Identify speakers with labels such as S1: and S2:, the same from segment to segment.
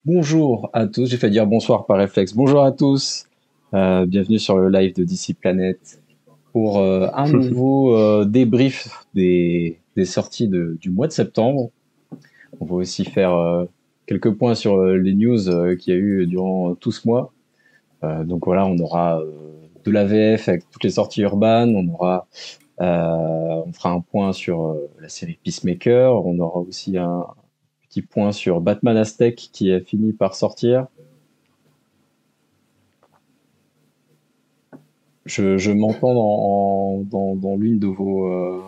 S1: Bonjour à tous, j'ai fait dire bonsoir par réflexe. Bonjour à tous, bienvenue sur le live de DC Planet pour un nouveau débrief des sorties du mois de septembre. On va aussi faire quelques points sur les news qu'il y a eu durant tout ce mois. Donc voilà, on aura de la VF avec toutes les sorties urbaines, on fera un point sur la série Peacemaker, on aura aussi un petit point sur Batman Aztec qui a fini par sortir. Je m'entends dans l'une de vos.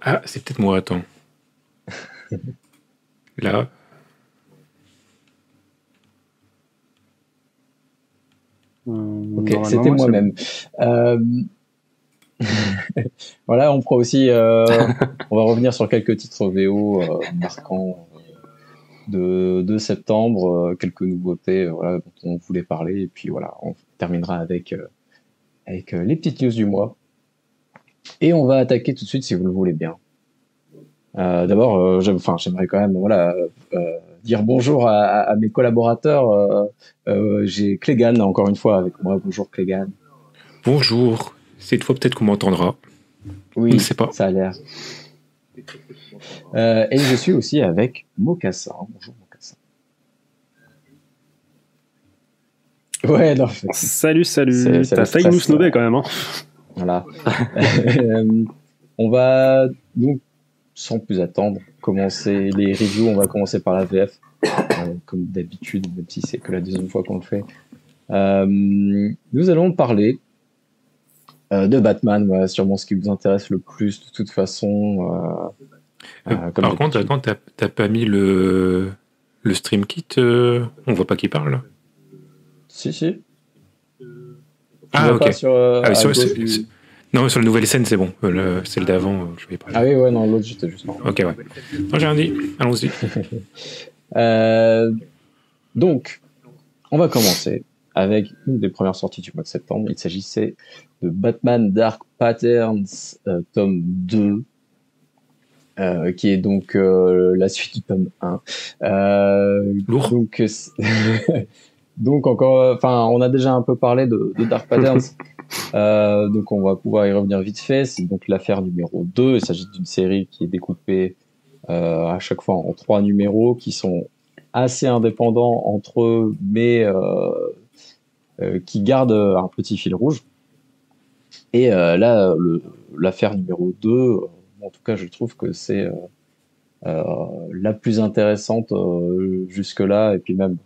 S2: Ah, c'est peut-être moi, attends. Là.
S1: Ok, c'était moi-même. Voilà, on fera aussi. On va revenir sur quelques titres VO marquants de septembre, quelques nouveautés voilà, dont on voulait parler. Et puis voilà, on terminera avec les petites news du mois. Et on va attaquer tout de suite si vous le voulez bien. D'abord, j'aimerais quand même dire bonjour à mes collaborateurs. J'ai Clégan encore une fois avec moi. Bonjour Clégan.
S2: Bonjour. Cette fois peut-être qu'on m'entendra.
S1: Oui,
S2: on ne sait pas.
S1: Ça a l'air. Et je suis aussi avec Mocassin. Bonjour Mocassin. Ouais, non.
S3: Salut. T'as failli nous snobber quand même. Hein.
S1: Voilà. On va donc, sans plus attendre, commencer les reviews. On va commencer par la VF, comme d'habitude, même si c'est que la deuxième fois qu'on le fait. Nous allons parler de Batman, voilà, sûrement ce qui vous intéresse le plus de toute façon.
S2: Par contre, attends, t'as pas mis le stream kit on voit pas qui parle.
S1: Si.
S2: Ah, ok.
S1: Non,
S2: sur la nouvelle scène, c'est bon. Celle d'avant, je vais pas.
S1: Ah oui, ouais, non, l'autre, j'étais juste.
S2: Ok, ouais. Non, j'ai rien dit. Allons-y.
S1: Donc, on va commencer avec une des premières sorties du mois de septembre. Il s'agissait de Batman Dark Patterns, tome 2, qui est donc la suite du tome 1.
S2: Lourd.
S1: Donc encore, on a déjà un peu parlé de Dark Patterns, donc on va pouvoir y revenir vite fait. C'est donc l'affaire numéro 2. Il s'agit d'une série qui est découpée à chaque fois en 3 numéros qui sont assez indépendants entre eux, mais qui gardent un petit fil rouge. Et là, l'affaire numéro 2, en tout cas, je trouve que c'est la plus intéressante jusque-là, et puis même,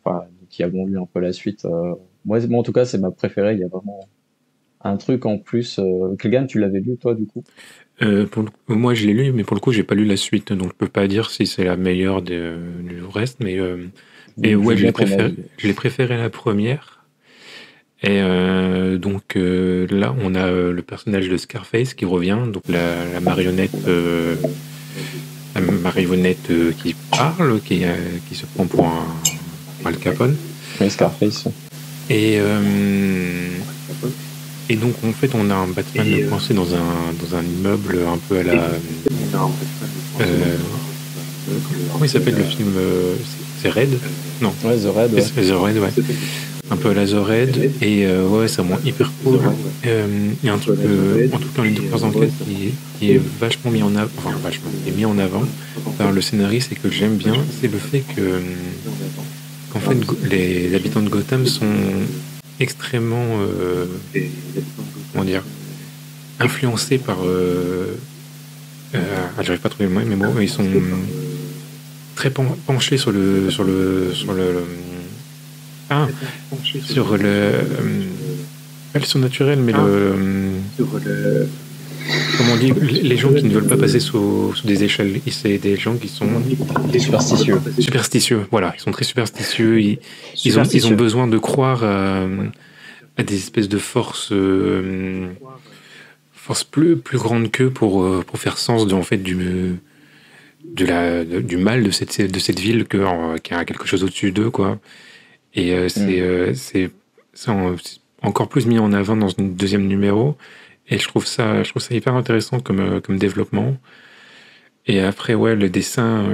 S1: qui avons lu un peu la suite. Moi, en tout cas, c'est ma préférée. Il y a vraiment un truc en plus. Clégan, tu l'avais lu, toi, du coup?
S2: Moi, je l'ai lu, mais pour le coup, j'ai pas lu la suite, donc je peux pas dire si c'est la meilleure du reste, mais ouais, je l'ai préféré la première. Et donc là, on a le personnage de Scarface qui revient, donc la marionnette qui parle, qui se prend pour un Al Capone.
S1: Oui, Scarface.
S2: Et donc en fait, on a un Batman coincé dans un immeuble un peu à la. Comment il s'appelle le film c'est Red? Non.
S1: Ouais, The Red.
S2: Ouais. The Red, ouais. Un peu à la The Red, et ouais, c'est vraiment hyper cool. Il y a un truc, en tout cas, les deux premières enquêtes qui est vachement mis en avant, qui est mis en avant par le scénariste et que j'aime bien, c'est le fait qu'en fait, les habitants de Gotham sont extrêmement, comment dire, influencés par. J'arrive pas à trouver le mot, mais bon, ils sont très penchés sur le sur le surnaturel, mais comment on dit, les gens qui ne veulent pas passer sous des échelles, c'est des gens qui sont superstitieux, voilà, ils sont très superstitieux, ils ont besoin de croire à des espèces de forces plus grandes qu'eux pour faire sens en fait du mal de cette ville qui a quelque chose au-dessus d'eux, quoi. Et c'est encore plus mis en avant dans un deuxième numéro. Et je trouve ça hyper intéressant comme développement. Et après, ouais, le dessin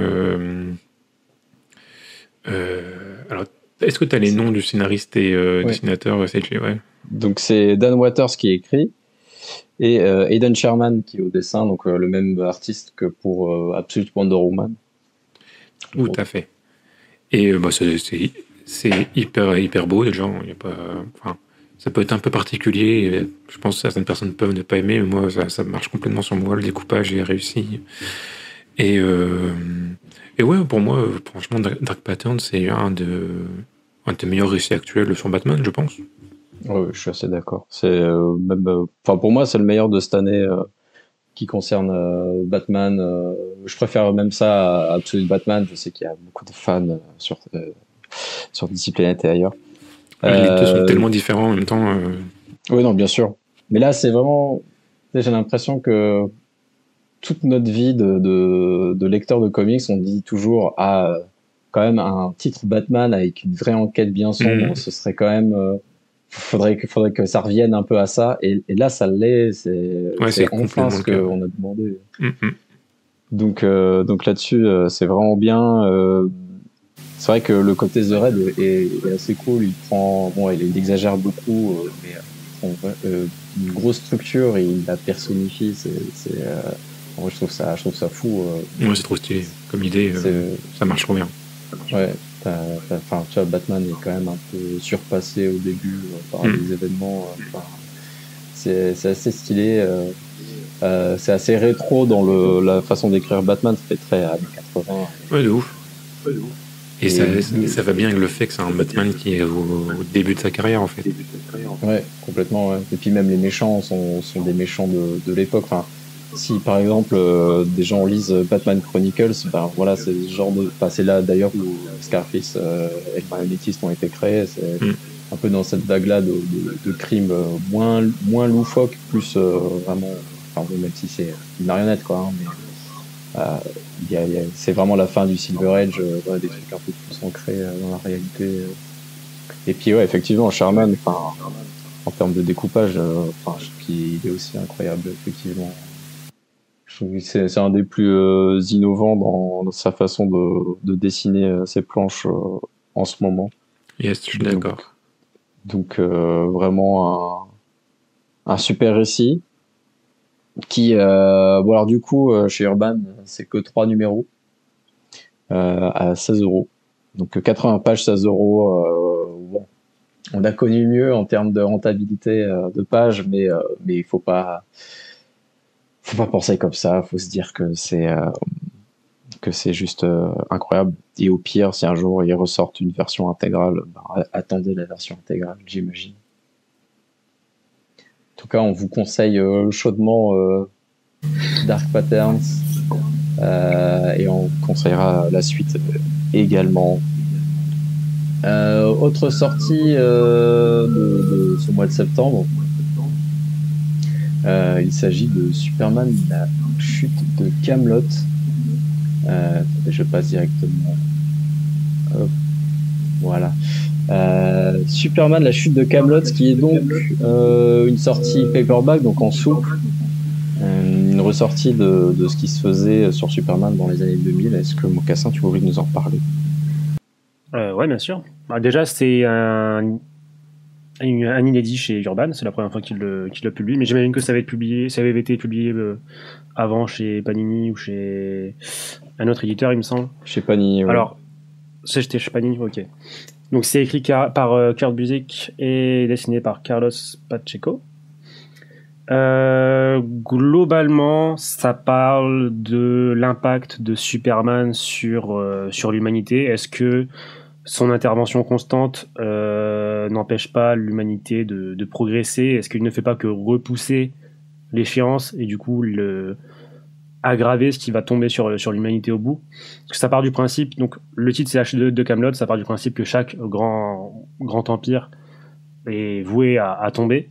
S2: Alors, est-ce que tu as les noms du scénariste et dessinateur ouais.
S1: Donc, c'est Dan Waters qui écrit et Aidan Sherman qui est au dessin, donc le même artiste que pour Absolute Wonder Woman.
S2: Tout à fait. Et c'est hyper beau, déjà. Y a pas, ça peut être un peu particulier. Je pense que certaines personnes peuvent ne pas aimer, mais moi, ça marche complètement sur moi. Le découpage est réussi. Et ouais, pour moi, franchement, Dark Pattern, c'est un des meilleurs récits actuels sur Batman, je pense.
S1: Oui, je suis assez d'accord. C'est pour moi, c'est le meilleur de cette année qui concerne Batman. Je préfère même ça à Absolute Batman. Je sais qu'il y a beaucoup de fans sur DC Planet et ailleurs.
S2: Les deux sont tellement différents en même temps.
S1: Oui, non, bien sûr. Mais là, c'est vraiment... J'ai l'impression que toute notre vie de lecteur de comics, on dit toujours quand même un titre Batman avec une vraie enquête bien sombre, ce serait quand même... faudrait que ça revienne un peu à ça. Et là, ça l'est. C'est enfin ce qu'on a demandé. Donc là-dessus, c'est vraiment bien. C'est vrai que le côté The Raid est assez cool. Il exagère beaucoup, mais il prend une grosse structure et il la personnifie. Moi, je trouve ça fou.
S2: Ouais, c'est trop stylé. Comme idée, ça marche trop bien.
S1: Ouais. Tu vois, Batman est quand même un peu surpassé au début par les événements. C'est assez stylé. C'est assez rétro dans la façon d'écrire Batman. Ça fait très années 80.
S2: Ouais, de ouf. Et ça va bien avec le fait que c'est un Batman qui est au début de sa carrière, en fait.
S1: Ouais, complètement. Ouais. Et puis même les méchants sont des méchants de l'époque. Enfin, si par exemple des gens lisent Batman Chronicles, voilà, c'est ce genre de... c'est là d'ailleurs où Scarface et Marionnettiste ont été créés. C'est un peu dans cette vague-là de crimes moins loufoques, plus vraiment... même si c'est une marionnette, quoi. Hein, mais c'est vraiment la fin du Silver Age, des trucs un peu plus ancrés dans la réalité. Et puis ouais, effectivement, Sherman, en termes de découpage, je trouve qu'il est aussi incroyable, effectivement. Je trouve que c'est un des plus innovants dans sa façon de dessiner ses planches en ce moment.
S2: Yes, je suis d'accord.
S1: Donc vraiment un super récit qui alors du coup chez Urban c'est que 3 numéros à 16€. Donc 80 pages, 16€. Bon, on a connu mieux en termes de rentabilité de pages, mais il faut pas penser comme ça. Faut se dire que c'est juste incroyable. Et au pire, si un jour ils ressortent une version intégrale, attendez la version intégrale, j'imagine. En tout cas, on vous conseille chaudement Dark Patterns et on conseillera la suite également. Autre sortie de ce mois de septembre, il s'agit de Superman, la chute de Kaamelott. Je passe directement. Hop, voilà. Superman, la chute de Kaamelott, qui est donc une sortie paperback, donc en souple, une ressortie de ce qui se faisait sur Superman dans les années 2000. Est-ce que Mocassin, tu voudrais nous en parler?
S3: Ouais, bien sûr. Déjà, c'est un inédit chez Urban, c'est la première fois qu'il l'a publié, mais j'imagine que ça avait été publié avant chez Panini ou chez un autre éditeur, il me semble.
S1: Chez Panini, ouais.
S3: Alors, c'était chez Panini, ok. Donc c'est écrit par Kurt Busiek et dessiné par Carlos Pacheco. Globalement, ça parle de l'impact de Superman sur l'humanité. Est-ce que son intervention constante n'empêche pas l'humanité de progresser? Est-ce qu'il ne fait pas que repousser l'échéance et du coup aggraver ce qui va tomber sur l'humanité au bout? Parce que ça part du principe, donc le titre c'est la chute de Kaamelott, ça part du principe que chaque grand empire est voué à tomber.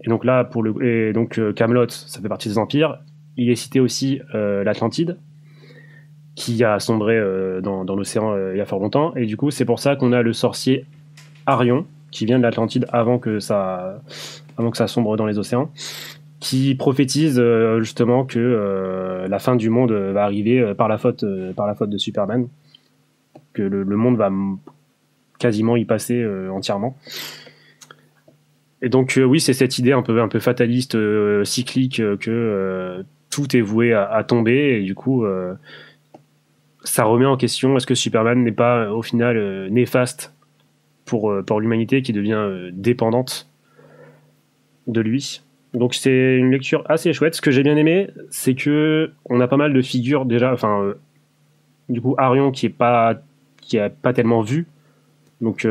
S3: Et donc là, Kaamelott, ça fait partie des empires. Il est cité aussi l'Atlantide, qui a sombré dans l'océan il y a fort longtemps. Et du coup, c'est pour ça qu'on a le sorcier Arion, qui vient de l'Atlantide avant que ça sombre dans les océans, qui prophétise justement que la fin du monde va arriver par la faute de Superman, que le monde va quasiment y passer entièrement. Et donc oui, c'est cette idée un peu fataliste, cyclique, que tout est voué à tomber, et du coup ça remet en question, est-ce que Superman n'est pas au final néfaste pour l'humanité qui devient dépendante de lui. Donc c'est une lecture assez chouette. Ce que j'ai bien aimé, c'est que on a pas mal de figures déjà, du coup Arion qui a pas tellement vu. Donc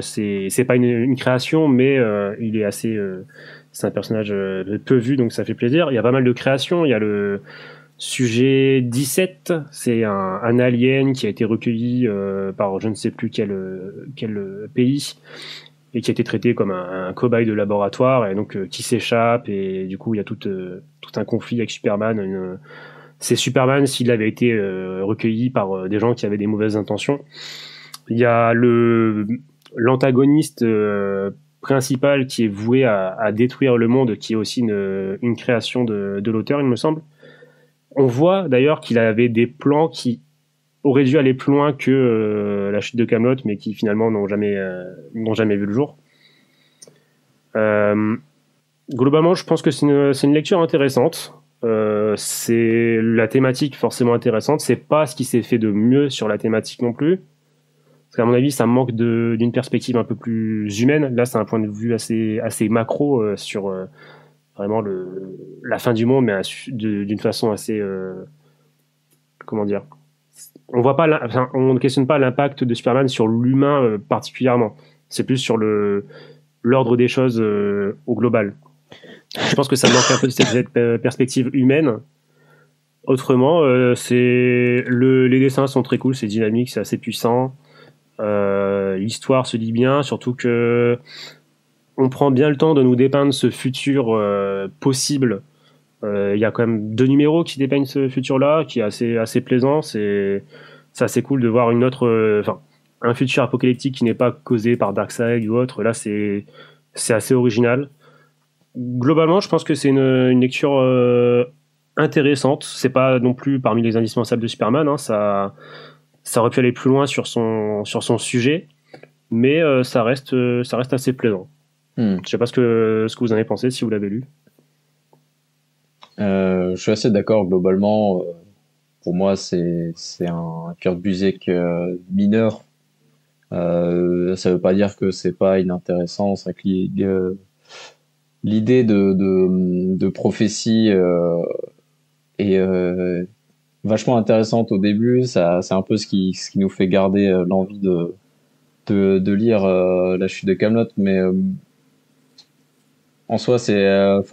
S3: c'est pas une création, mais il est assez c'est un personnage peu vu, donc ça fait plaisir. Il y a pas mal de créations. Il y a le sujet 17, c'est un alien qui a été recueilli par je ne sais plus quel pays, et qui a été traité comme un cobaye de laboratoire, et donc qui s'échappe, et du coup il y a tout un conflit avec Superman. C'est Superman s'il avait été recueilli par des gens qui avaient des mauvaises intentions. Il y a l'antagoniste principal qui est voué à détruire le monde, qui est aussi une création de l'auteur, il me semble. On voit d'ailleurs qu'il avait des plans qui auraient dû aller plus loin que la chute de Kaamelott, mais qui finalement n'ont jamais vu le jour. Globalement, je pense que c'est une lecture intéressante. C'est la thématique forcément intéressante. C'est pas ce qui s'est fait de mieux sur la thématique non plus. Parce qu'à mon avis, ça manque d'une perspective un peu plus humaine. Là, c'est un point de vue assez macro sur vraiment la fin du monde, mais d'une façon assez comment dire, on ne questionne pas l'impact de Superman sur l'humain particulièrement. C'est plus sur l'ordre des choses au global. Je pense que ça manque un peu de cette perspective humaine. Autrement, les dessins sont très cool, c'est dynamique, c'est assez puissant. L'histoire se lit bien, surtout que on prend bien le temps de nous dépeindre ce futur possible. Il y a quand même 2 numéros qui dépeignent ce futur-là, qui est assez plaisant. C'est assez cool de voir un futur apocalyptique qui n'est pas causé par Darkseid ou autre. Là, c'est assez original. Globalement, je pense que c'est une lecture intéressante. C'est pas non plus parmi les indispensables de Superman, hein. Ça aurait pu aller plus loin sur son sujet, mais ça reste assez plaisant. Je sais pas ce que vous en avez pensé, si vous l'avez lu.
S1: Je suis assez d'accord globalement. Pour moi, c'est un Kurt Busiek mineur. Ça veut pas dire que c'est pas inintéressant. C'est que l'idée de prophétie est vachement intéressante au début. C'est un peu ce qui nous fait garder l'envie de lire La Chute de Kaamelott, mais en soi, je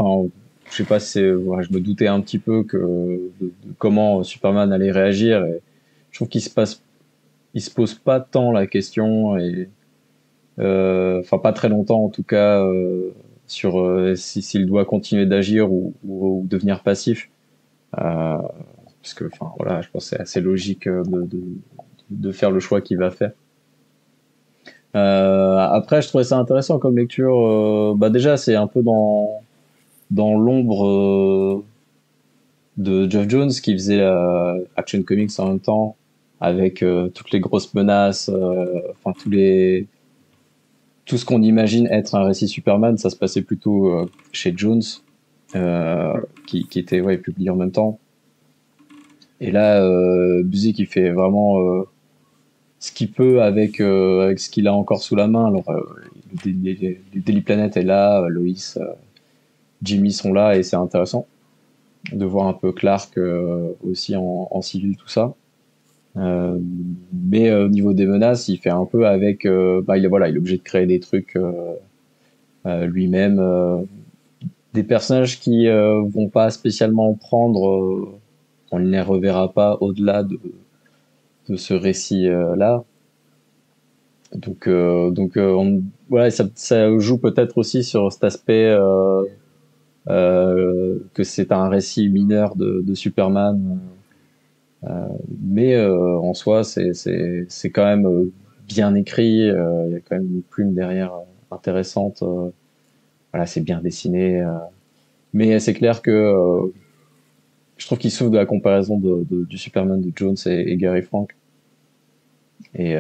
S1: sais pas si je me doutais un petit peu de comment Superman allait réagir, et je trouve il se pose pas tant la question, et pas très longtemps en tout cas, sur s'il doit continuer d'agir ou devenir passif, parce que je pense que c'est assez logique de faire le choix qu'il va faire. Après, je trouvais ça intéressant comme lecture. Déjà, c'est un peu dans l'ombre de Geoff Johns, qui faisait Action Comics en même temps, avec toutes les grosses menaces, tout ce qu'on imagine être un récit Superman, ça se passait plutôt chez Jones, qui était publié en même temps. Et là, Busiek, il fait vraiment ce qu'il peut avec ce qu'il a encore sous la main. Alors, le Daily Planet est là, Lois, Jimmy sont là, et c'est intéressant de voir un peu Clark aussi en civil, tout ça. Mais au niveau des menaces, il fait un peu avec il est obligé de créer des trucs lui-même, des personnages qui vont pas spécialement prendre, on ne les reverra pas au-delà de ce récit là. Donc ça joue peut-être aussi sur cet aspect que c'est un récit mineur de Superman, mais en soi c'est quand même bien écrit. Il y a quand même une plume derrière intéressante. C'est bien dessiné, mais c'est clair que je trouve qu'il souffre de la comparaison du Superman de Jones et Gary Frank. Et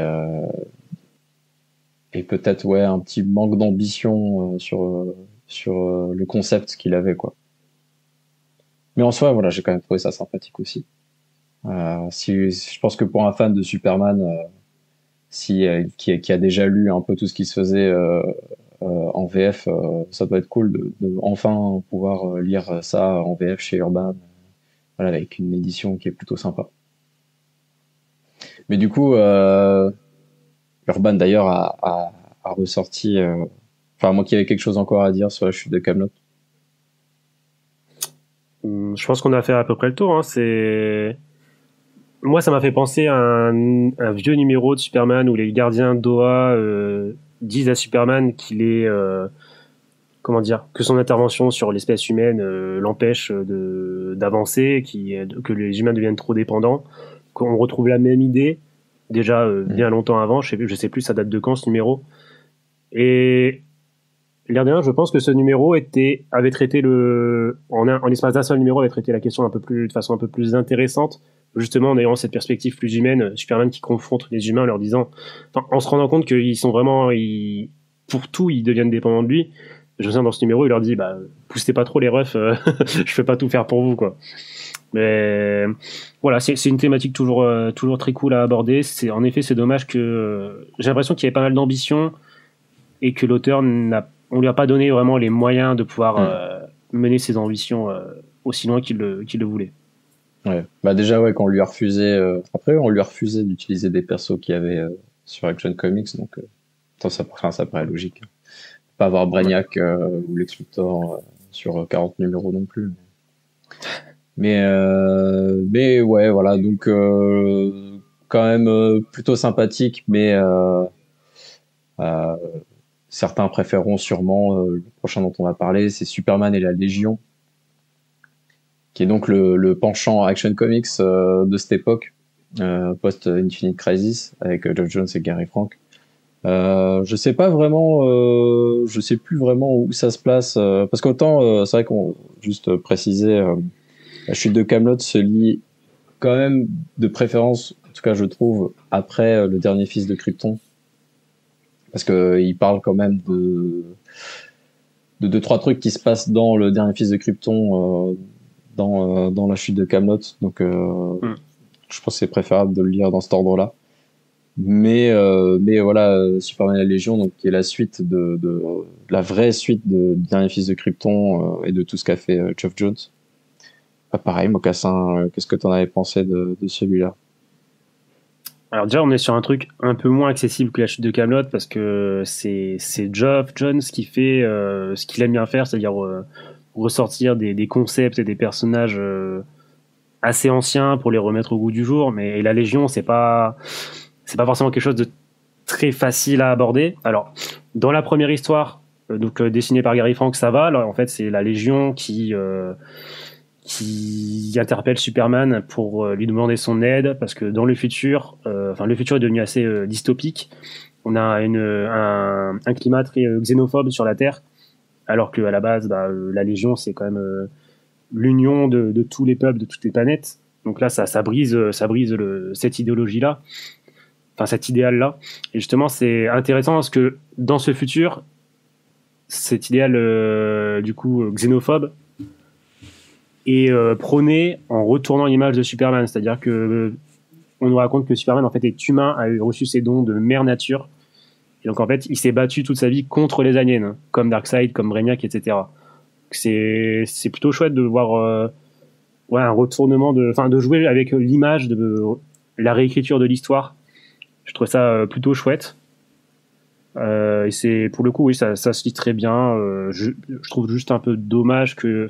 S1: peut-être un petit manque d'ambition sur le concept qu'il avait, quoi. Mais en soi, voilà, j'ai quand même trouvé ça sympathique aussi. Je pense que pour un fan de Superman, qui a déjà lu un peu tout ce qui se faisait en VF, ça doit être cool de enfin pouvoir lire ça en VF chez Urban, voilà, avec une édition qui est plutôt sympa. Mais du coup, Urban d'ailleurs a ressorti. Enfin, moi qui avais quelque chose encore à dire sur la chute de Kaamelott.
S3: Je pense qu'on a fait à peu près le tour. Moi, ça m'a fait penser à un vieux numéro de Superman où les gardiens d'Oa disent à Superman qu'il est, comment dire, que son intervention sur l'espèce humaine l'empêche d'avancer, que les humains deviennent trop dépendants. Qu'on retrouve la même idée déjà bien longtemps avant. Je sais plus, ça date de quand ce numéro. Et l'air de rien, je pense que ce numéro avait traité en l'espace d'un seul numéro, avait traité la question de façon un peu plus intéressante, justement en ayant cette perspective plus humaine, Superman qui confronte les humains, leur disant, en se rendant compte qu'ils sont vraiment, pour tout, ils deviennent dépendants de lui. Je me souviens dans ce numéro, il leur dit, poussez pas trop les refs, je peux pas tout faire pour vous, quoi. Mais voilà, c'est une thématique toujours très cool à aborder. En effet, c'est dommage que j'ai l'impression qu'il y avait pas mal d'ambition et que l'auteur on lui a pas donné vraiment les moyens de pouvoir mener ses ambitions aussi loin qu'il le voulait.
S1: Ouais. Déjà quand on lui a refusé après on lui a refusé d'utiliser des persos qu'il y avait sur Action Comics, donc ça paraît logique. Pas avoir Brainiac ou Lex Luthor sur 40 numéros non plus. Mais ouais, voilà, donc quand même plutôt sympathique, mais certains préféreront sûrement le prochain dont on va parler, c'est Superman et la Légion, qui est donc le penchant Action Comics de cette époque, post Infinite Crisis, avec Geoff Johns et Gary Frank. Je sais plus vraiment où ça se place, parce qu'autant c'est vrai qu'on juste préciser, la chute de Kaamelott se lit quand même de préférence, en tout cas je trouve, après le dernier fils de Krypton, parce que il parle quand même de deux trois trucs qui se passent dans le dernier fils de Krypton, dans la chute de Kaamelott, donc je pense que c'est préférable de le lire dans cet ordre-là. Mais voilà, Superman et la Légion, donc qui est la suite de la vraie suite de dernier fils de Krypton et de tout ce qu'a fait Geoff Johns. Pareil, Mocassin, qu'est-ce que tu en avais pensé de celui-là?
S3: Alors déjà, on est sur un truc un peu moins accessible que la chute de Kaamelott, parce que c'est Geoff Johns qui fait ce qu'il aime bien faire, c'est-à-dire ressortir des concepts et des personnages assez anciens pour les remettre au goût du jour. Mais la Légion, c'est pas forcément quelque chose de très facile à aborder. Alors, dans la première histoire, dessinée par Gary Frank, ça va. Alors, en fait, c'est la Légion qui interpelle Superman pour lui demander son aide, parce que dans le futur, le futur est devenu assez dystopique. On a un climat très xénophobe sur la Terre, alors qu'à la base, la Légion, c'est quand même l'union de tous les peuples, de toutes les planètes. Donc là, ça brise cette idéologie-là, enfin cet idéal-là. Et justement, c'est intéressant parce que dans ce futur, cet idéal xénophobe est prôné en retournant l'image de Superman, c'est-à-dire que on nous raconte que Superman en fait est humain, a reçu ses dons de mère nature, et donc en fait il s'est battu toute sa vie contre les aliens, comme Darkseid, comme Brainiac, etc. C'est plutôt chouette de voir un retournement de jouer avec l'image, de la réécriture de l'histoire. Je trouve ça plutôt chouette. Et c'est pour le coup, oui, ça se lit très bien. Je trouve juste un peu dommage que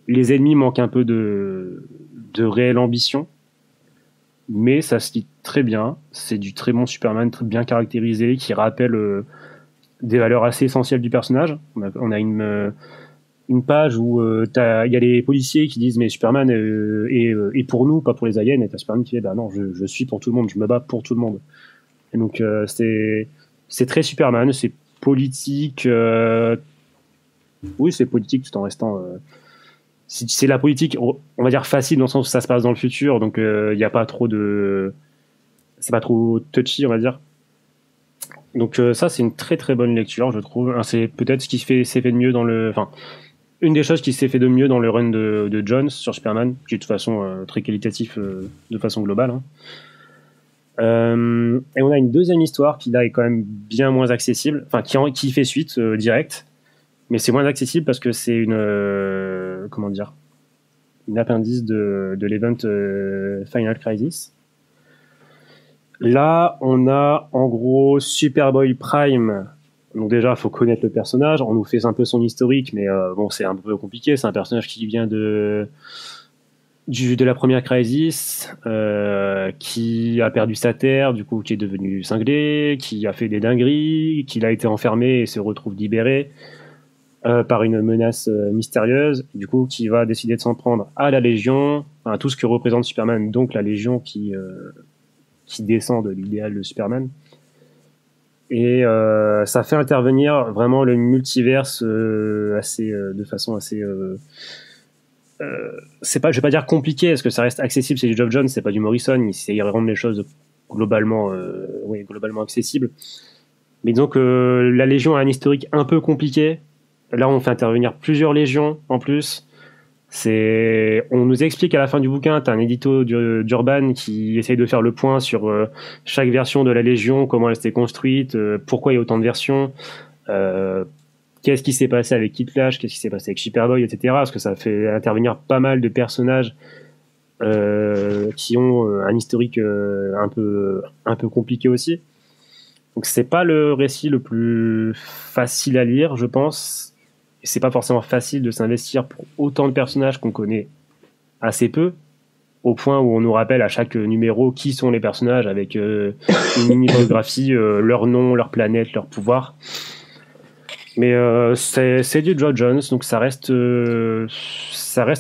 S3: les ennemis manquent un peu de réelle ambition, mais ça se lit très bien. C'est du très bon Superman, très bien caractérisé, qui rappelle des valeurs assez essentielles du personnage. On a une page où il y a les policiers qui disent mais Superman est pour nous, pas pour les aliens, et t'as Superman qui dit non, je suis pour tout le monde, je me bats pour tout le monde. Et donc c'est très Superman, c'est politique. Oui, c'est politique tout en restant. C'est la politique, on va dire facile, dans le sens où ça se passe dans le futur, donc il n'y a pas trop de c'est pas trop touchy, on va dire. Donc ça, c'est une très très bonne lecture, je trouve. C'est peut-être ce qui s'est fait de mieux dans le... Enfin, une des choses qui s'est fait de mieux dans le run de Jones sur Superman, qui est de toute façon très qualitatif de façon globale. Hein. Et on a une deuxième histoire qui là est quand même bien moins accessible, enfin qui fait suite direct, mais c'est moins accessible parce que c'est une comment dire, une appendice de l'event Final Crisis. Là, on a en gros Superboy Prime. Donc déjà, il faut connaître le personnage. On nous fait un peu son historique, mais bon, c'est un peu compliqué. C'est un personnage qui vient de la première Crisis, qui a perdu sa terre, du coup, qui est devenu cinglé, qui a fait des dingueries, qui a été enfermé et se retrouve libéré par une menace mystérieuse, du coup, qui va décider de s'en prendre à la Légion, enfin, tout ce que représente Superman, donc la Légion qui descend de l'idéal de Superman. Et ça fait intervenir vraiment le multiverse de façon assez... c'est pas, je vais pas dire compliqué, parce que ça reste accessible, c'est du Geoff Johns, c'est pas du Morrison, il essaie de rendre les choses globalement accessibles. Mais disons que la Légion a un historique un peu compliqué. Là, on fait intervenir plusieurs légions en plus. On nous explique à la fin du bouquin, t'as un édito d'Urban qui essaye de faire le point sur chaque version de la Légion, comment elle s'était construite, pourquoi il y a autant de versions, qu'est-ce qui s'est passé avec Kid Flash, qu'est-ce qui s'est passé avec Superboy, etc. Parce que ça fait intervenir pas mal de personnages qui ont un historique un peu compliqué aussi. Donc c'est pas le récit le plus facile à lire, je pense. Et c'est pas forcément facile de s'investir pour autant de personnages qu'on connaît assez peu, au point où on nous rappelle à chaque numéro qui sont les personnages avec une mini-biographie, leur nom, leur planète, leur pouvoir. Mais c'est du Geoff Johns, donc ça reste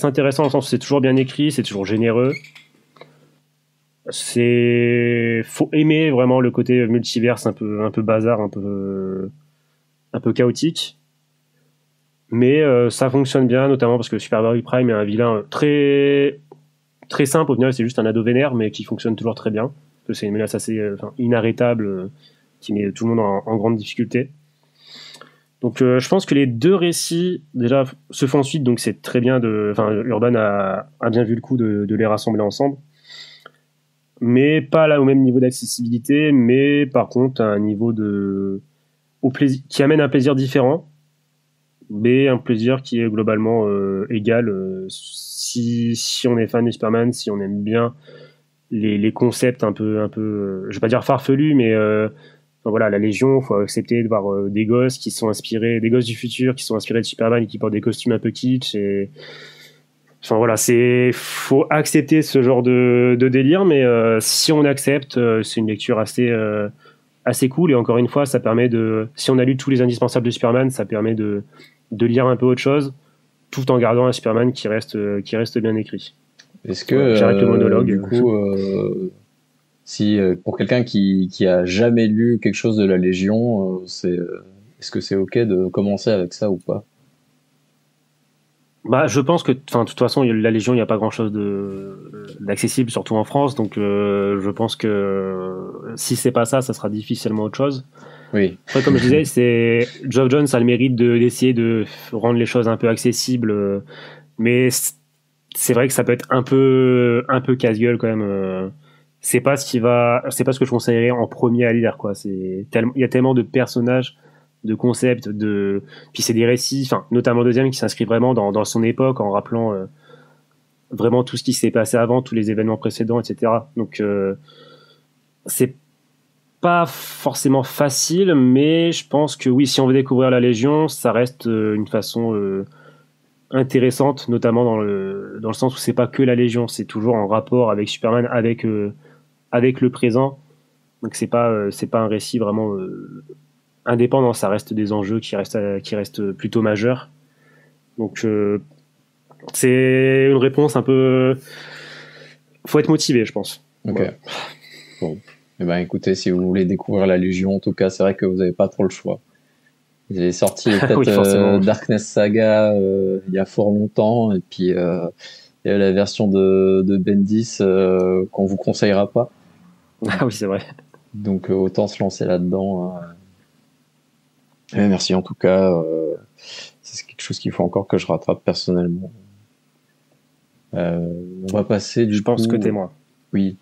S3: intéressant dans le sens où c'est toujours bien écrit, c'est toujours généreux. Faut aimer vraiment le côté multiverse un peu bazar, un peu chaotique. Mais ça fonctionne bien, notamment parce que Superboy Prime est un vilain très très simple. Au final, c'est juste un ado vénère, mais qui fonctionne toujours très bien. Parce que c'est une menace assez inarrêtable qui met tout le monde en grande difficulté. Donc je pense que les deux récits déjà se font suite, donc c'est très bien Urban a bien vu le coup de les rassembler ensemble. Mais pas là au même niveau d'accessibilité, mais par contre à un niveau qui amène un plaisir différent, mais un plaisir qui est globalement égal si on est fan de Superman, si on aime bien les concepts un peu je vais pas dire farfelus, mais voilà, la Légion, faut accepter de voir des gosses qui sont inspirés, des gosses du futur qui sont inspirés de Superman et qui portent des costumes un peu kitsch et enfin voilà, faut accepter ce genre de délire, mais si on accepte, c'est une lecture assez cool. Et encore une fois, ça permet si on a lu tous les indispensables de Superman, ça permet de lire un peu autre chose, tout en gardant un Superman qui reste bien écrit.
S1: Est-ce que
S3: j'arrête le monologue.
S1: Du coup, si pour quelqu'un qui a jamais lu quelque chose de la Légion, est-ce que c'est ok de commencer avec ça ou pas?
S3: Bah, je pense que, de toute façon, la Légion, il n'y a pas grand-chose d'accessible, surtout en France. Donc, je pense que si c'est pas ça, ça sera difficilement autre chose.
S1: Oui.
S3: Après, comme je disais, Geoff Johns a le mérite d'essayer de rendre les choses un peu accessibles, mais c'est vrai que ça peut être un peu casse-gueule quand même. C'est pas ce que je conseillerais en premier à lire, quoi. Il y a tellement de personnages, de concepts, puis c'est des récits, notamment le deuxième qui s'inscrit vraiment dans son époque en rappelant vraiment tout ce qui s'est passé avant, tous les événements précédents, etc. Donc c'est pas forcéément facile, mais je pense que oui, si on veut découvrir la Légion, ça reste une façon intéressante, notamment dans le sens où c'est pas que la Légion, c'est toujours en rapport avec Superman, avec le présent. Donc c'est pas un récit vraiment indépendant, ça reste des enjeux qui restent plutôt majeurs. Donc c'est une réponse un peu... Faut être motivé, je pense.
S1: Ok.
S3: Voilà.
S1: Bon. Eh ben, écoutez, si vous voulez découvrir la Légion, en tout cas, c'est vrai que vous n'avez pas trop le choix. J'ai sorti peut-être
S3: oui,
S1: Darkness Saga il y a fort longtemps, et puis il y a la version de Bendis qu'on vous conseillera pas.
S3: Ah oui, c'est vrai.
S1: Donc autant se lancer là-dedans. Et merci en tout cas. C'est quelque chose qu'il faut encore que je rattrape personnellement. On va passer du
S3: Je pense
S1: coup.
S3: que t'es moi.
S1: Oui.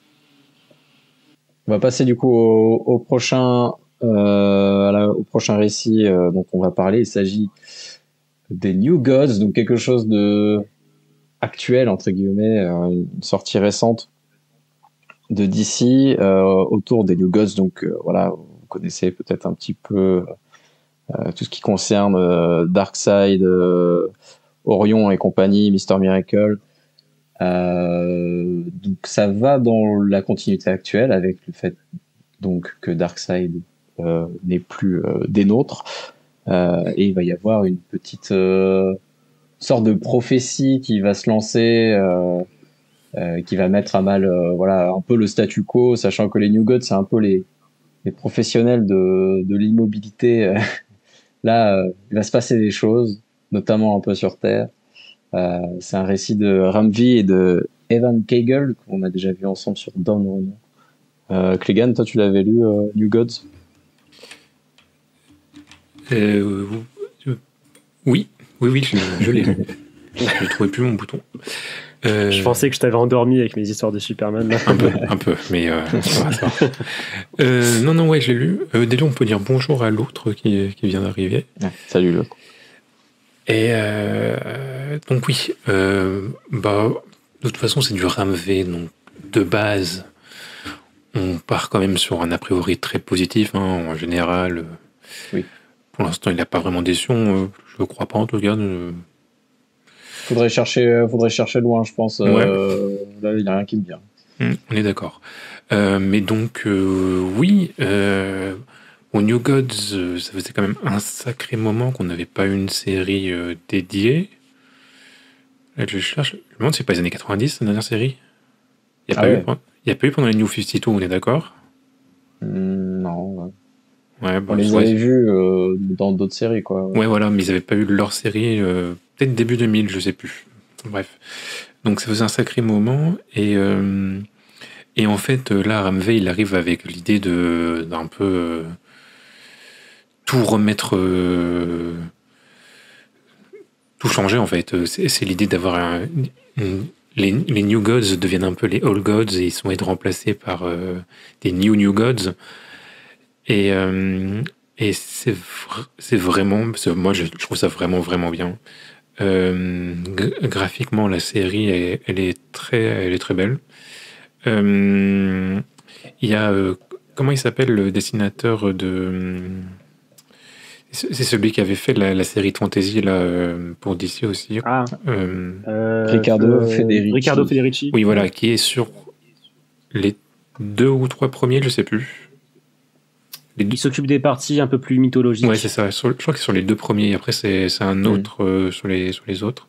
S1: On va passer du coup au prochain au prochain récit dont on va parler. Il s'agit des New Gods, donc quelque chose de actuel entre guillemets, une sortie récente de DC autour des New Gods. Donc voilà, vous connaissez peut-être un petit peu tout ce qui concerne Darkseid, Orion et compagnie, Mister Miracle. Donc ça va dans la continuité actuelle avec le fait donc que Darkseid n'est plus des nôtres et il va y avoir une petite sorte de prophétie qui va se lancer qui va mettre à mal voilà un peu le statu quo, sachant que les New Gods c'est un peu les professionnels de l'immobilité. Là il va se passer des choses, notamment un peu sur Terre. C'est un récit de Ramvi et de Evan Kegel qu'on a déjà vu ensemble sur Dawn. Clegane, toi tu l'avais lu New Gods?
S2: Oui, je l'ai lu. Je ne trouvais plus mon bouton.
S3: Je pensais que je t'avais endormi avec mes histoires de Superman. Là.
S2: Un peu, mais ça va. Non, ouais, je l'ai lu. Déjà, on peut dire bonjour à l'autre qui vient d'arriver.
S1: Salut l'autre.
S2: Et donc oui, de toute façon, c'est du Ramvé, donc de base, on part quand même sur un a priori très positif, hein, en général.
S1: Oui.
S2: Pour l'instant, il n'a pas vraiment déçu, je ne crois pas en tout cas.
S1: Faudrait chercher loin, je pense.
S2: Ouais.
S1: Là, il n'y a rien qui me vient.
S2: On est d'accord. Mais donc, oui, au New Gods, ça faisait quand même un sacré moment qu'on n'avait pas eu une série dédiée. Là, je cherche. Je me demande si c'est pas les années 90, la dernière série. Il n'y a pas eu pendant les New 52, on est d'accord?
S1: Non.
S2: Ouais,
S1: on les avait vus dans d'autres séries, quoi.
S2: Ouais, voilà, mais ils n'avaient pas eu leur série, peut-être début 2000, je sais plus. Bref. Donc ça faisait un sacré moment. Et en fait, là, Ramvé, il arrive avec l'idée d'un peu tout remettre, tout changer, en fait. C'est l'idée d'avoir les New Gods deviennent un peu les Old Gods et ils sont être remplacés par des New Gods. Et c'est vraiment, moi je trouve ça vraiment, vraiment bien. Graphiquement, la série, elle est très belle. Il y a comment il s'appelle le dessinateur de c'est celui qui avait fait la série Fantasy là pour DC aussi.
S1: Riccardo Federici.
S2: Oui, voilà, qui est sur les 2 ou 3 premiers, je sais plus.
S3: Il s'occupe des parties un peu plus mythologiques.
S2: Ouais, c'est ça. Je crois que sur les 2 premiers, après c'est un autre sur les autres.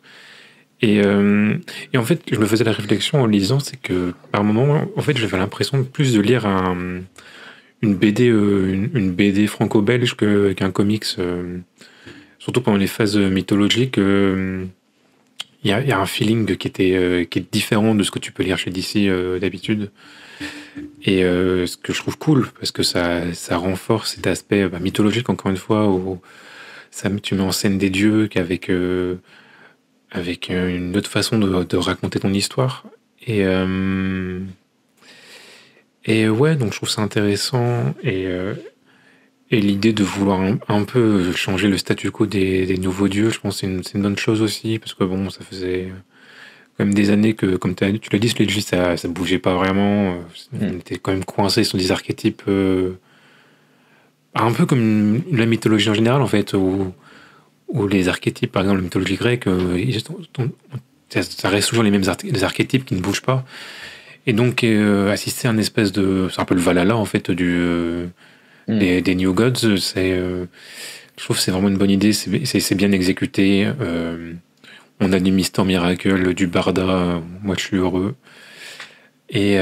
S2: Et en fait, je me faisais la réflexion en lisant, c'est que par moment, en fait, j'avais l'impression plus de lire une BD franco-belge qu'un comics, surtout pendant les phases mythologiques. Il y a un feeling qui est différent de ce que tu peux lire chez DC d'habitude. Et ce que je trouve cool, parce que ça renforce cet aspect mythologique, encore une fois, où tu mets en scène des dieux avec une autre façon de raconter ton histoire. Et ouais, donc je trouve ça intéressant. Et l'idée de vouloir un peu changer le statu quo des nouveaux dieux, je pense que c'est une bonne chose aussi, parce que bon, ça faisait quand même des années que, comme tu l'as dit, Sledgy, ça bougeait pas vraiment. On était quand même coincés sur des archétypes un peu comme la mythologie en général, en fait, où les archétypes, par exemple la mythologie grecque, ça reste toujours les mêmes des archétypes qui ne bougent pas. Et donc assister à une espèce c'est un peu le Valhalla en fait des New Gods, je trouve que c'est vraiment une bonne idée, c'est bien exécuté. On a du Mister Miracle, du Barda, moi je suis heureux. Et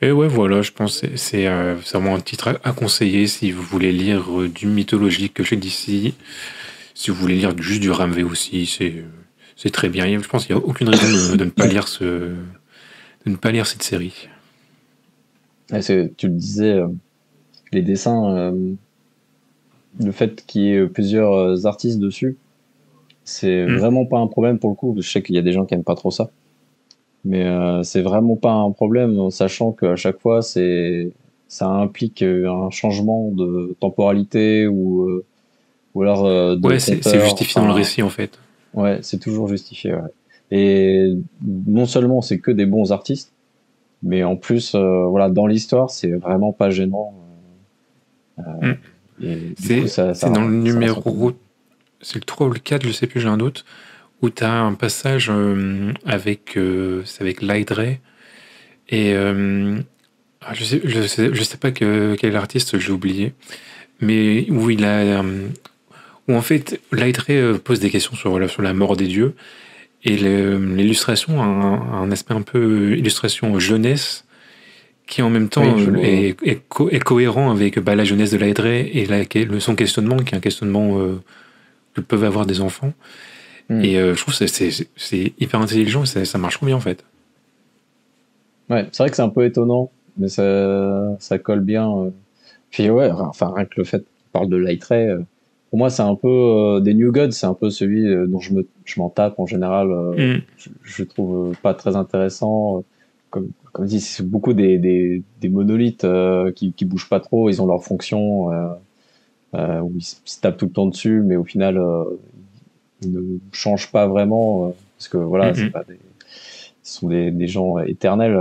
S2: ouais, voilà, je pense que c'est vraiment un titre à conseiller si vous voulez lire du mythologique chez DC. Si vous voulez lire juste du Ramvé aussi, c'est très bien. Je pense qu'il n'y a aucune raison de ne pas lire cette série.
S1: Tu le disais, les dessins, le fait qu'il y ait plusieurs artistes dessus, c'est vraiment pas un problème pour le coup. Je sais qu'il y a des gens qui aiment pas trop ça, mais c'est vraiment pas un problème, en sachant qu'à chaque fois, ça implique un changement de temporalité ou alors de
S2: Ouais, c'est
S1: compteur.
S2: justifié dans le récit en fait.
S1: Ouais, c'est toujours justifié. Ouais. Et non seulement c'est que des bons artistes, mais en plus, voilà, dans l'histoire, c'est vraiment pas gênant.
S2: Mm.
S1: Et du coup,
S2: C'est dans le
S1: ça ressort pas.
S2: numéro, c'est le 3 ou le 4, je sais plus, j'ai un doute, où tu as un passage c'est avec Laidre. Et je sais pas quel artiste, j'ai oublié, mais où en fait Laidre pose des questions sur la mort des dieux. Et l'illustration a un aspect un peu illustration jeunesse qui en même temps
S1: Oui, je vois.
S2: est cohérent avec la jeunesse de Laidre et son questionnement, qui est un questionnement que peuvent avoir des enfants. Et je trouve que c'est hyper intelligent et ça marche trop bien en fait.
S1: Ouais, c'est vrai que c'est un peu étonnant, mais ça colle bien. Puis ouais, enfin, rien que le fait qu'il parle de Light Ray, pour moi, c'est un peu des New Gods, c'est un peu celui dont je m'en tape en général.
S2: Mm.
S1: Je trouve pas très intéressant. Comme dit, c'est beaucoup des monolithes qui bougent pas trop, ils ont leur fonction, où ils se tapent tout le temps dessus, mais au final, ils ne changent pas vraiment, parce que voilà,
S2: Mm,
S1: ce sont des gens éternels.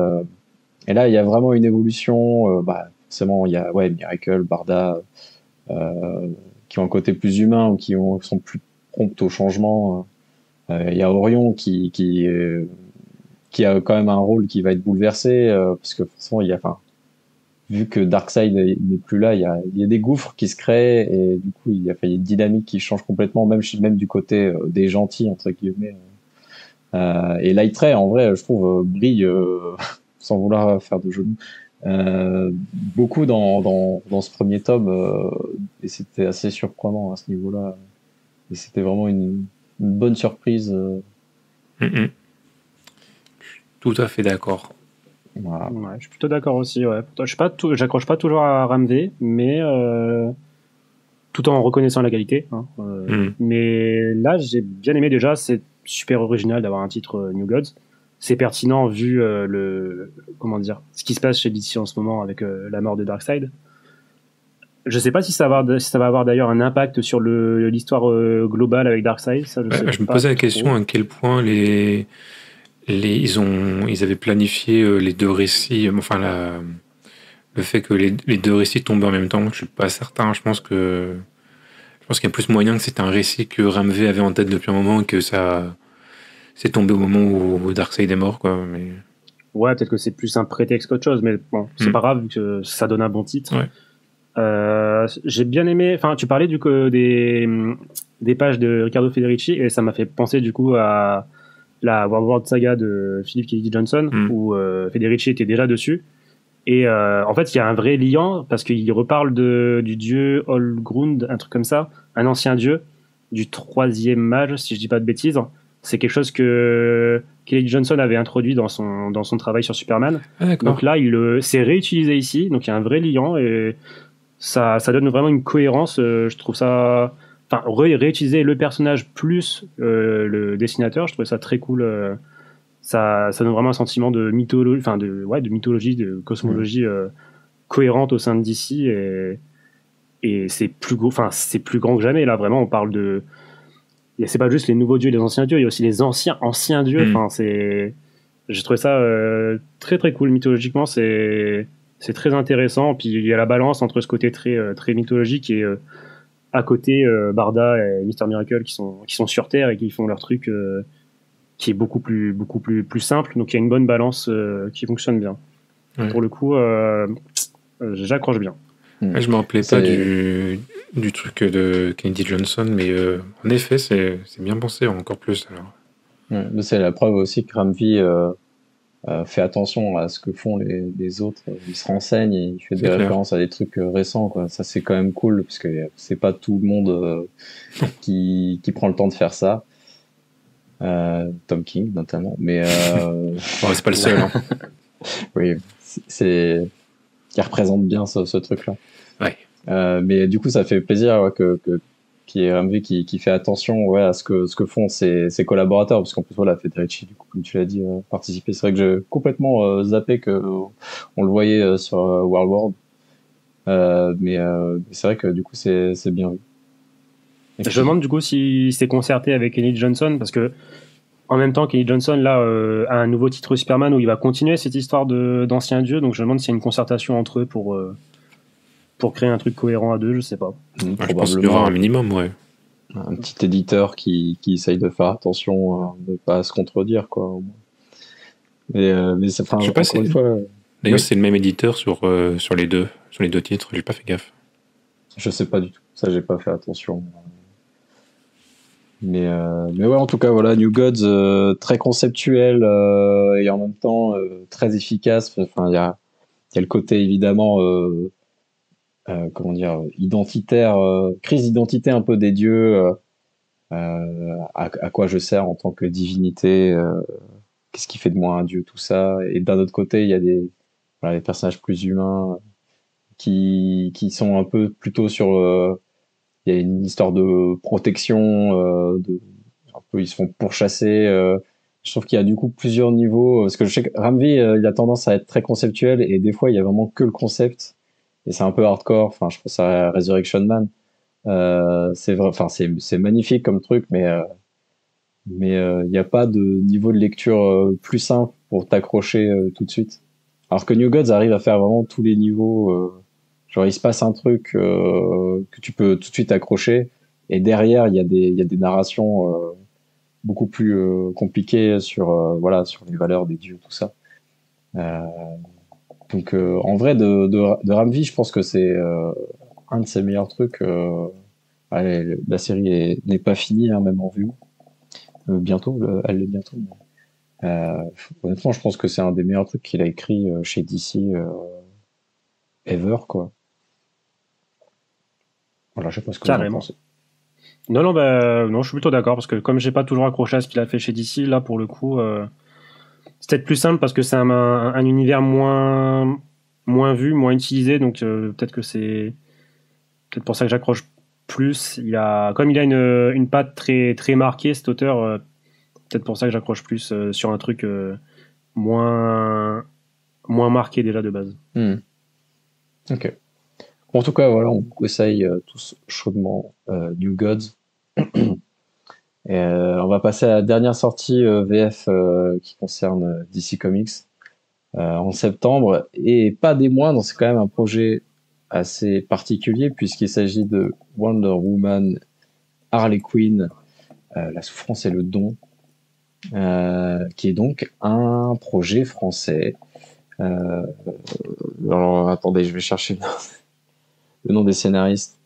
S1: Et là, il y a vraiment une évolution. Forcément, il y a Miracle, Barda, qui ont un côté plus humain ou sont plus promptes au changement. Il y a Orion qui a quand même un rôle qui va être bouleversé, parce que forcément, vu que Darkseid n'est plus là, il y a des gouffres qui se créent et du coup, il y a une dynamique qui change complètement, même du côté des gentils, entre guillemets. Et Light Ray, en vrai, je trouve, brille, sans vouloir faire de jeu de mots, beaucoup dans ce premier tome, et c'était assez surprenant à ce niveau-là. Et c'était vraiment une bonne surprise.
S2: mm, mm. Tout à fait d'accord.
S1: Voilà.
S3: Ouais, je suis plutôt d'accord aussi. Ouais. J'accroche pas toujours à Ramvé, mais tout en reconnaissant la qualité. Hein,
S2: Mm.
S3: mais là, j'ai bien aimé déjà. C'est super original d'avoir un titre New Gods. C'est pertinent vu comment dire, ce qui se passe chez DC en ce moment avec la mort de Darkseid. Je sais pas si ça va avoir d'ailleurs un impact sur l'histoire globale avec Darkseid. Ça, je sais
S2: Je me
S3: pas
S2: posais la
S3: trop.
S2: question à quel point ils avaient planifié les deux récits, enfin le fait que les deux récits tombent en même temps, je suis pas certain. Je pense qu'il y a plus moyen que c'est un récit que Ramvé avait en tête depuis un moment et que ça c'est tombé au moment où Darkseid est mort, quoi. Mais
S3: Ouais, peut-être que c'est plus un prétexte qu'autre chose, mais bon, c'est pas grave vu que ça donne un bon titre.
S2: Ouais.
S3: J'ai bien aimé. Enfin, tu parlais des pages de Riccardo Federici et ça m'a fait penser du coup à la World Saga de Philip Kennedy Johnson où Federici était déjà dessus. Et en fait, il y a un vrai lien parce qu'il reparle du dieu Holgrund, un truc comme ça, un ancien dieu du troisième mage, si je dis pas de bêtises. C'est quelque chose que Kelly Johnson avait introduit dans son travail sur Superman.
S2: Ah, d'accord.
S3: Donc là, c'est réutilisé ici. Donc il y a un vrai lien et ça donne vraiment une cohérence. Je trouve ça, enfin, réutiliser le personnage plus le dessinateur, je trouvais ça très cool. Ça donne vraiment un sentiment de mythologie, enfin de mythologie, de cosmologie cohérente au sein de DC et c'est plus gros, enfin c'est plus grand que jamais là. Vraiment, on parle de, c'est pas juste les nouveaux dieux et les anciens dieux, il y a aussi les anciens dieux. Enfin j'ai trouvé ça très très cool mythologiquement. C'est très intéressant. Puis il y a la balance entre ce côté très mythologique et à côté Barda et Mister Miracle qui sont sur Terre et qui font leur truc qui est beaucoup plus simple. Donc il y a une bonne balance qui fonctionne bien.
S2: Ouais.
S3: Pour le coup, j'accroche bien.
S2: Ouais, je me rappelais pas du truc de Kennedy Johnson, mais en effet, c'est bien pensé, encore plus alors.
S1: Ouais, mais c'est la preuve aussi que Ramvi fait attention à ce que font les autres. Il se renseigne et il fait des références à des trucs récents, quoi. Ça, c'est quand même cool parce que c'est pas tout le monde qui prend le temps de faire ça. Tom King notamment, mais
S2: c'est pas le seul. Hein.
S1: oui, c'est qui représente bien ce truc-là.
S2: Ouais.
S1: Mais du coup, ça fait plaisir qu'il y ait RMV qui fait attention à ce que font ses collaborateurs, parce qu'en plus, voilà, Federici, du coup, comme tu l'as dit, participer. C'est vrai que j'ai complètement zappé que on le voyait sur World World. Mais c'est vrai que du coup, c'est bien vu.
S3: Je me demande du coup s'il s'est concerté avec Kenny Johnson, parce que en même temps, Kenny Johnson là a un nouveau titre Superman où il va continuer cette histoire d'ancien dieu, donc je me demande s'il y a une concertation entre eux pour créer un truc cohérent à deux, je sais pas.
S2: Je pense qu'il y aura un minimum, ouais.
S1: Un petit éditeur qui essaye de faire attention de pas se contredire, quoi. Mais ça,
S2: je sais pas,
S1: encore une fois.
S2: D'ailleurs, c'est le même éditeur sur les deux titres. J'ai pas fait gaffe.
S1: Je sais pas du tout. Ça, j'ai pas fait attention. Mais ouais, en tout cas, voilà, New Gods, très conceptuel et en même temps très efficace. Enfin, il y a le côté évidemment, comment dire, identitaire, crise d'identité un peu des dieux. À quoi je sers en tant que divinité, qu'est-ce qui fait de moi un dieu, tout ça. Et d'un autre côté, il y a des personnages plus humains qui sont un peu plutôt sur il y a une histoire de protection, un peu ils se font pourchasser. Je trouve qu'il y a du coup plusieurs niveaux, parce que je sais que Ramvi il a tendance à être très conceptuel et des fois il y a vraiment que le concept et c'est un peu hardcore. Enfin, je pense à Resurrection Man. C'est vrai, enfin c'est magnifique comme truc, mais il n'y a pas de niveau de lecture plus simple pour t'accrocher tout de suite. Alors que New Gods arrive à faire vraiment tous les niveaux. Genre il se passe un truc que tu peux tout de suite accrocher, et derrière il y a des narrations beaucoup plus compliquées sur sur les valeurs des dieux, tout ça. Donc en vrai de Ramvi, je pense que c'est un de ses meilleurs trucs. Allez, la série n'est pas finie, hein, même en vue. Bientôt, elle l'est bientôt. Honnêtement, je pense que c'est un des meilleurs trucs qu'il a écrit chez DC ever, quoi. Voilà, je sais pas ce que vous en pensez.
S3: Non, non, je suis plutôt d'accord, parce que comme j'ai pas toujours accroché à ce qu'il a fait chez DC, là, pour le coup, c'est peut-être plus simple parce que c'est un univers moins vu, moins utilisé, donc peut-être que c'est peut-être pour ça que j'accroche plus. Comme il a une patte très, très marquée, cet auteur, peut-être pour ça que j'accroche plus sur un truc moins marqué déjà de base.
S1: Ok. En tout cas, voilà, on conseille tous chaudement New Gods. Et, on va passer à la dernière sortie VF qui concerne DC Comics en septembre, et pas des moindres, c'est quand même un projet assez particulier puisqu'il s'agit de Wonder Woman Harley Quinn, La souffrance et le don, qui est donc un projet français. Alors attendez, je vais chercher le nom des scénaristes.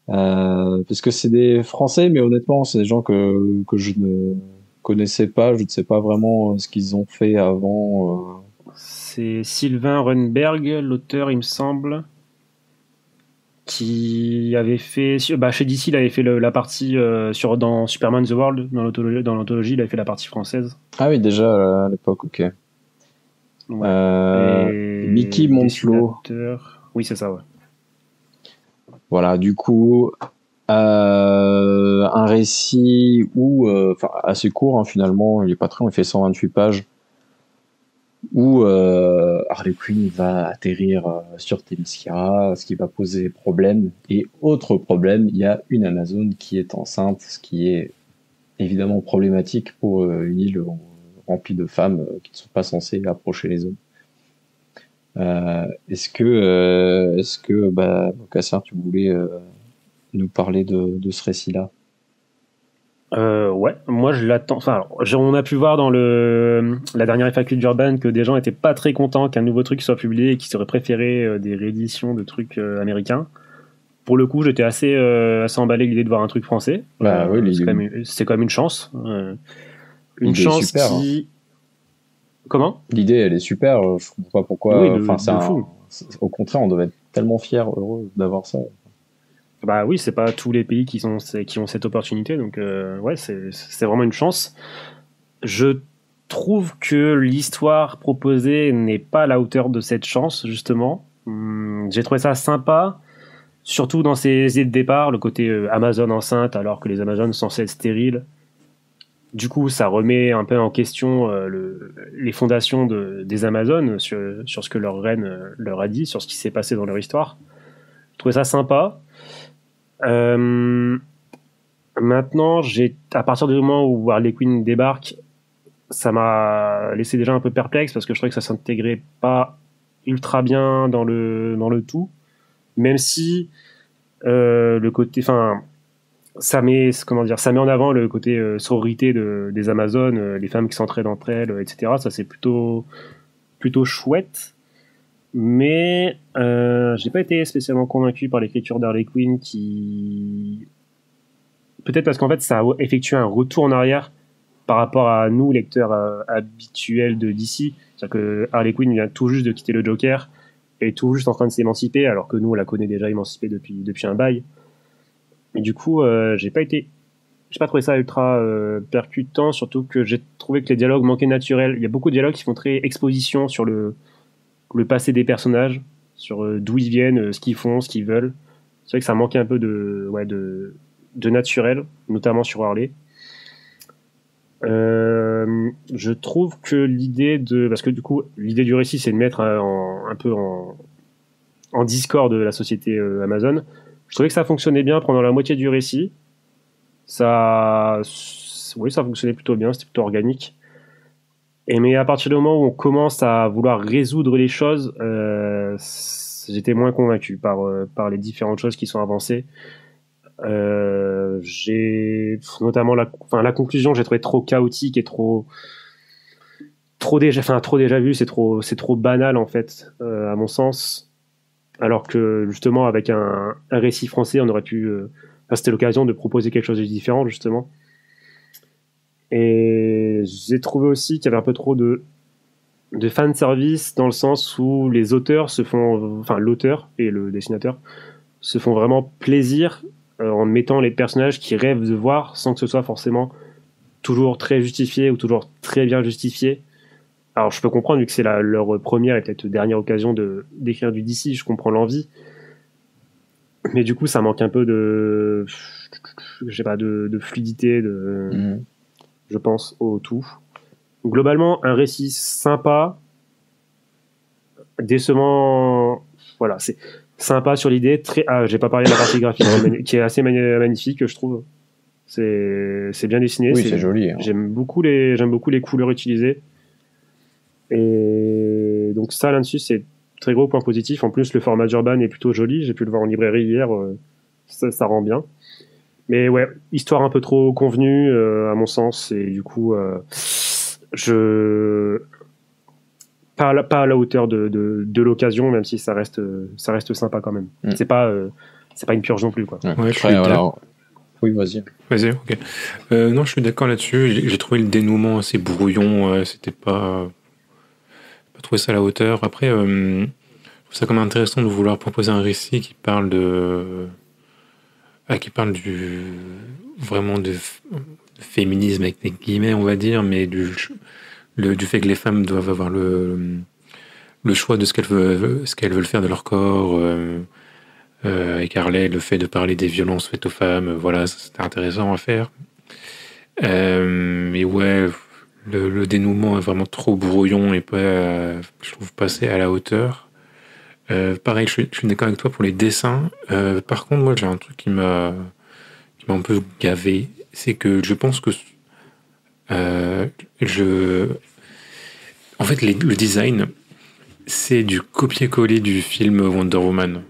S1: Parce que c'est des Français, mais honnêtement, c'est des gens que je ne connaissais pas. Je ne sais pas vraiment ce qu'ils ont fait avant.
S3: C'est Sylvain Runberg, l'auteur, il me semble, qui avait fait... chez DC, il avait fait la partie dans Superman The World, dans l'anthologie, il avait fait la partie française.
S1: Ah oui, déjà à l'époque, ok.
S3: Ouais.
S1: Mickey Montelot.
S3: Oui, c'est ça, ouais.
S1: Voilà, du coup, un récit assez court, hein, finalement, il est pas très long, il fait 128 pages, où Harley Quinn va atterrir sur Themyscira, ce qui va poser problème. Et autre problème, il y a une Amazone qui est enceinte, ce qui est évidemment problématique pour une île remplie de femmes qui ne sont pas censées approcher les hommes. Est-ce que Cassien, tu voulais nous parler de ce récit-là?
S3: Ouais, moi je l'attends. Enfin, on a pu voir dans la dernière FAQ d'Urban que des gens étaient pas très contents qu'un nouveau truc soit publié et qu'ils auraient préféré des rééditions de trucs américains. Pour le coup, j'étais assez emballé l'idée de voir un truc français.
S1: Oui,
S3: c'est quand même une chance. Une
S1: chance super,
S3: qui.
S1: Hein.
S3: Comment ?
S1: L'idée, elle est super. Je comprends pas pourquoi.
S3: Fou.
S1: Au contraire, on devait être tellement fiers, heureux d'avoir ça.
S3: Bah oui, c'est pas tous les pays qui ont cette opportunité, donc ouais, c'est vraiment une chance. Je trouve que l'histoire proposée n'est pas à la hauteur de cette chance, justement. J'ai trouvé ça sympa, surtout dans ses idées de départ, le côté Amazon enceinte alors que les Amazones sont censées être stériles. Du coup, ça remet un peu en question les fondations des Amazones sur ce que leur reine leur a dit, sur ce qui s'est passé dans leur histoire. Je trouvais ça sympa. Maintenant, à partir du moment où Harley Quinn débarque, ça m'a laissé déjà un peu perplexe parce que je trouvais que ça s'intégrait pas ultra bien dans le tout, même si le côté, enfin, ça met en avant le côté sororité des Amazones, les femmes qui s'entraident entre elles, etc. Ça, c'est plutôt chouette. Mais j'ai pas été spécialement convaincu par l'écriture d'Harley Quinn, qui peut-être parce qu'en fait ça a effectué un retour en arrière par rapport à nous, lecteurs habituels de DC. C'est-à-dire que Harley Quinn vient tout juste de quitter le Joker et est tout juste en train de s'émanciper, alors que nous on la connaît déjà émancipée depuis un bail. Et du coup, j'ai pas trouvé ça ultra percutant, surtout que j'ai trouvé que les dialogues manquaient naturels. Il y a beaucoup de dialogues qui font très exposition sur le passé des personnages, sur d'où ils viennent, ce qu'ils font, ce qu'ils veulent. C'est vrai que ça manquait un peu de naturel, notamment sur Harley. Je trouve que parce que du coup, l'idée du récit, c'est de mettre un peu en discorde la société Amazon. Je trouvais que ça fonctionnait bien pendant la moitié du récit. Ça fonctionnait plutôt bien, c'était plutôt organique. Mais à partir du moment où on commence à vouloir résoudre les choses, j'étais moins convaincu par les différentes choses qui sont avancées. J'ai notamment la conclusion, j'ai trouvé trop chaotique et trop déjà vu, c'est trop banal en fait, à mon sens. Alors que justement avec un récit français, on aurait pu, c'était l'occasion de proposer quelque chose de différent justement. Et j'ai trouvé aussi qu'il y avait un peu trop de fan service, dans le sens où les auteurs l'auteur et le dessinateur se font vraiment plaisir en mettant les personnages qu'ils rêvent de voir, sans que ce soit forcément toujours très justifié ou toujours très bien justifié. Alors je peux comprendre, vu que c'est leur première et peut-être dernière occasion d'écrire du DC, je comprends l'envie, mais du coup ça manque un peu de fluidité, je pense, au tout. Globalement, un récit sympa, décevant, voilà, c'est sympa sur l'idée, j'ai pas parlé de la partie graphique qui est assez magnifique, je trouve. C'est bien dessiné,
S1: oui, c'est joli, hein.
S3: J'aime beaucoup les couleurs utilisées. Et donc ça, là-dessus, c'est très gros point positif. En plus, le format Urban est plutôt joli. J'ai pu le voir en librairie hier. Ça rend bien. Mais ouais, histoire un peu trop convenue, à mon sens. Et du coup, pas à la hauteur de l'occasion, même si ça reste sympa quand même. C'est pas une purge non plus, quoi.
S2: Ouais, je suis d'accord.
S1: Oui, vas-y.
S2: Vas-y, ok. Non, je suis d'accord là-dessus. J'ai trouvé le dénouement assez brouillon. C'était pas trouvé ça à la hauteur. Après, je trouve ça quand même intéressant de vouloir proposer un récit qui parle vraiment de féminisme avec des guillemets, on va dire, mais du fait que les femmes doivent avoir le choix de ce qu'elles veulent faire de leur corps. Avec Harley, le fait de parler des violences faites aux femmes, voilà, c'était intéressant à faire. Mais ouais, le dénouement est vraiment trop brouillon et pas, je trouve, passer à la hauteur. Pareil, je suis d'accord avec toi pour les dessins. Par contre, moi, j'ai un truc qui m'a un peu gavé, c'est que je pense que en fait, le design, c'est du copier-coller du film Wonder Woman.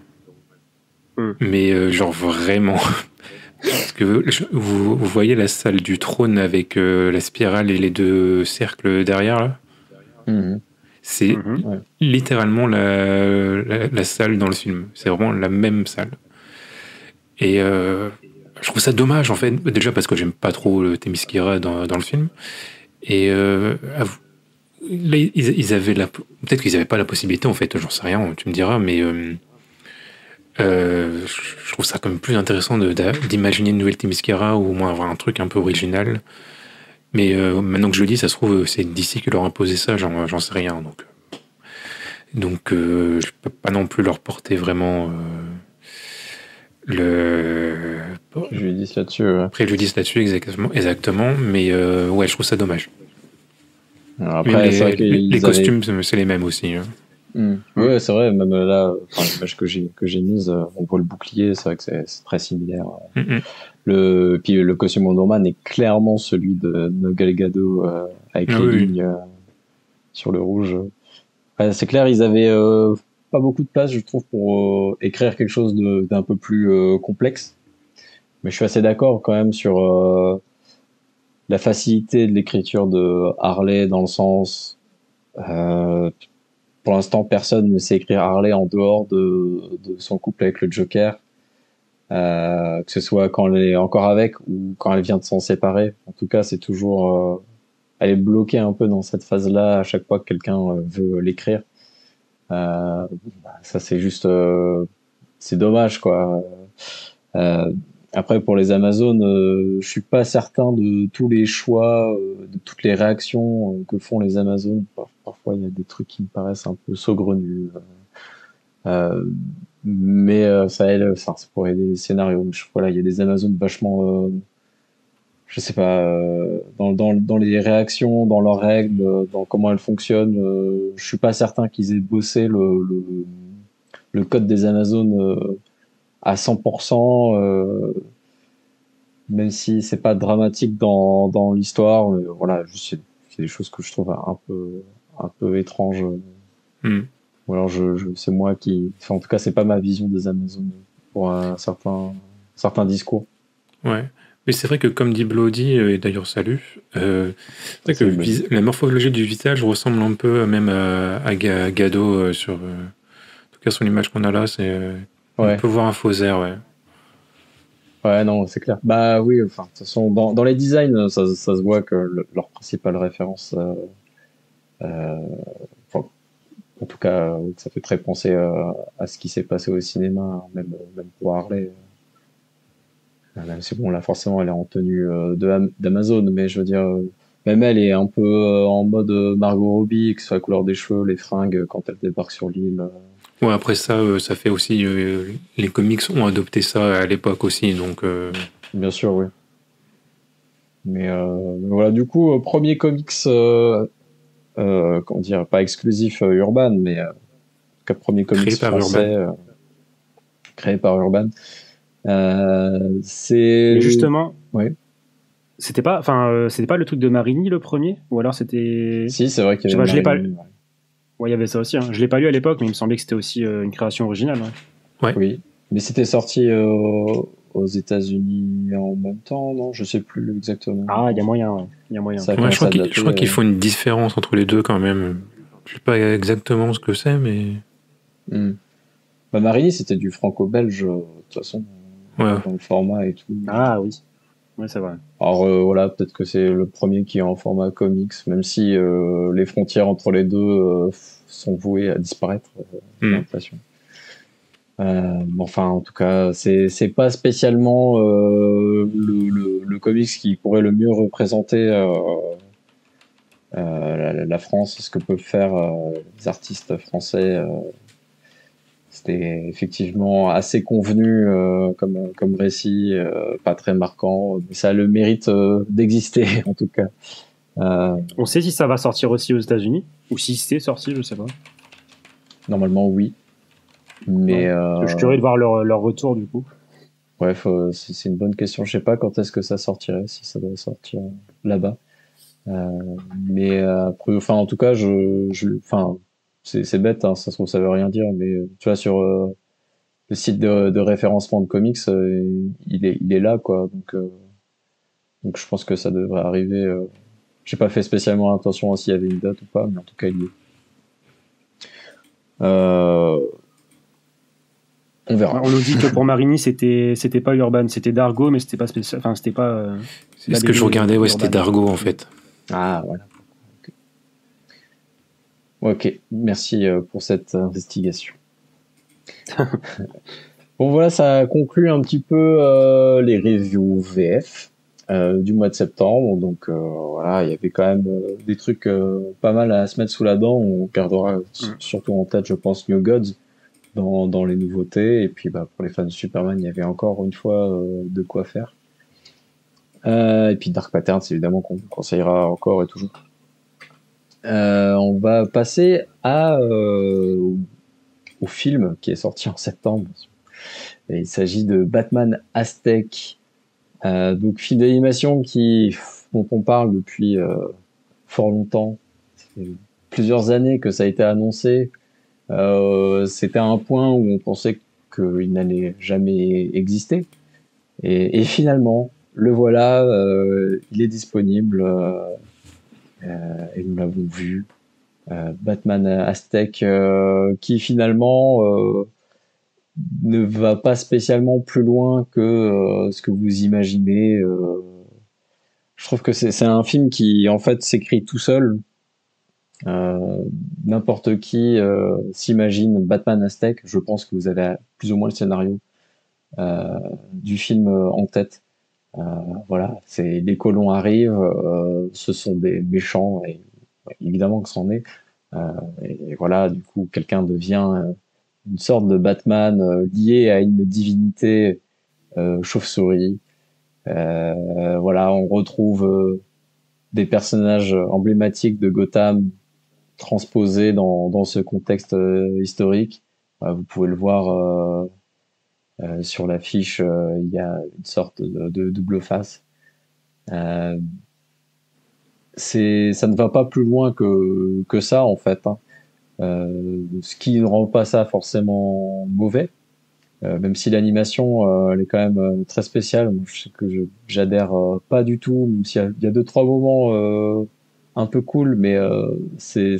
S2: Mais genre vraiment. Parce que vous voyez la salle du trône avec la spirale et les deux cercles derrière là. C'est littéralement la salle dans le film. C'est vraiment la même salle. Et je trouve ça dommage en fait. Déjà parce que j'aime pas trop Themyscira dans le film. Et là, ils avaient peut-être qu'ils avaient pas la possibilité en fait. J'en sais rien. Tu me diras, mais je trouve ça quand même plus intéressant d'imaginer une nouvelle Themyscira ou au moins avoir un truc un peu original. Mais maintenant que je le dis, ça se trouve c'est DC qui leur a imposé ça, j'en sais rien. Donc Donc, je peux pas non plus leur porter vraiment le
S1: Préjudice là-dessus. Ouais.
S2: préjudice là-dessus, exactement. Mais ouais, je trouve ça dommage.
S1: Alors après, c'est vrai
S2: Les costumes, c'est les mêmes aussi. Hein.
S1: Ouais, c'est vrai, même là, l'image que j'ai mise, on voit le bouclier, c'est vrai que c'est très similaire. Puis le costume Wonder Man est clairement celui de Nogal Gadot avec les lignes sur le rouge. Ouais, c'est clair, ils avaient pas beaucoup de place, je trouve, pour écrire quelque chose d'un peu plus complexe. Mais je suis assez d'accord quand même sur la facilité de l'écriture de Harley dans le sens... pour l'instant, personne ne sait écrire Harley en dehors de son couple avec le Joker. Que ce soit quand elle est encore avec ou quand elle vient de s'en séparer. En tout cas, c'est toujours... elle est bloquée un peu dans cette phase-là à chaque fois que quelqu'un veut l'écrire. Ça, c'est juste... c'est dommage, quoi. Après, pour les Amazones, je suis pas certain de tous les choix, de toutes les réactions que font les Amazones. Parfois, il y a des trucs qui me paraissent un peu saugrenus. Mais ça aide, enfin, c'est pour aider les scénarios. Voilà, il y a des Amazones vachement, je sais pas, dans les réactions, dans leurs règles, dans comment elles fonctionnent. Je suis pas certain qu'ils aient bossé le code des Amazones à 100%, même si c'est pas dramatique dans l'histoire. Voilà, juste c'est des choses que je trouve un peu étranges. Ou alors c'est moi qui, enfin, en tout cas, c'est pas ma vision des Amazones pour un certain discours.
S2: Ouais. Mais c'est vrai que, comme dit Bloody, et d'ailleurs salut, c'est vrai que la morphologie du visage ressemble un peu même à Gadot sur, en tout cas, son image qu'on a là, c'est, on peut voir un faux air, ouais.
S1: Ouais, non, c'est clair. Bah oui, enfin, de toute façon, dans les designs, ça se voit que leur principale référence, enfin, en tout cas, ça fait très penser à ce qui s'est passé au cinéma, même pour Harley. Même si bon, là, forcément, elle est en tenue d'Amazon, mais je veux dire, même elle est un peu en mode Margot Robbie, que ce soit la couleur des cheveux, les fringues, quand elle débarque sur l'île.
S2: Ouais, après ça, ça fait aussi... les comics ont adopté ça à l'époque aussi, donc...
S1: Bien sûr, oui. Mais voilà, du coup, premier comics, comment dire, pas exclusif Urban, mais premier comics français créé par Urban. C'est...
S3: Mais justement...
S1: Ouais.
S3: C'était pas le truc de Marini le premier, ou alors c'était...
S1: Si, c'est vrai qu'il y avait
S3: je l'ai pas... Ouais, il y avait ça aussi. Hein. Je l'ai pas lu à l'époque, mais il me semblait que c'était aussi une création originale.
S2: Ouais.
S1: Oui, mais c'était sorti aux États-Unis en même temps, non? Je sais plus exactement.
S3: Ah, il y a moyen, ouais. Il y a moyen.
S2: Ouais, je crois qu'il faut une différence entre les deux quand même. Je sais pas exactement ce que c'est, mais...
S1: Bah, Marini, c'était du franco-belge, de toute façon, dans le format et tout.
S3: Ah oui, ouais, c'est vrai.
S1: Alors voilà, peut-être que c'est le premier qui est en format comics, même si les frontières entre les deux sont vouées à disparaître, j'ai l'impression. Enfin, en tout cas, c'est pas spécialement le comics qui pourrait le mieux représenter la France, ce que peuvent faire les artistes français. C'était effectivement assez convenu comme récit, pas très marquant, mais ça a le mérite d'exister en tout cas.
S3: On sait si ça va sortir aussi aux États-Unis ou si c'est sorti, je sais pas.
S1: Normalement, oui. Mais
S3: je suis curieux de voir leur retour du coup.
S1: Bref, c'est une bonne question. Je sais pas quand est-ce que ça sortirait, si ça doit sortir là-bas. Mais après, enfin, en tout cas, enfin, c'est bête, hein, ça se trouve, ça veut rien dire, mais tu vois, sur le site de référencement de comics, il est là, quoi. Donc je pense que ça devrait arriver. J'ai pas fait spécialement attention à s'il y avait une date ou pas, mais en tout cas, il y est. On verra.
S3: On nous dit que pour Marini, c'était pas Urban, c'était Dargo, mais c'était pas spécial. Enfin, c'était pas.
S2: C'est ce que je regardais, ouais, c'était Dargo en fait.
S1: Ah, voilà. Ok, merci pour cette investigation. Bon, voilà, ça conclut un petit peu les reviews VF. du mois de septembre. Donc voilà, il y avait quand même des trucs pas mal à se mettre sous la dent. On gardera surtout en tête, je pense, New Gods dans les nouveautés. Et puis pour les fans de Superman, il y avait encore une fois de quoi faire. Et puis Dark Patterns, évidemment, qu'on conseillera encore et toujours. On va passer au film qui est sorti en septembre. Et il s'agit de Batman Aztec. Donc film d'animation dont on parle depuis fort longtemps. Ça fait plusieurs années que ça a été annoncé. C'était un point où on pensait qu'il n'allait jamais exister. Et finalement, le voilà, il est disponible et nous l'avons vu. Batman Aztec qui finalement ne va pas spécialement plus loin que ce que vous imaginez. Je trouve que c'est un film qui en fait s'écrit tout seul. N'importe qui s'imagine Batman Aztec, je pense que vous avez plus ou moins le scénario du film en tête. Voilà, les colons arrivent, ce sont des méchants et évidemment que c'en est. Et voilà, du coup, quelqu'un devient une sorte de Batman lié à une divinité chauve-souris. Voilà, on retrouve des personnages emblématiques de Gotham transposés dans ce contexte historique. Vous pouvez le voir sur l'affiche, il y a une sorte de double face. Ça ne va pas plus loin que ça en fait, hein. Ce qui ne rend pas ça forcément mauvais, même si l'animation elle est quand même très spéciale. Moi, je sais que j'adhère pas du tout, même s'il y a deux trois moments un peu cool, mais c'est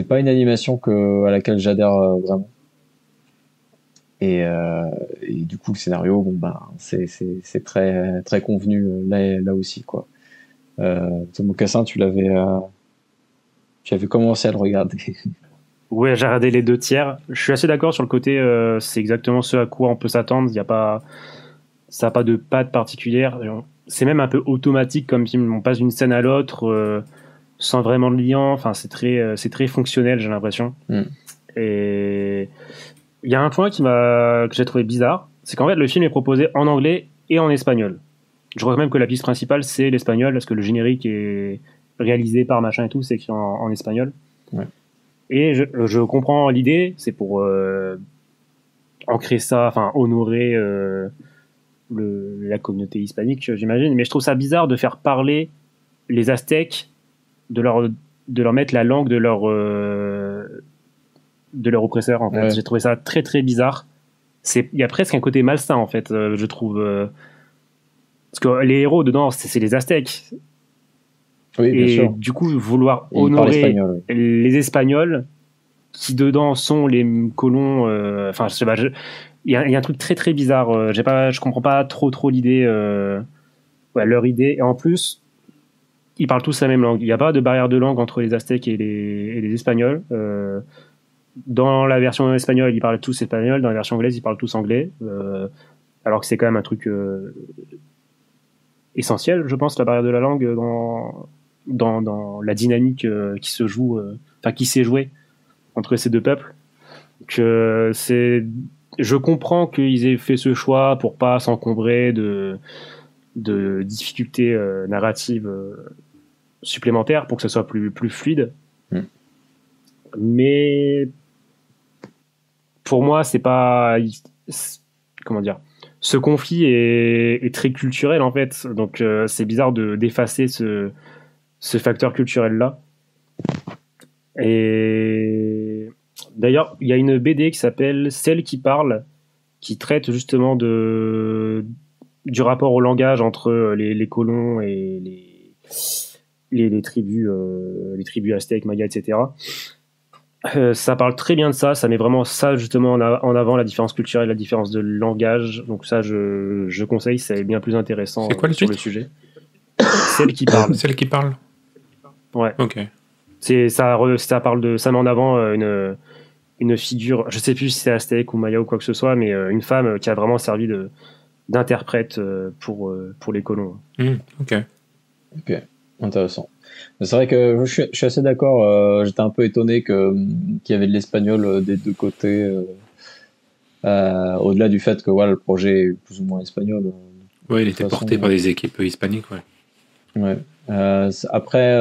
S1: pas une animation à laquelle j'adhère vraiment. Et du coup le scénario, c'est très très convenu là aussi quoi. Mocassin, tu avais commencé à le regarder.
S3: Ouais, j'ai regardé les 2 tiers. Je suis assez d'accord sur le côté, c'est exactement ce à quoi on peut s'attendre. Ça n'a pas de patte particulière. C'est même un peu automatique comme film. On passe d'une scène à l'autre sans vraiment de lien. Enfin, c'est très fonctionnel, j'ai l'impression. Et il y a un point que j'ai trouvé bizarre, c'est qu'en fait le film est proposé en anglais et en espagnol. Je crois même que la piste principale c'est l'espagnol parce que le générique est réalisé par machin et tout, c'est écrit en espagnol.
S1: Ouais.
S3: Et je comprends l'idée, c'est pour ancrer ça, enfin honorer la communauté hispanique, j'imagine. Mais je trouve ça bizarre de faire parler les Aztèques, de leur mettre la langue de leur oppresseur en fait. Ouais. J'ai trouvé ça très très bizarre. Il y a presque un côté malsain en fait, je trouve. Parce que les héros dedans, c'est les Aztèques.
S1: Oui, bien sûr.
S3: Du coup, vouloir honorer les Espagnols qui dedans sont les colons. Enfin, je sais pas. Il y a un truc très très bizarre. Je comprends pas trop l'idée. Leur idée. Et en plus, ils parlent tous la même langue. Il n'y a pas de barrière de langue entre les Aztèques et les Espagnols. Dans la version espagnole, ils parlent tous espagnol. Dans la version anglaise, ils parlent tous anglais. Alors que c'est quand même un truc essentiel, je pense, la barrière de la langue dans la dynamique qui se joue, qui s'est jouée entre ces deux peuples. Je comprends qu'ils aient fait ce choix pour pas s'encombrer de difficultés narratives supplémentaires pour que ça soit plus fluide. Mais pour moi, c'est pas... Comment dire ? Ce conflit est très culturel, en fait. Donc, c'est bizarre d'effacer ce facteur culturel-là. Et d'ailleurs, il y a une BD qui s'appelle Celle qui parle, qui traite justement du rapport au langage entre les colons et les tribus aztèques, mayas, etc. Ça parle très bien de ça, ça met vraiment ça justement en avant, la différence culturelle, la différence de langage. Donc ça, je conseille, c'est bien plus intéressant sur le sujet. Celle qui parle.
S2: Celle qui parle.
S3: Ouais.
S2: Ok.
S3: Ça parle de, ça met en avant une figure, je sais plus si c'est aztèque ou maya ou quoi que ce soit, mais une femme qui a vraiment servi d'interprètes pour les colons.
S2: Ok.
S1: Intéressant. C'est vrai que je suis assez d'accord. J'étais un peu étonné qu'il y avait de l'espagnol des deux côtés. Au-delà du fait que voilà, le projet est plus ou moins espagnol.
S2: Ouais, il était porté par des équipes hispaniques, ouais.
S1: Ouais. Après,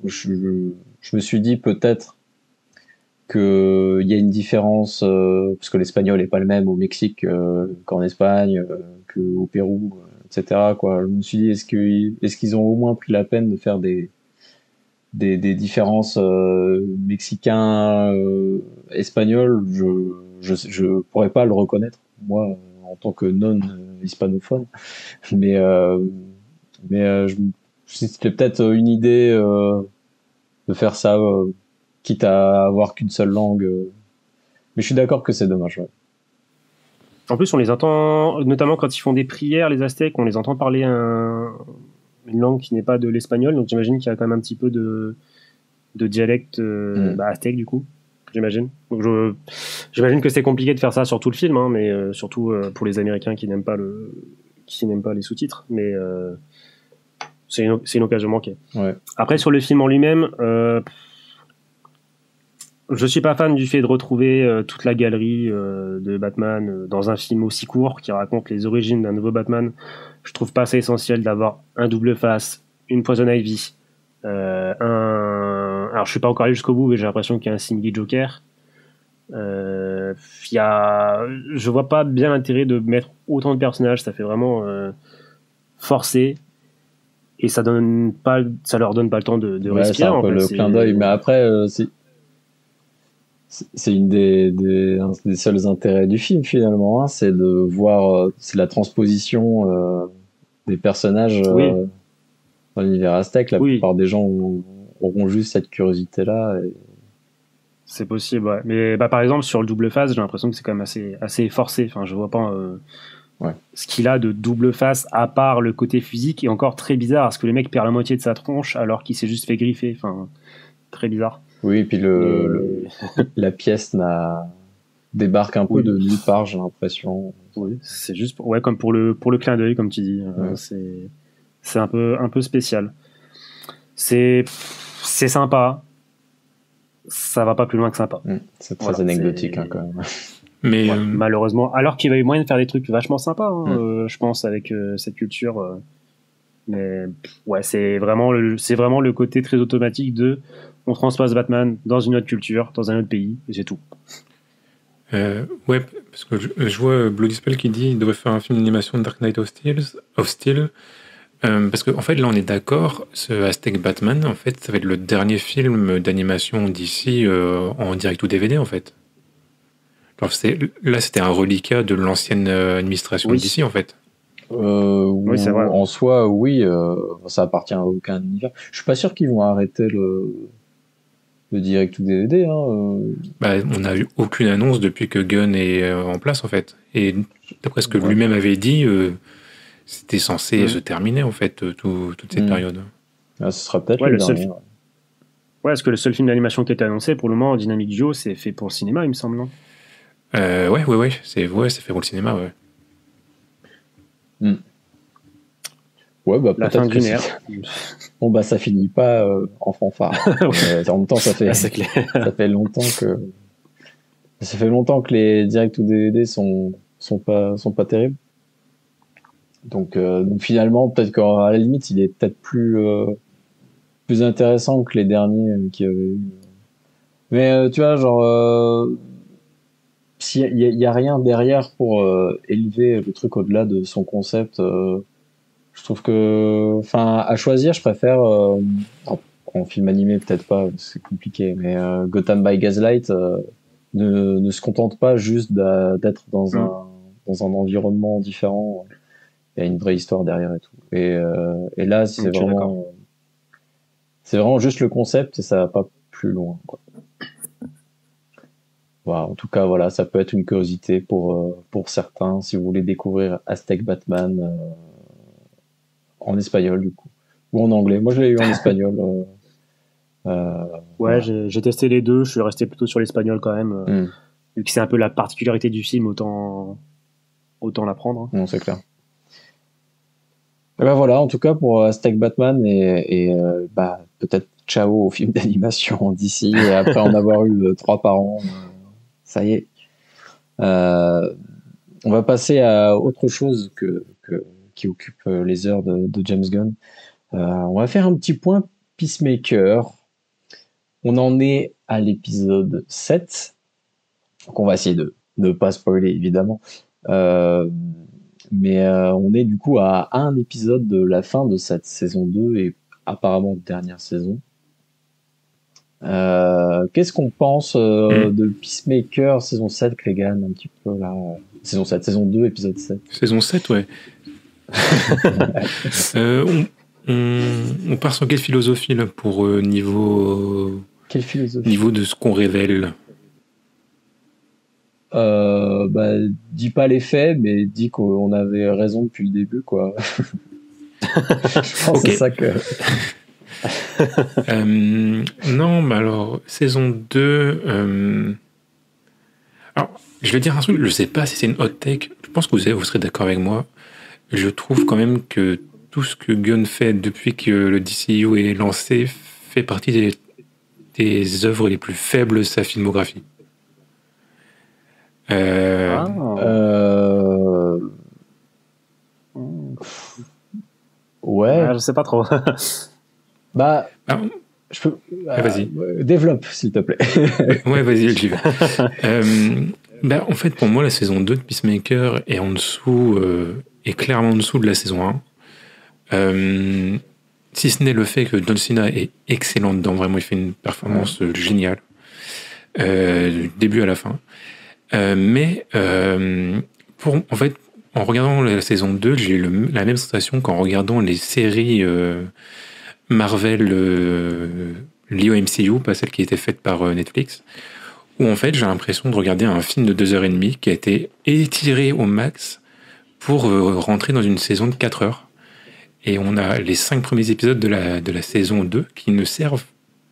S1: je me suis dit peut-être qu'il y a une différence, parce que l'espagnol n'est pas le même au Mexique qu'en Espagne, qu'au Pérou, etc. Quoi. Je me suis dit, est-ce qu'ils ont au moins pris la peine de faire des différences mexicains, espagnols? Je pourrais pas le reconnaître, moi, en tant que non-hispanophone. Mais, c'était peut-être une idée de faire ça, quitte à avoir qu'une seule langue. Mais je suis d'accord que c'est dommage. Ouais.
S3: En plus, on les entend, notamment quand ils font des prières, les Aztèques, on les entend parler une langue qui n'est pas de l'espagnol. Donc j'imagine qu'il y a quand même un petit peu de dialecte aztèque, du coup. J'imagine. Donc j'imagine que c'est compliqué de faire ça sur tout le film, hein, mais surtout pour les Américains qui n'aiment pas les sous-titres. Mais c'est une occasion manquée.
S1: Ouais.
S3: Après, sur le film en lui-même, je suis pas fan du fait de retrouver toute la galerie de Batman dans un film aussi court qui raconte les origines d'un nouveau Batman. Je trouve pas ça essentiel d'avoir un double face, une Poison Ivy, alors je suis pas encore allé jusqu'au bout, mais j'ai l'impression qu'il y a un Singy Joker. Je vois pas bien l'intérêt de mettre autant de personnages, ça fait vraiment forcé. Et ça leur donne pas le temps de respirer.
S1: C'est un peu le clin d'œil, mais après, c'est une un des seuls intérêts du film finalement, hein, c'est de voir, c'est la transposition des personnages dans l'univers aztèque. La plupart des gens auront juste cette curiosité-là.
S3: C'est possible, ouais. Mais par exemple, sur le double face, j'ai l'impression que c'est quand même assez forcé. Enfin, je vois pas ce qu'il a de double face, à part le côté physique, est encore très bizarre, parce que le mec perd la moitié de sa tronche alors qu'il s'est juste fait griffer. Enfin, très bizarre.
S1: Oui, et puis la pièce débarque un peu de nulle part, j'ai l'impression.
S3: Oui, c'est juste comme pour le clin d'œil, comme tu dis. C'est un peu spécial. C'est sympa. Ça va pas plus loin que sympa.
S1: C'est très anecdotique, hein, quand même.
S2: Mais
S3: malheureusement, alors qu'il y avait moyen de faire des trucs vachement sympas, je pense, avec cette culture. Mais c'est vraiment le côté très automatique de on transpose Batman dans une autre culture, dans un autre pays, et c'est tout.
S2: Parce que je vois Bloody Spell qui dit qu'il devrait faire un film d'animation de Dark Knight of Steel. Parce qu'en fait, là, on est d'accord, ce Aztec Batman, en fait, ça va être le dernier film d'animation d'ici en direct ou DVD, en fait. Alors, là, c'était un reliquat de l'ancienne administration d'ici, en fait.
S3: Oui, c'est vrai.
S1: En soi, oui, ça appartient à aucun univers. Je suis pas sûr qu'ils vont arrêter le direct ou DVD. Hein.
S2: On n'a eu aucune annonce depuis que Gunn est en place, en fait. Et d'après ce que lui-même avait dit, c'était censé se terminer, en fait, toute cette période.
S1: Ce sera peut-être le dernier.
S3: Parce que le seul film d'animation qui a été annoncé, pour le moment, Dynamic Duo, c'est fait pour le cinéma, il me semble, non ?
S2: C'est fait pour le cinéma, ouais.
S1: Peut-être
S3: la fin d'une ère.
S1: Bon, ça finit pas en fanfare. En même temps, ça fait longtemps que les directs ou DVD sont pas terribles. Donc finalement, peut-être qu'à la limite, il est peut-être plus intéressant que les derniers qui avaient eu. Mais tu vois, genre, s'il y a rien derrière pour élever le truc au-delà de son concept, je trouve que, à choisir, je préfère en film animé peut-être pas, c'est compliqué, mais Gotham by Gaslight ne se contente pas juste d'être dans un environnement différent. Il y a une vraie histoire derrière et tout. Et là, c'est vraiment juste le concept et ça va pas plus loin, quoi. Voilà, en tout cas, voilà, ça peut être une curiosité pour certains si vous voulez découvrir Aztec Batman en espagnol, du coup, ou en anglais. Moi, je l'ai eu en espagnol.
S3: Voilà. J'ai testé les deux. Je suis resté plutôt sur l'espagnol quand même, vu que c'est un peu la particularité du film. Autant autant la prendre. Hein.
S1: Non, c'est clair. Et ben voilà, en tout cas pour Aztec Batman et bah peut-être ciao au film d'animation d'ici et après en avoir eu 3 par an, ça y est. On va passer à autre chose qui occupe les heures de James Gunn. On va faire un petit point Peacemaker. On en est à l'épisode 7. Donc on va essayer de ne pas spoiler évidemment. Mais on est du coup à un épisode de la fin de cette saison 2 et apparemment dernière saison. Qu'est-ce qu'on pense de Peacemaker saison 7, Clegane, un petit peu là saison 7, saison 2, épisode 7.
S2: Saison 7, ouais. On part sur quelle philosophie là pour niveau...
S1: Quelle philosophie?
S2: Niveau de ce qu'on révèle.
S1: Bah, dis pas les faits, mais dis qu'on avait raison depuis le début, quoi. Je pense que c'est ça que...
S2: non, mais alors, saison 2... Alors, je vais dire un truc, je sais pas si c'est une hot take, je pense que vous serez d'accord avec moi. Je trouve quand même que tout ce que Gunn fait depuis que le DCU est lancé fait partie des œuvres les plus faibles de sa filmographie.
S1: Ouais.
S3: Je sais pas trop.
S1: Bah, je peux.
S2: Vas-y.
S1: Développe, s'il te plaît.
S2: Ouais, vas-y, j'y vais. En fait, pour moi, la saison 2 de Peacemaker est en dessous, est clairement en dessous de la saison 1. Si ce n'est le fait que John Cena est excellent dedans, vraiment, il fait une performance géniale, du début à la fin. En fait, en regardant la saison 2, j'ai eu la même sensation qu'en regardant les séries Marvel liées au MCU, pas celles qui étaient faites par Netflix, où en fait j'ai l'impression de regarder un film de 2h30 qui a été étiré au max pour rentrer dans une saison de 4 heures. Et on a les 5 premiers épisodes de la saison 2 qui ne servent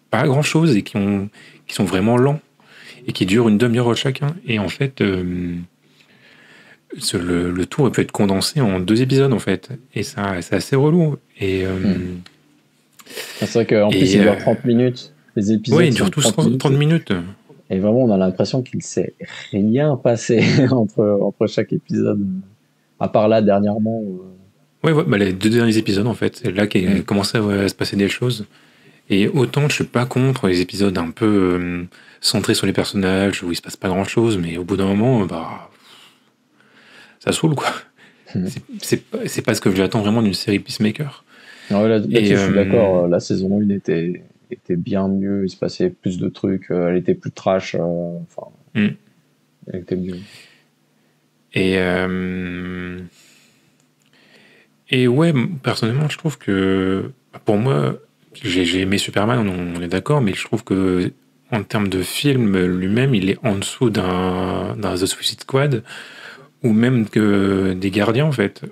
S2: pas à grand chose et qui sont vraiment lents et qui durent une demi-heure chacun. Et en fait, le tout aurait pu être condensé en 2 épisodes, en fait. Et ça, c'est assez relou. Et,
S1: c'est vrai qu'en plus, il dure 30 minutes. Les épisodes.
S2: Oui, ils durent tous 30 minutes.
S1: Et vraiment, on a l'impression qu'il ne s'est rien passé entre chaque épisode. À part là, dernièrement.
S2: Ouais, les 2 derniers épisodes, en fait. C'est là qu'il commençait à se passer des choses. Et autant je suis pas contre les épisodes un peu centrés sur les personnages où il se passe pas grand chose, mais au bout d'un moment, ça saoule, quoi. C'est pas ce que j'attends vraiment d'une série Peacemaker.
S1: Ouais, là, je suis d'accord, la saison 1 était bien mieux, il se passait plus de trucs, elle était plus trash, elle était mieux.
S2: Et ouais, personnellement, je trouve que pour moi, j'ai aimé Superman, on est d'accord, mais je trouve que en termes de film lui-même, il est en dessous d'un The Suicide Squad ou même que des Gardiens, en fait.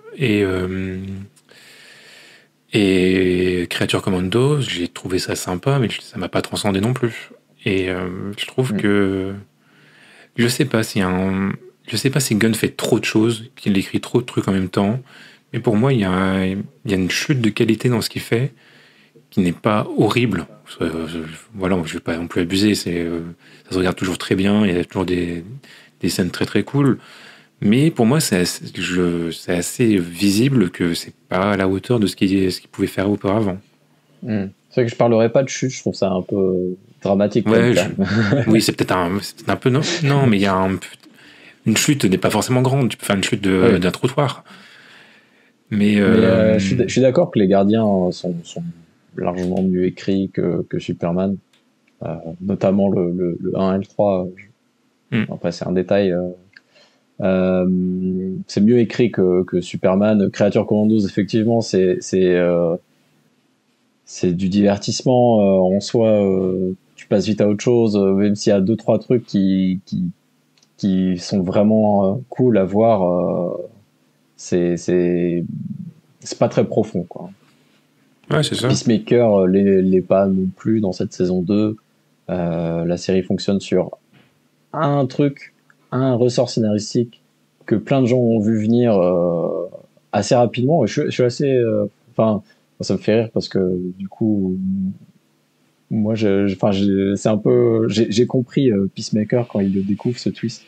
S2: Et Creature Commandos, j'ai trouvé ça sympa, mais ça m'a pas transcendé non plus. Et je trouve que je sais pas si Gunn fait trop de choses, qu'il écrit trop de trucs en même temps. Mais pour moi, il y a une chute de qualité dans ce qu'il fait qui n'est pas horrible. Voilà, je vais pas non plus abuser. Ça se regarde toujours très bien. Il y a toujours des scènes très très cool. Mais pour moi, c'est assez visible que c'est pas à la hauteur de ce qu'il pouvait faire auparavant.
S1: C'est vrai que je parlerai pas de chute. Je trouve ça un peu dramatique.
S2: Ouais, oui, c'est peut-être un peu non, mais il y a une chute n'est pas forcément grande. Tu peux faire une chute d'un trottoir. Mais
S1: je suis d'accord que les Gardiens sont largement mieux écrits que Superman, notamment le 1 et le 3. Après, c'est un détail. C'est mieux écrit que Superman. Creature Commandos, effectivement, c'est du divertissement en soi. Tu passes vite à autre chose, même s'il y a 2-3 trucs qui sont vraiment cool à voir. C'est pas très profond, quoi.
S2: Ouais, c'est ça.
S1: Peacemaker l'est pas non plus dans cette saison 2. La série fonctionne sur un ressort scénaristique que plein de gens ont vu venir assez rapidement. Et je suis assez, enfin, ça me fait rire parce que du coup, moi, c'est un peu, j'ai compris Peacemaker quand il le découvre ce twist.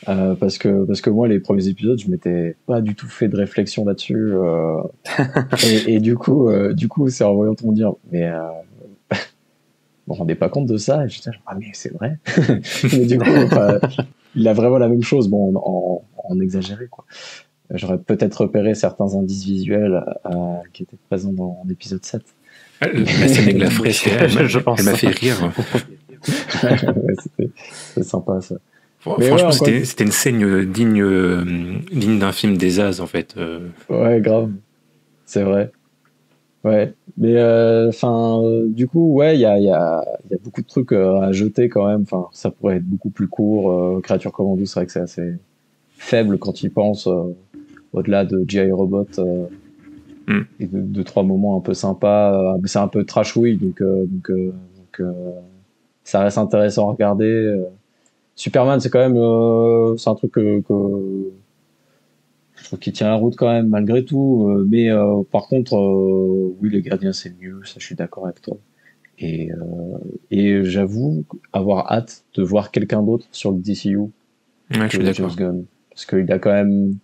S1: Parce que moi, les premiers épisodes, je m'étais pas du tout fait de réflexion là-dessus. Et du coup, c'est en voyant tout le monde dire, mais vous vous rendez pas compte de ça? Et j'étais genre, ah mais c'est vrai. Mais du coup, il a vraiment la même chose, bon, en exagéré quoi. J'aurais peut-être repéré certains indices visuels qui étaient présents dans l'épisode 7.
S2: La scène avec la fresque, elle m'a fait rire.
S1: Ouais, c'était sympa ça.
S2: Mais franchement, c'était une scène digne d'un film des As en fait.
S1: Ouais, grave. C'est vrai. Ouais, mais du coup, ouais, il y a beaucoup de trucs à jeter quand même. Enfin, ça pourrait être beaucoup plus court. Créature Commando, c'est vrai que c'est assez faible quand il pense au-delà de G.I. Robot et de trois moments un peu sympas. Mais c'est un peu trashouille, donc ça reste intéressant à regarder. Superman, c'est quand même c'est un truc que je trouve qu'il tient la route quand même malgré tout, mais par contre oui, les gardiens c'est mieux, ça je suis d'accord avec toi, et j'avoue avoir hâte de voir quelqu'un d'autre sur le DCU
S2: ouais,
S1: que James Gunn, parce qu'il a quand même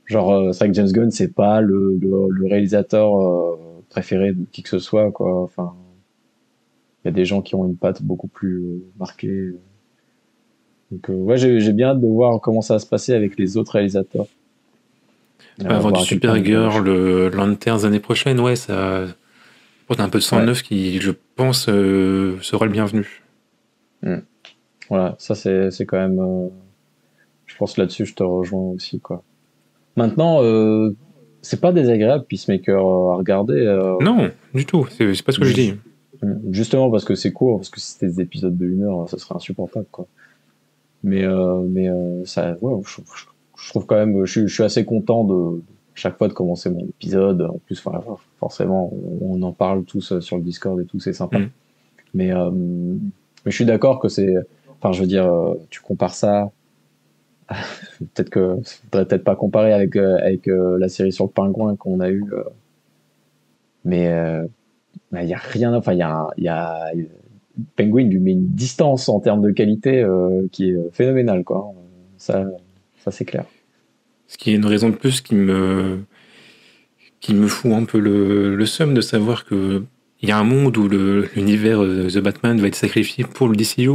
S1: genre c'est vrai que James Gunn c'est pas le réalisateur préféré de qui que ce soit quoi, enfin il y a des gens qui ont une patte beaucoup plus marquée, donc ouais, j'ai bien hâte de voir comment ça va se passer avec les autres réalisateurs.
S2: Avoir du Supergirl, le Lanterns l'année prochaine, ouais, ça porte un peu de sang neuf qui, je pense, sera le bienvenu.
S1: Voilà, ça c'est quand même. Je pense là-dessus, je te rejoins aussi, quoi. Maintenant, c'est pas désagréable Peacemaker à regarder.
S2: Non, du tout. C'est pas ce que je dis.
S1: Justement parce que c'est court, parce que si c'était des épisodes de 1 heure, ça serait insupportable, quoi. Mais ça, ouais, je trouve quand même, je suis assez content de chaque fois de commencer mon épisode. En plus, forcément, on en parle tous sur le Discord et tout, c'est sympa. Mais je suis d'accord que c'est, enfin, je veux dire, tu compares ça, peut-être que faudrait peut-être pas comparer avec la série sur le pingouin qu'on a eu, mais il y a rien, enfin, il y a Penguin lui met une distance en termes de qualité qui est phénoménale, quoi. Ça c'est clair.
S2: Ce qui est une raison de plus qui me fout un peu le seum de savoir que il y a un monde où l'univers The Batman va être sacrifié pour le DCU.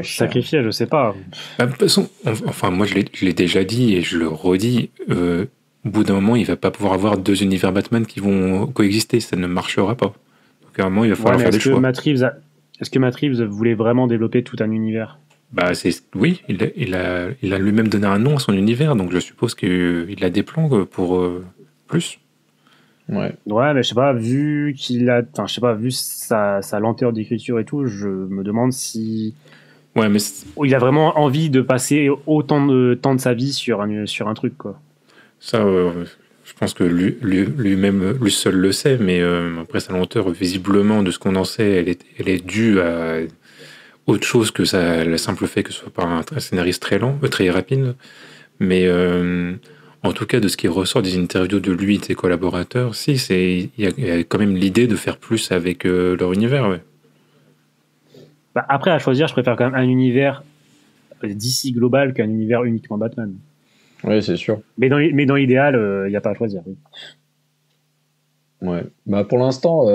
S3: Sacrifié, je sais pas.
S2: De toute façon, enfin, moi je l'ai déjà dit et je le redis. Au bout d'un moment, il va pas pouvoir avoir deux univers Batman qui vont coexister. Ça ne marchera pas. Donc à un moment, il va falloir faire des choix.
S3: Est-ce que Matt Reeves voulait vraiment développer tout un univers?
S2: Oui, il a lui-même donné un nom à son univers, donc je suppose qu'il a des plans pour plus.
S1: Ouais,
S3: mais je sais pas, vu sa lenteur d'écriture et tout, je me demande si il a vraiment envie de passer autant de temps de sa vie sur un truc, quoi.
S2: Ça, je pense que lui-même, lui seul le sait, mais après sa lenteur, visiblement, de ce qu'on en sait, elle est due à autre chose que le simple fait que ce soit pas un scénariste très lent, très rapide. Mais en tout cas, de ce qui ressort des interviews de lui et de ses collaborateurs, il y a quand même l'idée de faire plus avec leur univers. Ouais.
S3: Bah, après, à choisir, je préfère quand même un univers DC global qu'un univers uniquement Batman.
S1: Oui, c'est sûr.
S3: Mais dans l'idéal, il n'y a pas à choisir. Oui.
S1: Ouais. Bah pour l'instant,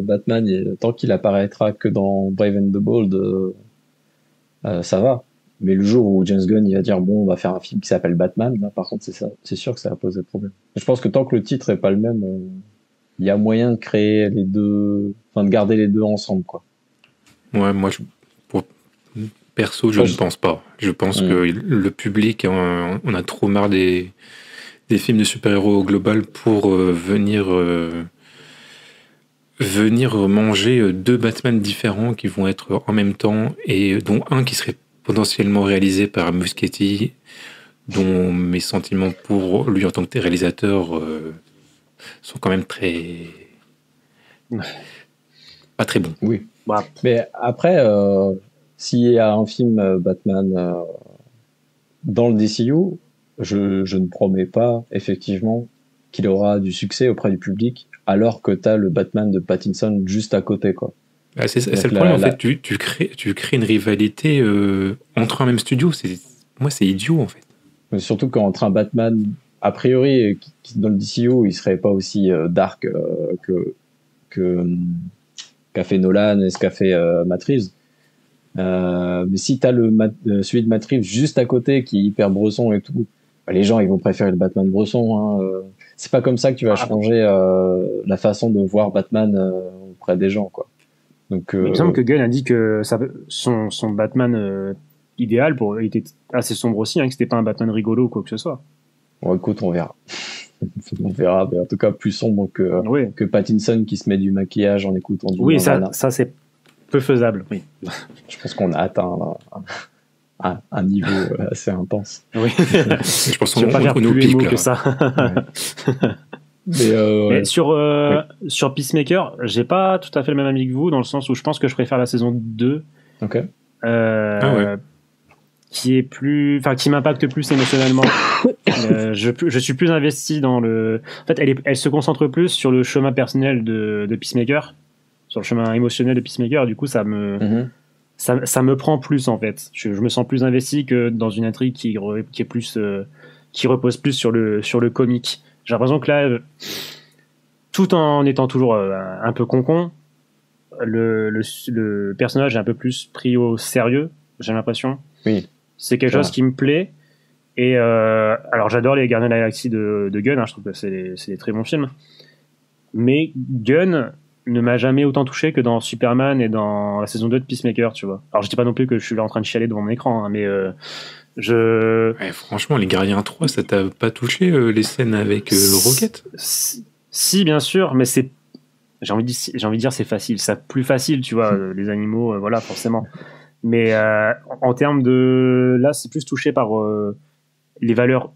S1: Batman, tant qu'il apparaîtra que dans Brave and the Bold, ça va. Mais le jour où James Gunn il va dire bon, on va faire un film qui s'appelle Batman, là, par contre, c'est sûr que ça va poser problème. Je pense que tant que le titre est pas le même, il y a moyen de créer les deux, enfin de garder les deux ensemble, quoi.
S2: Ouais, moi, perso, je ne pense pas. Je pense que le public, on a trop marre des films de super-héros au global pour venir manger deux Batman différents qui vont être en même temps et dont un qui serait potentiellement réalisé par Muschietti, dont mes sentiments pour lui en tant que réalisateur sont quand même pas très bons.
S1: Oui. Mais après, s'il y a un film Batman dans le DCU, je ne promets pas effectivement qu'il aura du succès auprès du public, alors que t'as le Batman de Pattinson juste à côté, quoi.
S2: Ah, c'est le problème, en fait. Tu crées une rivalité entre un même studio. Moi, c'est idiot, en fait.
S1: Mais surtout qu'entre un Batman, a priori, qui dans le DCU, il serait pas aussi dark qu'a fait Nolan et ce qu'a fait Matt Reeves. Mais si t'as celui de Matt Reeves juste à côté, qui est hyper bresson et tout, bah, les gens ils vont préférer le Batman bresson. Hein. C'est pas comme ça que tu vas changer la façon de voir Batman auprès des gens, quoi. Donc,
S3: il me semble que Gunn a dit que son Batman idéal il était assez sombre aussi, que c'était pas un Batman rigolo ou quoi que ce soit.
S1: Bon, écoute, on verra. On verra, mais en tout cas plus sombre que Pattinson qui se met du maquillage en écoutant du
S3: Nirvana. Ça c'est peu faisable, oui.
S1: Je pense qu'on a atteint un niveau assez intense.
S3: Oui.
S2: Je pense qu'on
S3: va pas faire plus émo que ça.
S1: Ouais. Mais
S3: sur Peacemaker, j'ai pas tout à fait le même avis que vous, dans le sens où je pense que je préfère la saison 2.
S1: Ok.
S3: Qui m'impacte plus émotionnellement. Je suis plus investi dans le. En fait, elle se concentre plus sur le chemin personnel de Peacemaker, sur le chemin émotionnel de Peacemaker. Et du coup, ça me prend plus, en fait. Je me sens plus investi que dans une intrigue qui repose plus sur le comique. J'ai l'impression que là, tout en étant toujours un peu concon, le personnage est un peu plus pris au sérieux. J'ai l'impression.
S1: Oui.
S3: C'est quelque chose qui me plaît. Et alors, j'adore les Gardiens de la Galaxie de Gunn. Je trouve que c'est des très bons films. Mais Gunn ne m'a jamais autant touché que dans Superman et dans la saison 2 de Peacemaker, tu vois. Alors, je dis pas non plus que je suis là en train de chialer devant mon écran, mais
S2: Ouais, franchement, les Gardiens 3, ça t'a pas touché les scènes avec Rocket ?
S3: Si, bien sûr, mais c'est. J'ai envie de dire c'est facile. C'est plus facile, tu vois, les animaux, voilà, forcément. Mais en termes de... Là, c'est plus touché par les valeurs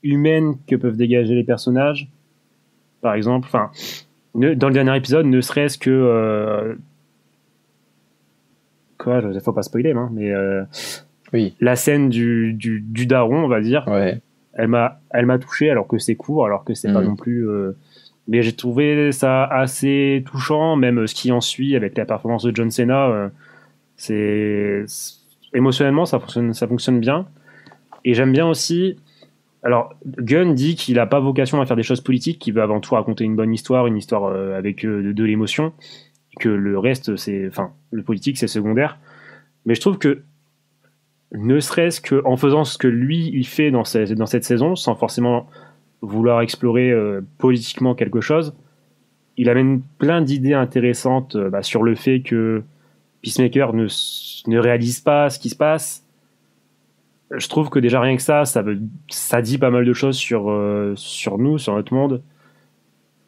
S3: humaines que peuvent dégager les personnages. Par exemple, dans le dernier épisode, ne serait-ce que... Quoi, il ne faut pas spoiler, hein, mais
S1: oui.
S3: La scène du daron, on va dire,
S1: ouais.
S3: elle m'a touché, alors que c'est court, alors que c'est pas non plus... Mais j'ai trouvé ça assez touchant, même ce qui en suit avec la performance de John Cena... émotionnellement ça fonctionne bien, et j'aime bien aussi. Alors Gunn dit qu'il a pas vocation à faire des choses politiques, qu'il veut avant tout raconter une bonne histoire, avec de l'émotion, que le reste le politique c'est secondaire. Mais je trouve que ne serait-ce que en faisant ce que lui il fait dans cette saison, sans forcément vouloir explorer politiquement quelque chose, il amène plein d'idées intéressantes sur le fait que Peacemaker ne réalise pas ce qui se passe. Je trouve que déjà rien que ça dit pas mal de choses sur nous, sur notre monde.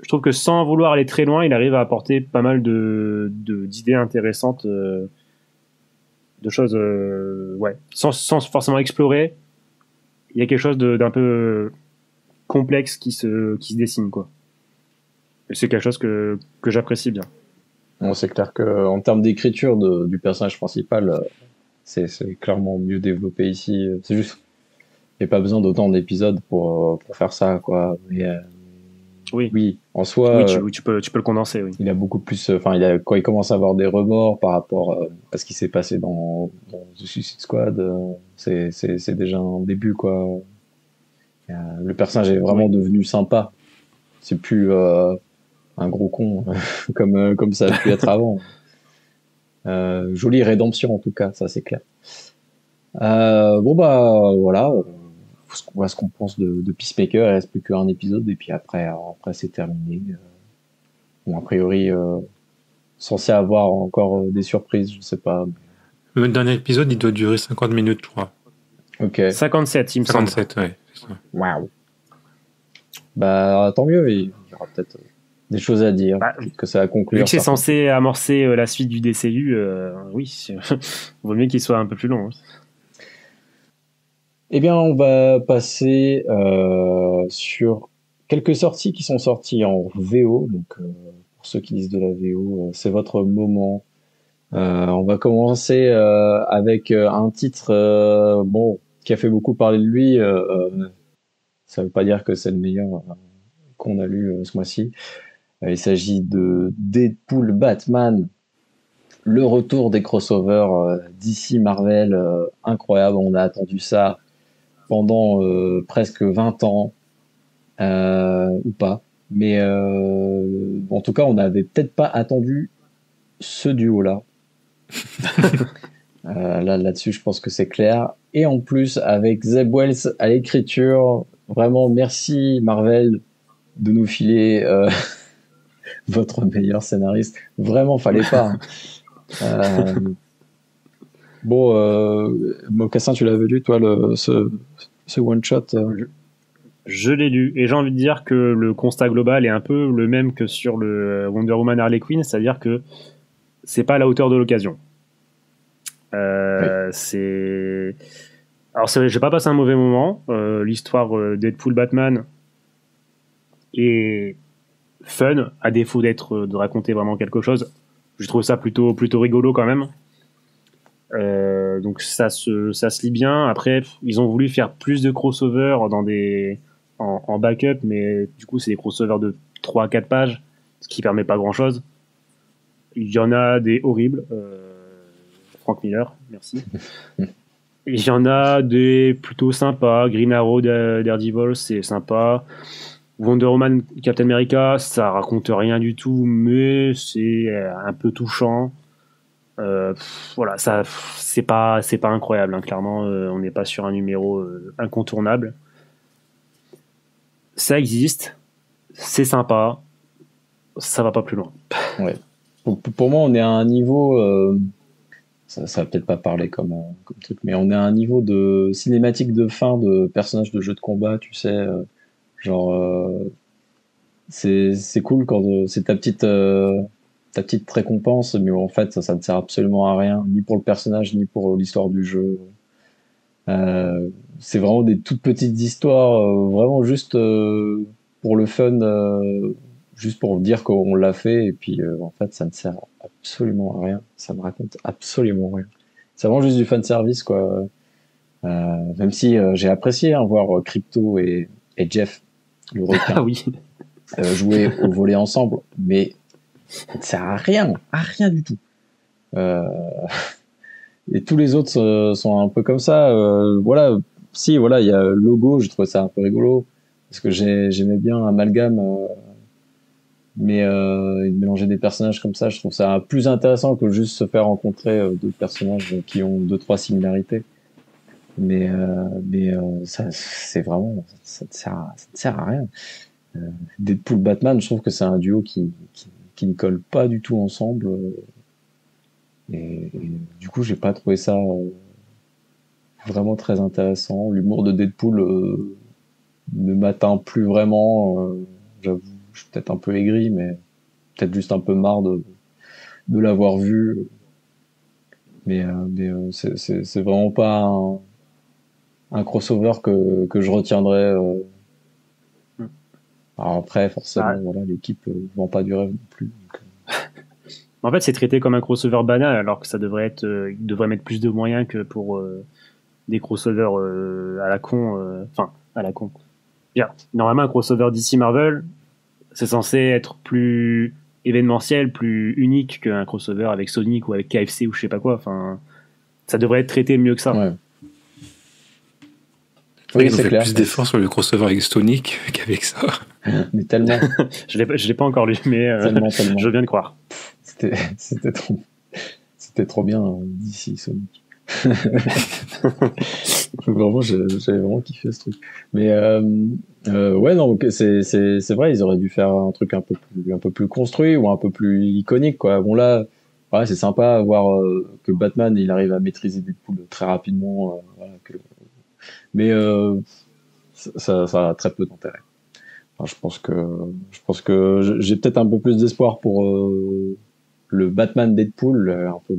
S3: Je trouve que sans vouloir aller très loin, il arrive à apporter pas mal d'idées intéressantes, de choses, sans forcément explorer. Il y a quelque chose d'un peu complexe qui se dessine, quoi. Et c'est quelque chose que j'apprécie bien.
S1: Bon, c'est clair qu'en termes d'écriture du personnage principal, c'est clairement mieux développé ici. C'est juste, il n'y a pas besoin d'autant d'épisodes pour faire ça, quoi. Mais, oui, en soi,
S3: oui, tu peux le condenser. Oui.
S1: Il a beaucoup plus. Quand il commence à avoir des remords par rapport à ce qui s'est passé dans The Suicide Squad, c'est déjà un début, quoi. Le personnage est vraiment devenu sympa. C'est plus un gros con comme ça a pu être avant. Jolie rédemption en tout cas, ça c'est clair. Voilà. Voilà ce qu'on pense de Peacemaker. Il reste plus qu'un épisode et puis après c'est terminé. Bon, a priori censé avoir encore des surprises, je sais pas.
S2: Le dernier épisode, il doit durer 50 minutes, je crois.
S3: Ok. 57, il me semble.
S2: 57, ouais.
S1: Waouh. Bah tant mieux, il y aura peut-être des choses à dire, que ça va conclure.
S3: Vu que c'est censé amorcer la suite du DCU, oui, vaut mieux qu'il soit un peu plus long. Hein.
S1: Eh bien, on va passer sur quelques sorties qui sont sorties en VO. Donc, pour ceux qui lisent de la VO, c'est votre moment. On va commencer avec un titre bon qui a fait beaucoup parler de lui. Ça veut pas dire que c'est le meilleur qu'on a lu ce mois-ci. Il s'agit de Deadpool Batman, le retour des crossovers DC Marvel, incroyable. On a attendu ça pendant presque 20 ans, ou pas. Mais en tout cas, on n'avait peut-être pas attendu ce duo-là. Là-dessus, je pense que c'est clair. Et en plus, avec Zeb Wells à l'écriture, vraiment merci Marvel de nous filer votre meilleur scénariste. Vraiment, fallait pas. Hein. Bon, Mocassin, tu l'avais lu, toi, ce one-shot
S3: Je l'ai lu, et j'ai envie de dire que le constat global est un peu le même que sur le Wonder Woman Harley Quinn, c'est-à-dire que c'est pas à la hauteur de l'occasion.
S1: Oui.
S3: Alors c'est vrai, j'ai pas passé un mauvais moment. L'histoire Deadpool Batman est fun, à défaut de raconter vraiment quelque chose. Je trouve ça plutôt rigolo quand même. Donc ça se lit bien. Après, ils ont voulu faire plus de crossovers en backup, mais du coup c'est des crossovers de 3 à 4 pages, ce qui permet pas grand chose. Il y en a des horribles. Frank Miller, merci. Il y en a des plutôt sympas. Green Arrow, Daredevil, c'est sympa. Wonder Woman, Captain America, ça raconte rien du tout, mais c'est un peu touchant. Voilà, ça, c'est pas incroyable, hein. Clairement, on n'est pas sur un numéro incontournable. Ça existe, c'est sympa, ça va pas plus loin.
S1: Ouais. Pour moi, on est à un niveau, ça va peut-être pas parler comme truc, mais on est à un niveau de cinématique de fin de personnages de jeux de combat, tu sais, genre, c'est cool quand c'est ta petite récompense, mais en fait, ça ne sert absolument à rien, ni pour le personnage, ni pour l'histoire du jeu. C'est vraiment des toutes petites histoires, vraiment juste pour le fun, juste pour dire qu'on l'a fait, et puis en fait, ça ne sert absolument à rien, ça ne raconte absolument rien. C'est vraiment juste du fan service, quoi. Même si j'ai apprécié voir Crypto et Jeff, le requin,
S3: Ah oui.
S1: Jouer au volley ensemble, mais ça ne sert à rien du tout. Et tous les autres sont un peu comme ça. Voilà, si, voilà, il y a le logo, je trouve ça un peu rigolo, parce que j'aimais bien Amalgame, mais mélanger des personnages comme ça, je trouve ça plus intéressant que juste se faire rencontrer deux personnages qui ont 2-3 similarités. Mais ça, c'est vraiment, ça ne sert à rien. Deadpool Batman, je trouve que c'est un duo qui ne colle pas du tout ensemble. Et du coup, j'ai pas trouvé ça vraiment très intéressant. L'humour de Deadpool ne m'atteint plus vraiment. J'avoue, je suis peut-être un peu aigri, mais peut-être juste un peu marre de l'avoir vu. Mais c'est vraiment pas un crossover que je retiendrai. Alors après, forcément, voilà, l'équipe vend pas du rêve non plus. Donc,
S3: en fait, c'est traité comme un crossover banal, alors que ça devrait il devrait mettre plus de moyens que pour des crossovers à la con. Enfin, à la con. Bien. Normalement, un crossover DC Marvel, c'est censé être plus événementiel, plus unique qu'un crossover avec Sonic ou avec KFC ou je sais pas quoi. Enfin, ça devrait être traité mieux que ça.
S1: ouais.
S2: Oui, c'est clair. Plus d'efforts sur le crossover avec Sonic qu'avec ça.
S1: Mais tellement.
S3: Je l'ai pas encore lu, mais
S1: tellement.
S3: Je viens de croire.
S1: C'était trop bien d'ici Sonic. Vraiment, j'avais vraiment kiffé ce truc. Mais ouais, non, c'est vrai, ils auraient dû faire un truc un peu plus construit ou un peu plus iconique, quoi. Bon là, ouais, c'est sympa voir que Batman il arrive à maîtriser Deadpool très rapidement, voilà, mais ça a très peu d'intérêt. Enfin, je pense que j'ai peut-être un peu plus d'espoir pour le Batman Deadpool, un peu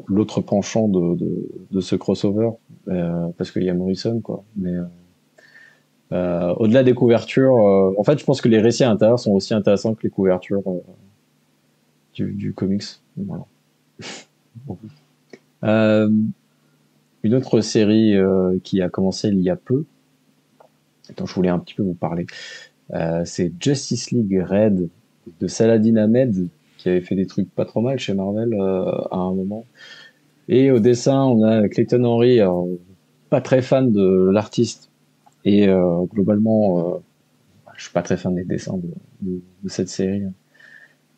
S1: l'autre penchant de ce crossover, parce qu'il y a Morrison, quoi. Mais au-delà des couvertures, en fait, je pense que les récits à l'intérieur sont aussi intéressants que les couvertures. du comics. Voilà. Bon. Une autre série qui a commencé il y a peu, dont je voulais un petit peu vous parler, c'est Justice League Red de Saladin Ahmed, qui avait fait des trucs pas trop mal chez Marvel à un moment. Et au dessin, on a Clayton Henry, alors, pas très fan de l'artiste, et globalement, je suis pas très fan des dessins de cette série.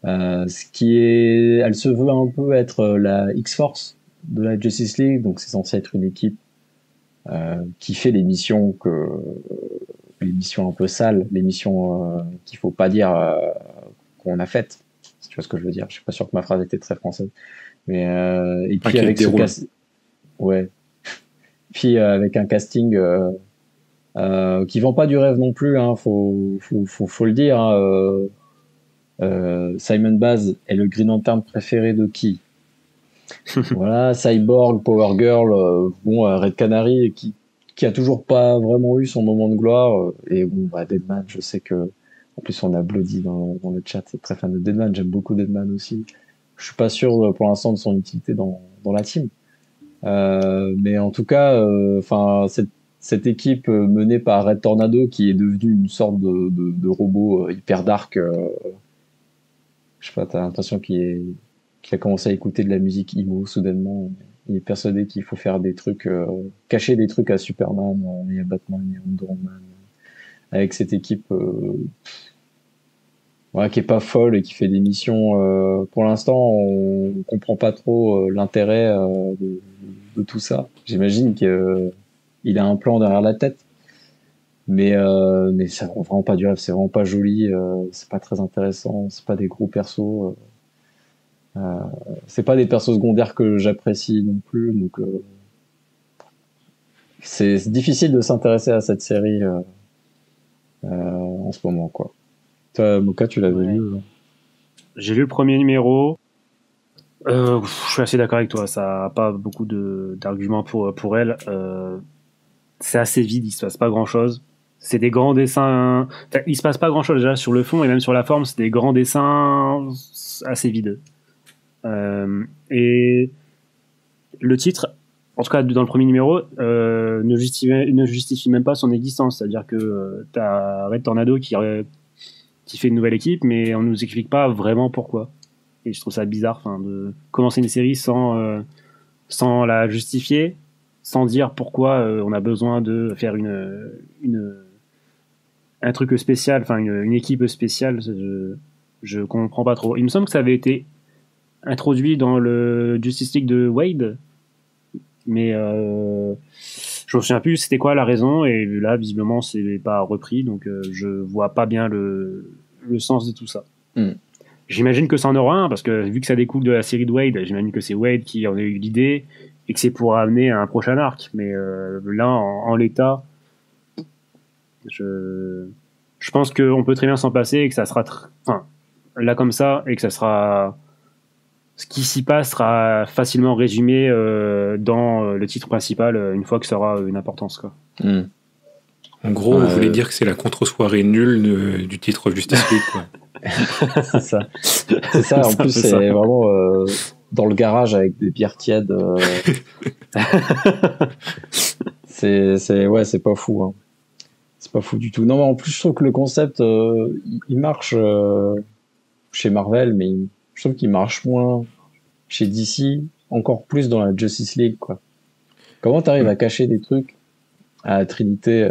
S1: Ce qui est, elle se veut un peu être la X-Force de la Justice League, donc c'est censé être une équipe qui fait les missions un peu sales, les missions qu'il faut pas dire qu'on a faites. Si tu vois ce que je veux dire. Je suis pas sûr que ma phrase était très française, mais et puis avec ce ouais, puis avec un casting qui vend pas du rêve non plus, hein, faut le dire. Hein, Simon Baz est le Green Lantern préféré de qui? Voilà, Cyborg, Power Girl, Red Canary qui a toujours pas vraiment eu son moment de gloire, et bon, Deadman, je sais que en plus on a Bloody dans le chat, c'est très fan de Deadman, j'aime beaucoup Deadman aussi. Je suis pas sûr pour l'instant de son utilité dans la team, mais en tout cas, enfin cette équipe menée par Red Tornado, qui est devenue une sorte de robot hyper dark, je sais pas, t'as l'impression qu'il a commencé à écouter de la musique emo soudainement. Il est persuadé qu'il faut faire des trucs, cacher des trucs à Superman, et à Batman, et à Wonder Woman, avec cette équipe voilà, qui est pas folle et qui fait des missions. Pour l'instant, on comprend pas trop l'intérêt de tout ça. J'imagine qu'il a un plan derrière la tête, mais ça rend vraiment pas du rêve. C'est vraiment pas joli. C'est pas très intéressant. C'est pas des gros persos. C'est pas des persos secondaires que j'apprécie non plus, donc c'est difficile de s'intéresser à cette série en ce moment, quoi. Toi, Moka, tu l'avais lu?
S3: J'ai lu le premier numéro. Je suis assez d'accord avec toi. Ça a pas beaucoup d'arguments pour elle. C'est assez vide. Il se passe pas grand chose. C'est des grands dessins. Il se passe pas grand chose déjà sur le fond et même sur la forme. C'est des grands dessins assez vides. Et le titre, en tout cas dans le premier numéro, ne justifie même pas son existence. C'est-à-dire que t'as Red Tornado qui fait une nouvelle équipe, mais on nous explique pas vraiment pourquoi. Et je trouve ça bizarre, de commencer une série sans la justifier, sans dire pourquoi on a besoin de faire un truc spécial, une équipe spéciale. Je comprends pas trop. Il me semble que ça avait été introduit dans le Justice League de Wade, mais je me souviens plus c'était quoi la raison, et là visiblement c'est pas repris, donc je vois pas bien le sens de tout ça. J'imagine que ça en aura un, parce que vu que ça découle de la série de Wade, j'imagine que c'est Wade qui en a eu l'idée et que c'est pour amener à un prochain arc, mais là en l'état, je pense qu'on peut très bien s'en passer et que ça sera là comme ça, et que ça sera ce qui s'y passe sera facilement résumé dans le titre principal une fois que ça aura une importance, quoi.
S2: En gros, vous voulez dire que c'est la contre-soirée nulle du titre Justice League, quoi.
S1: C'est ça. C'est ça. En plus, c'est vraiment dans le garage avec des bières tièdes. C'est pas fou. Hein. C'est pas fou du tout. Non, mais en plus, je trouve que le concept, il marche chez Marvel, mais je trouve qu'il marche moins chez DC, encore plus dans la Justice League, quoi. Comment t'arrives à cacher des trucs à la Trinité?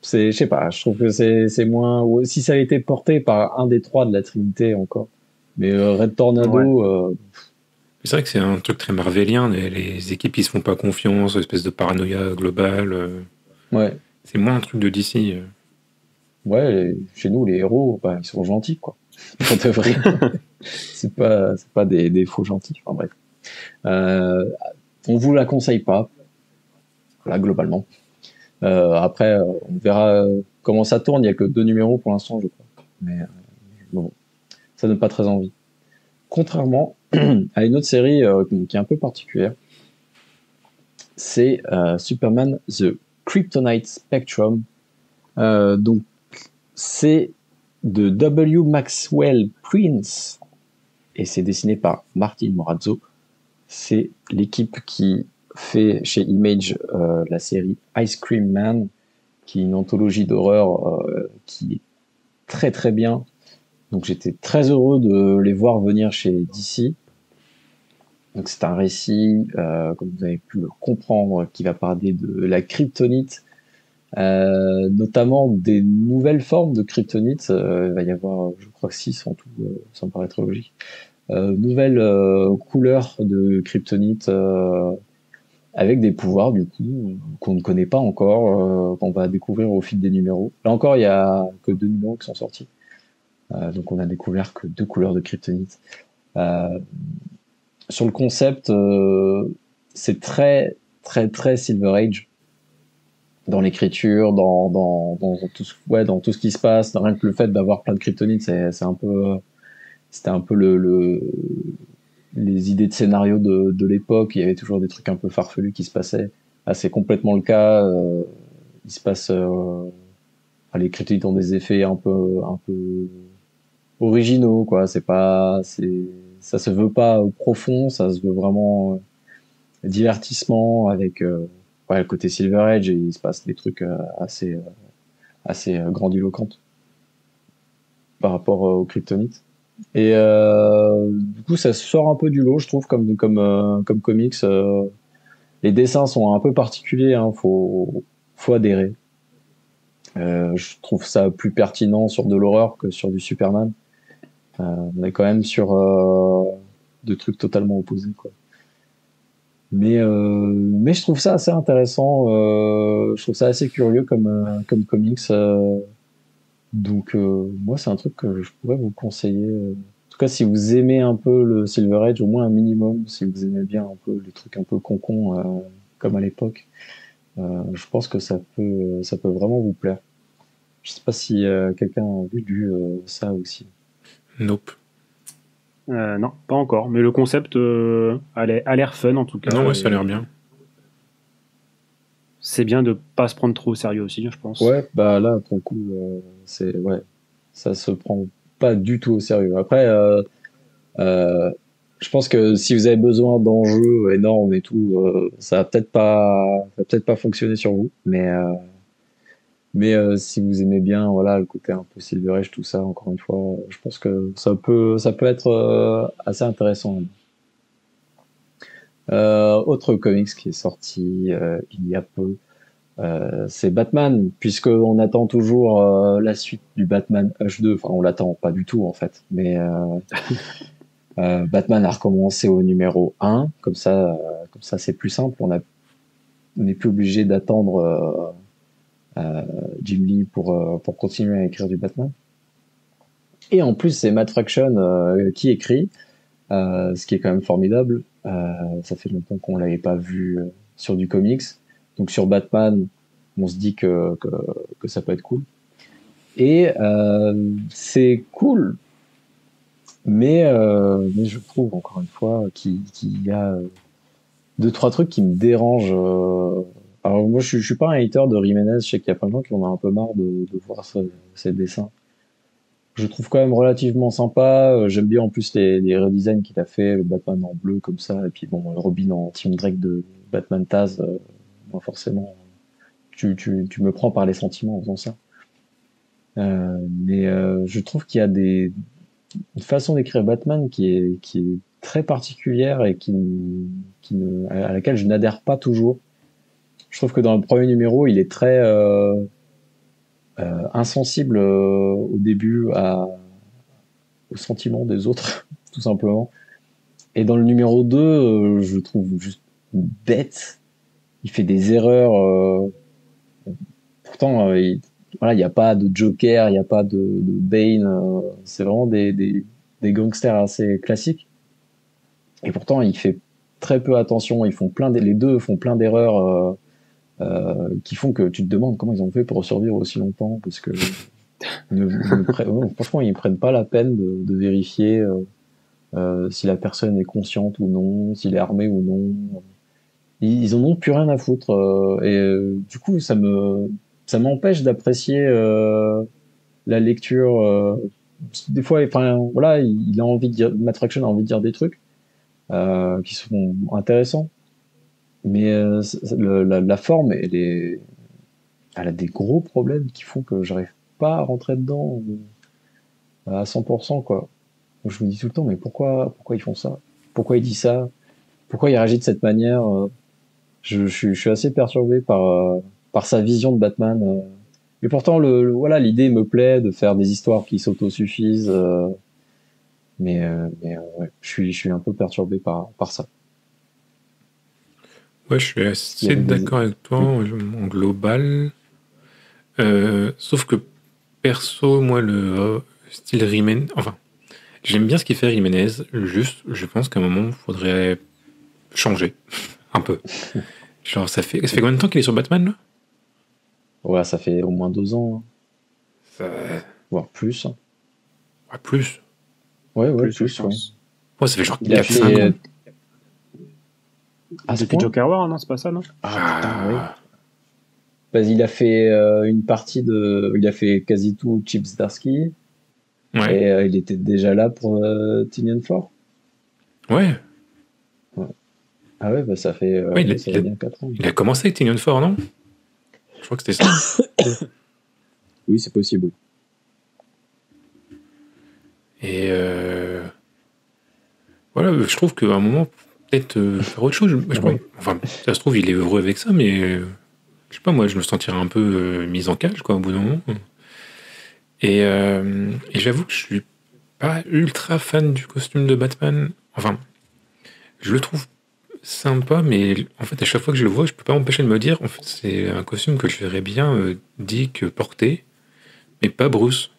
S1: Je sais pas, je trouve que c'est moins. Si ça a été porté par un des trois de la Trinité encore, mais Red Tornado.
S2: C'est vrai que c'est un truc très marvelien. Les équipes qui se font pas confiance, espèce de paranoïa globale.
S1: Ouais.
S2: C'est moins un truc de DC.
S1: Ouais, chez nous les héros, ils sont gentils, quoi. Pour de vrai. c'est pas des faux gentils. Enfin bref. On vous la conseille pas. Là, globalement. Après, on verra comment ça tourne. Il y a que 2 numéros pour l'instant, je crois. Mais bon, ça donne pas très envie. Contrairement à une autre série qui est un peu particulière, c'est Superman The Kryptonite Spectrum. Donc, c'est de W. Maxwell Prince et c'est dessiné par Martin Morazzo. C'est l'équipe qui fait chez Image la série Ice Cream Man, qui est une anthologie d'horreur qui est très très bien. Donc j'étais très heureux de les voir venir chez DC. Donc c'est un récit, comme vous avez pu le comprendre, qui va parler de la kryptonite, notamment des nouvelles formes de kryptonite. Il va y avoir, je crois, 6 en tout, ça me paraît très logique. Nouvelles couleurs de kryptonite avec des pouvoirs du coup qu'on ne connaît pas encore, qu'on va découvrir au fil des numéros. Là encore, il y a que 2 numéros qui sont sortis, donc on a découvert que 2 couleurs de kryptonite. Sur le concept, c'est très très très Silver Age dans l'écriture, dans tout ce qui se passe. Rien que le fait d'avoir plein de kryptonite, c'est un peu c'était un peu les idées de scénario de l'époque. Il y avait toujours des trucs un peu farfelus qui se passaient. Là, c'est complètement le cas. Il se passe, les kryptonites ont des effets un peu originaux, quoi. Ça se veut pas profond, ça se veut vraiment divertissement avec, le côté Silver Age, et il se passe des trucs assez grandiloquents par rapport aux kryptonites. Et du coup, ça sort un peu du lot, je trouve, comme comics. Les dessins sont un peu particuliers, hein, faut adhérer. Je trouve ça plus pertinent sur de l'horreur que sur du Superman. On est quand même sur deux trucs totalement opposés, quoi. Mais je trouve ça assez intéressant. Je trouve ça assez curieux comme comics. Donc moi, c'est un truc que je pourrais vous conseiller. En tout cas, si vous aimez un peu le Silver Age, au moins un minimum, si vous aimez bien un peu les trucs un peu concons comme à l'époque, je pense que ça peut vraiment vous plaire. Je sais pas si quelqu'un a lu ça aussi.
S2: Nope.
S3: Non, pas encore. Mais le concept a l'air fun en tout cas.
S2: Non, ouais, ça a l'air bien.
S3: C'est bien de pas se prendre trop au sérieux aussi, je pense.
S1: Ouais, bah là, pour le coup, ça se prend pas du tout au sérieux. Après, je pense que si vous avez besoin d'enjeux énormes et tout, ça va peut-être pas fonctionner sur vous. Mais si vous aimez bien, voilà, le côté un peu Silver Age, tout ça, encore une fois, je pense que ça peut être assez intéressant. Autre comics qui est sorti il y a peu, c'est Batman, puisqu'on attend toujours la suite du Batman H2. Enfin, on l'attend pas du tout en fait, mais Batman a recommencé au numéro 1, comme ça c'est plus simple. On n'est plus obligé d'attendre Jim Lee pour continuer à écrire du Batman. Et en plus, c'est Matt Fraction qui écrit, ce qui est quand même formidable. Ça fait longtemps qu'on l'avait pas vu sur du comics. Donc sur Batman, on se dit que ça peut être cool. Et c'est cool, mais je trouve encore une fois qu'il y a 2-3 trucs qui me dérangent. Alors moi, je suis pas un hater de Jiménez. Je sais qu'il y a plein de gens qui en ont un peu marre de voir ces dessins. Je trouve quand même relativement sympa. J'aime bien en plus les redesigns qu'il a fait, le Batman en bleu comme ça, et puis bon, Robin en Tim Drake de Batman Taz. Moi forcément, tu me prends par les sentiments en faisant ça. Mais je trouve qu'il y a une façon d'écrire Batman qui est très particulière et à laquelle je n'adhère pas toujours. Je trouve que dans le premier numéro, il est très insensible au début aux sentiments des autres, tout simplement. Et dans le numéro 2, je le trouve juste bête. Il fait des erreurs. Pourtant, il n'y a pas de Joker, il n'y a pas de Bane. C'est vraiment des gangsters assez classiques. Et pourtant, il fait très peu attention. Les deux font plein d'erreurs qui font que tu te demandes comment ils ont fait pour survivre aussi longtemps, parce que franchement, ils prennent pas la peine de vérifier si la personne est consciente ou non, s'il est armé ou non. Ils en ont plus rien à foutre. Du coup, ça m'empêche d'apprécier la lecture des fois, enfin, voilà, il a envie de dire, Matt Fraction a envie de dire des trucs qui sont intéressants, mais la forme, elle a des gros problèmes qui font que j'arrive pas à rentrer dedans à 100%, quoi. Donc, je me dis tout le temps, mais pourquoi ils font ça? Pourquoi il dit ça? Pourquoi il réagit de cette manière? Je suis assez perturbé par sa vision de Batman. Et pourtant, voilà, l'idée me plaît de faire des histoires qui s'autosuffisent. Ouais, je suis un peu perturbé par ça.
S2: Ouais, je suis assez d'accord avec toi en global. Sauf que perso, moi, le style Jiménez, enfin, j'aime bien ce qu'il fait Jiménez. Juste, je pense qu'à un moment, il faudrait changer un peu. Genre, ça fait combien de temps qu'il est sur Batman, là?
S1: Ouais, ça fait au moins 2 ans,
S2: Ça...
S1: voire plus.
S2: Ouais, plus.
S1: Ouais,
S3: Plus,
S1: ouais.
S2: Ouais, ça fait genre
S1: Il a
S2: 4-5 ans.
S3: Depuis Joker War, non, c'est pas ça, non?
S1: Putain, oui. Bah, il a fait une partie il a fait quasi tout Chip Zdarsky.
S2: Ouais.
S1: Et il était déjà là pour Tynion 4.
S2: Ouais.
S1: Ah ouais, bah ça fait bien 4 ans.
S2: Il a commencé avec Tynion 4, non? Je crois que c'était ça.
S1: Oui, c'est possible, oui.
S2: Et voilà, je trouve qu'à un moment, peut-être faire autre chose. Enfin, ça se trouve, il est heureux avec ça, mais je sais pas, moi, je me sentirais un peu mise en cage, quoi, au bout d'un moment. Et j'avoue que je suis pas ultra fan du costume de Batman. Enfin, je le trouve sympa, mais en fait, à chaque fois que je le vois, je peux pas m'empêcher de me dire, en fait, c'est un costume que je verrais bien Dick porter, mais pas Bruce.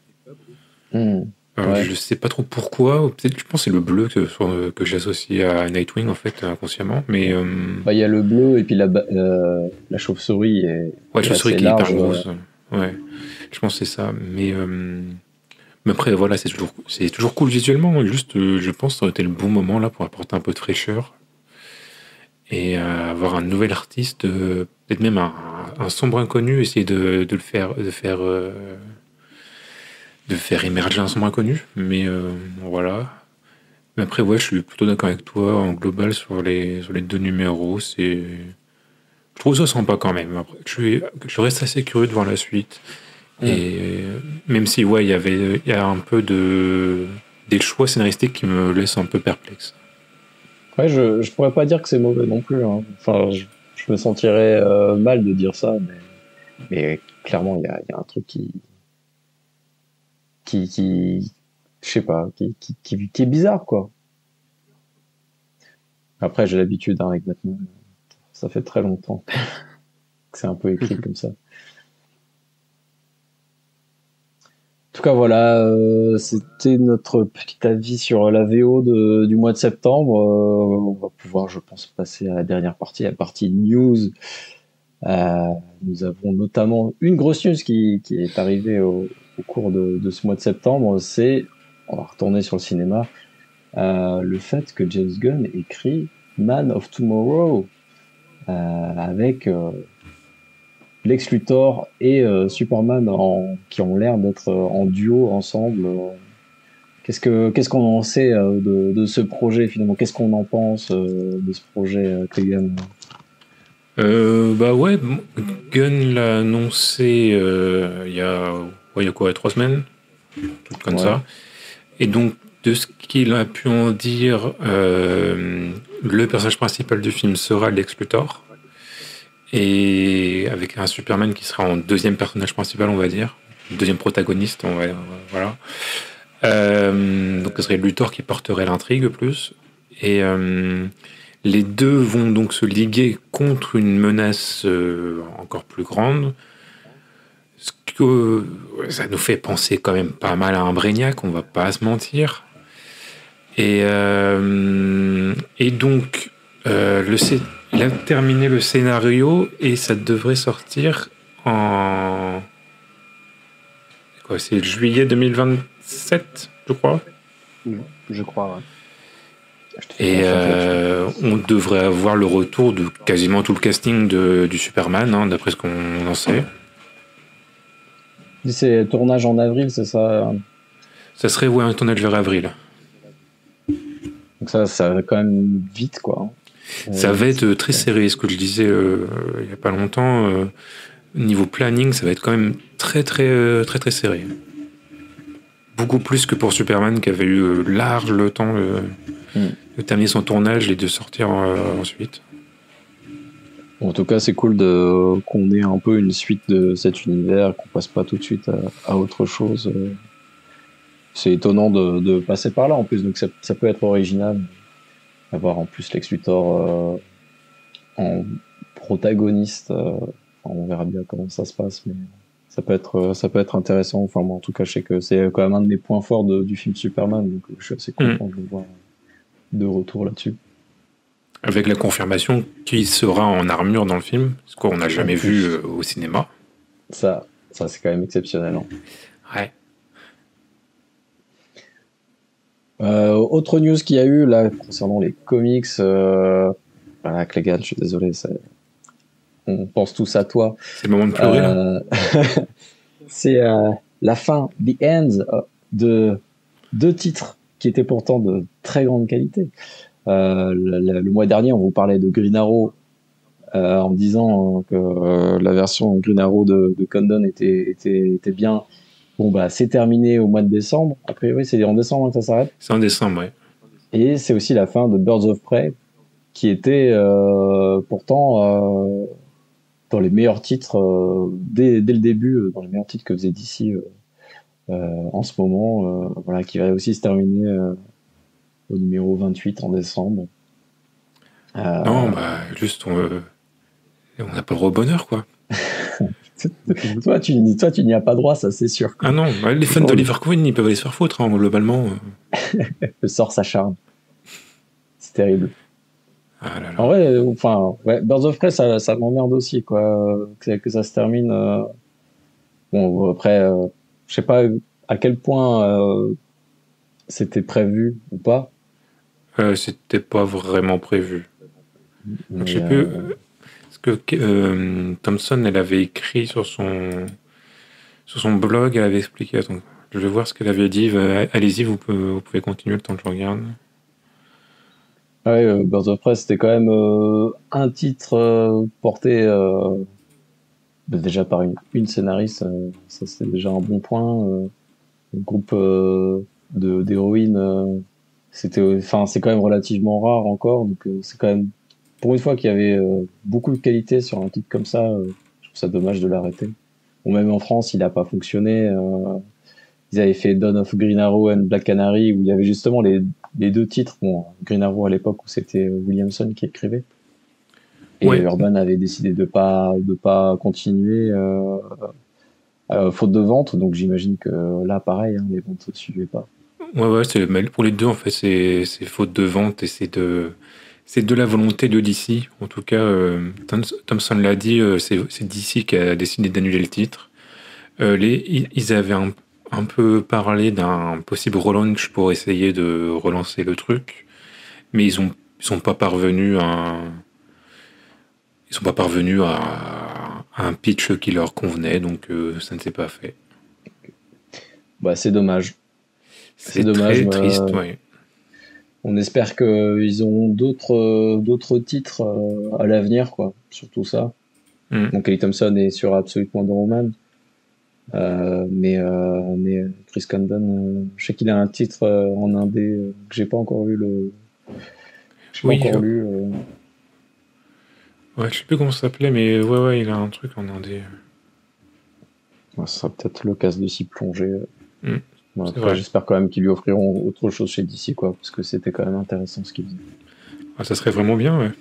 S2: Alors,
S1: Ouais.
S2: je sais pas trop pourquoi, peut-être je pense que c'est le bleu que j'associe à Nightwing en fait inconsciemment, mais
S1: Bah, il y a le bleu et puis la chauve-souris est
S2: ouais, je suis
S1: assez
S2: qu'il est hyper
S1: large.
S2: grosse. Ouais, je pense que c'est ça, mais après voilà, c'est toujours cool visuellement, juste je pense que ça aurait été le bon moment là pour apporter un peu de fraîcheur et avoir un nouvel artiste, peut-être même un sombre inconnu, essayer de faire émerger un sombre inconnu, mais voilà. Mais après, ouais, je suis plutôt d'accord avec toi en global sur les 2 numéros. Je trouve ça sympa quand même. Après, je reste assez curieux de voir la suite. Et même si, ouais, il y a un peu des choix scénaristiques qui me laissent un peu perplexe.
S1: Ouais, je pourrais pas dire que c'est mauvais non plus, hein. Enfin, je me sentirais mal de dire ça, mais clairement, il y a un truc qui je sais pas, qui est bizarre, quoi. Après, j'ai l'habitude, hein, avec Batman. Ça fait très longtemps que c'est un peu écrit comme ça. En tout cas, voilà, c'était notre petit avis sur la VO du mois de septembre. On va pouvoir, je pense, passer à la dernière partie, la partie news. Nous avons notamment une grosse news qui est arrivée au cours de ce mois de septembre. On va retourner sur le cinéma, le fait que James Gunn écrit Man of Tomorrow avec Lex Luthor et Superman qui ont l'air d'être en duo ensemble. Qu'est-ce qu'on en sait de ce projet finalement? Qu'est-ce qu'on en pense de ce projet, Gunn?
S2: Bah ouais, Gunn l'a annoncé il y a quoi, 3 semaines, tout comme ça. Et donc, de ce qu'il a pu en dire, le personnage principal du film sera Lex Luthor. Et avec un Superman qui sera en deuxième personnage principal, on va dire. Deuxième protagoniste, voilà. Donc ce serait Luthor qui porterait l'intrigue plus. Et les deux vont donc se liguer contre une menace encore plus grande. Ce que ça nous fait penser quand même pas mal à un Brainiac, on va pas se mentir. Et donc il a terminé le scénario et ça devrait sortir en... c'est juillet 2027, je crois.
S3: Je crois, ouais.
S2: Et on devrait avoir le retour de quasiment tout le casting du Superman, hein, d'après ce qu'on en sait.
S1: C'est tournage en avril, c'est ça?
S2: Ça serait un tournage vers avril.
S1: Donc ça va quand même vite, quoi.
S2: Ça va être très serré, ce que je disais il n'y a pas longtemps. Niveau planning, ça va être quand même très serré. Beaucoup plus que pour Superman, qui avait eu large le temps de terminer son tournage et de sortir ensuite.
S1: En tout cas, c'est cool qu'on ait un peu une suite de cet univers, qu'on passe pas tout de suite à autre chose. C'est étonnant de passer par là en plus, donc ça peut être original. Avoir en plus Lex Luthor en protagoniste, on verra bien comment ça se passe, mais ça peut être intéressant. Enfin, moi, en tout cas, je sais que c'est quand même un de mes points forts du film Superman, donc je suis assez content de le voir de retour là-dessus.
S2: Avec la confirmation qu'il sera en armure dans le film, ce qu'on n'a jamais vu au cinéma.
S1: Ça c'est quand même exceptionnel. Hein.
S2: Ouais.
S1: Autre news qu'il y a eu là concernant les comics, voilà, Clégan, je suis désolé, on pense tous à toi.
S2: C'est le moment de pleurer là.
S1: C'est la fin, the end de 2 titres qui étaient pourtant de très grande qualité. Le mois dernier, on vous parlait de Green Arrow en me disant que la version Green Arrow de Condon était bien. Bon, bah, c'est terminé au mois de décembre. A priori, c'est en décembre que ça s'arrête.
S2: C'est en décembre, ouais.
S1: Et c'est aussi la fin de Birds of Prey, qui était pourtant dans les meilleurs titres, dès le début, dans les meilleurs titres que faisait DC en ce moment, voilà, qui va aussi se terminer au numéro 28 en décembre.
S2: Non, bah, juste, on n'a pas le droit au bonheur, quoi.
S1: Toi, tu n'y as pas droit, ça c'est sûr.
S2: Ah non, les fans d'Oliver Queen, ils peuvent aller se faire foutre, hein, globalement.
S1: Le sort s'acharne. C'est terrible.
S2: Ah là là.
S1: En vrai, enfin, ouais, Birds of Prey, ça m'emmerde aussi, quoi, que ça se termine. Bon, après, je sais pas à quel point c'était prévu ou pas.
S2: C'était pas vraiment prévu. Donc, je sais plus. Parce que Thompson, elle avait écrit sur son blog, elle avait expliqué. Attends, je vais voir ce qu'elle avait dit. Allez-y, vous pouvez continuer le temps que je regarde.
S1: Ouais, Birds of Prey, c'était quand même un titre porté déjà par une scénariste. Ça, c'était déjà un bon point. Le groupe d'héroïnes, c'est quand même relativement rare encore. Donc, c'est quand même, pour une fois qu'il y avait beaucoup de qualité sur un titre comme ça, je trouve ça dommage de l'arrêter. Bon, même en France, il n'a pas fonctionné. Ils avaient fait Dawn of Green Arrow and Black Canary, où il y avait justement les 2 titres. Bon, Green Arrow à l'époque où c'était Williamson qui écrivait. Et ouais. Urban avait décidé de pas continuer faute de vente. Donc j'imagine que là, pareil, hein, les ventes ne suivaient pas.
S2: Ouais, pour les deux, en fait, c'est faute de vente et c'est de la volonté de DC. En tout cas, Thompson l'a dit, c'est DC qui a décidé d'annuler le titre. Ils avaient un peu parlé d'un possible relaunch pour essayer de relancer le truc, mais ils sont pas parvenus à un pitch qui leur convenait, donc ça ne s'est pas fait.
S1: Bah, c'est dommage.
S2: C'est dommage, très triste, ouais.
S1: On espère qu'ils auront d'autres titres à l'avenir, quoi. Surtout ça. Donc Kelly Thompson est sur Absolute Wonder Woman. Mais Chris Condon, je sais qu'il a un titre en indé que j'ai pas encore lu lu.
S2: Ouais, je sais plus comment ça s'appelait, mais ouais, il a un truc en indé.
S1: Ouais, ça sera peut-être l'occasion de s'y plonger. Voilà,
S2: après,
S1: j'espère quand même qu'ils lui offriront autre chose chez DC, quoi, parce que c'était quand même intéressant ce qu'il faisait.
S2: Ah, ça serait vraiment bien, ouais.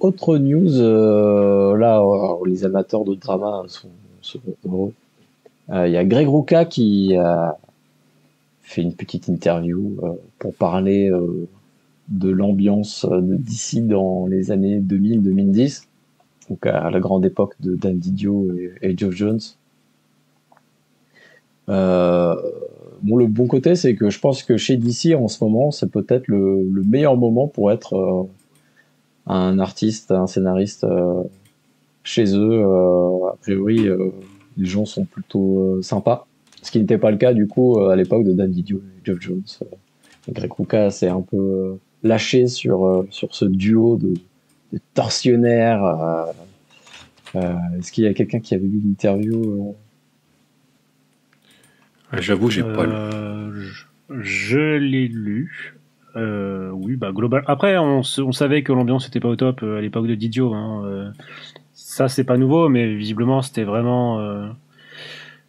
S1: Autre news, là, les amateurs de drama sont heureux. Il y a Greg Rucka qui a fait une petite interview pour parler de l'ambiance de DC dans les années 2000-2010, donc à la grande époque de Dan Didio et Geoff Jones. Bon, le bon côté, c'est que je pense que chez DC en ce moment, c'est peut-être le meilleur moment pour être un artiste, un scénariste chez eux. A priori, les gens sont plutôt sympas. Ce qui n'était pas le cas du coup à l'époque de Dan Didio et Geoff Jones. Greg Rucka s'est un peu lâché sur ce duo de tortionnaires. Est-ce qu'il y a quelqu'un qui avait lu l'interview
S2: J'avoue, j'ai pas lu.
S3: Je l'ai lu. Oui, bah global. Après, on savait que l'ambiance était pas au top à l'époque de Didio. Hein. Ça, c'est pas nouveau, mais visiblement, c'était vraiment.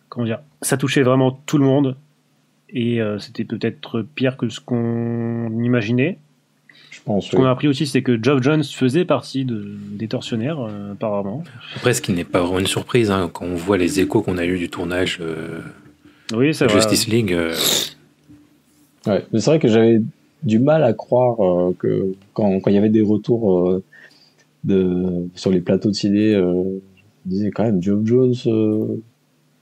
S3: Comment dire? Ça touchait vraiment tout le monde. Et c'était peut-être pire que ce qu'on imaginait.
S1: Je pense.
S3: Ce qu'on a appris aussi, c'est que Geoff Jones faisait partie des tortionnaires, apparemment.
S2: Après, ce qui n'est pas vraiment une surprise, hein, quand on voit les échos qu'on a eu du tournage
S3: Oui, c'est vrai.
S2: Justice League.
S1: Ouais, mais c'est vrai que j'avais du mal à croire que quand il y avait des retours sur les plateaux de ciné, je disais quand même Geoff Jones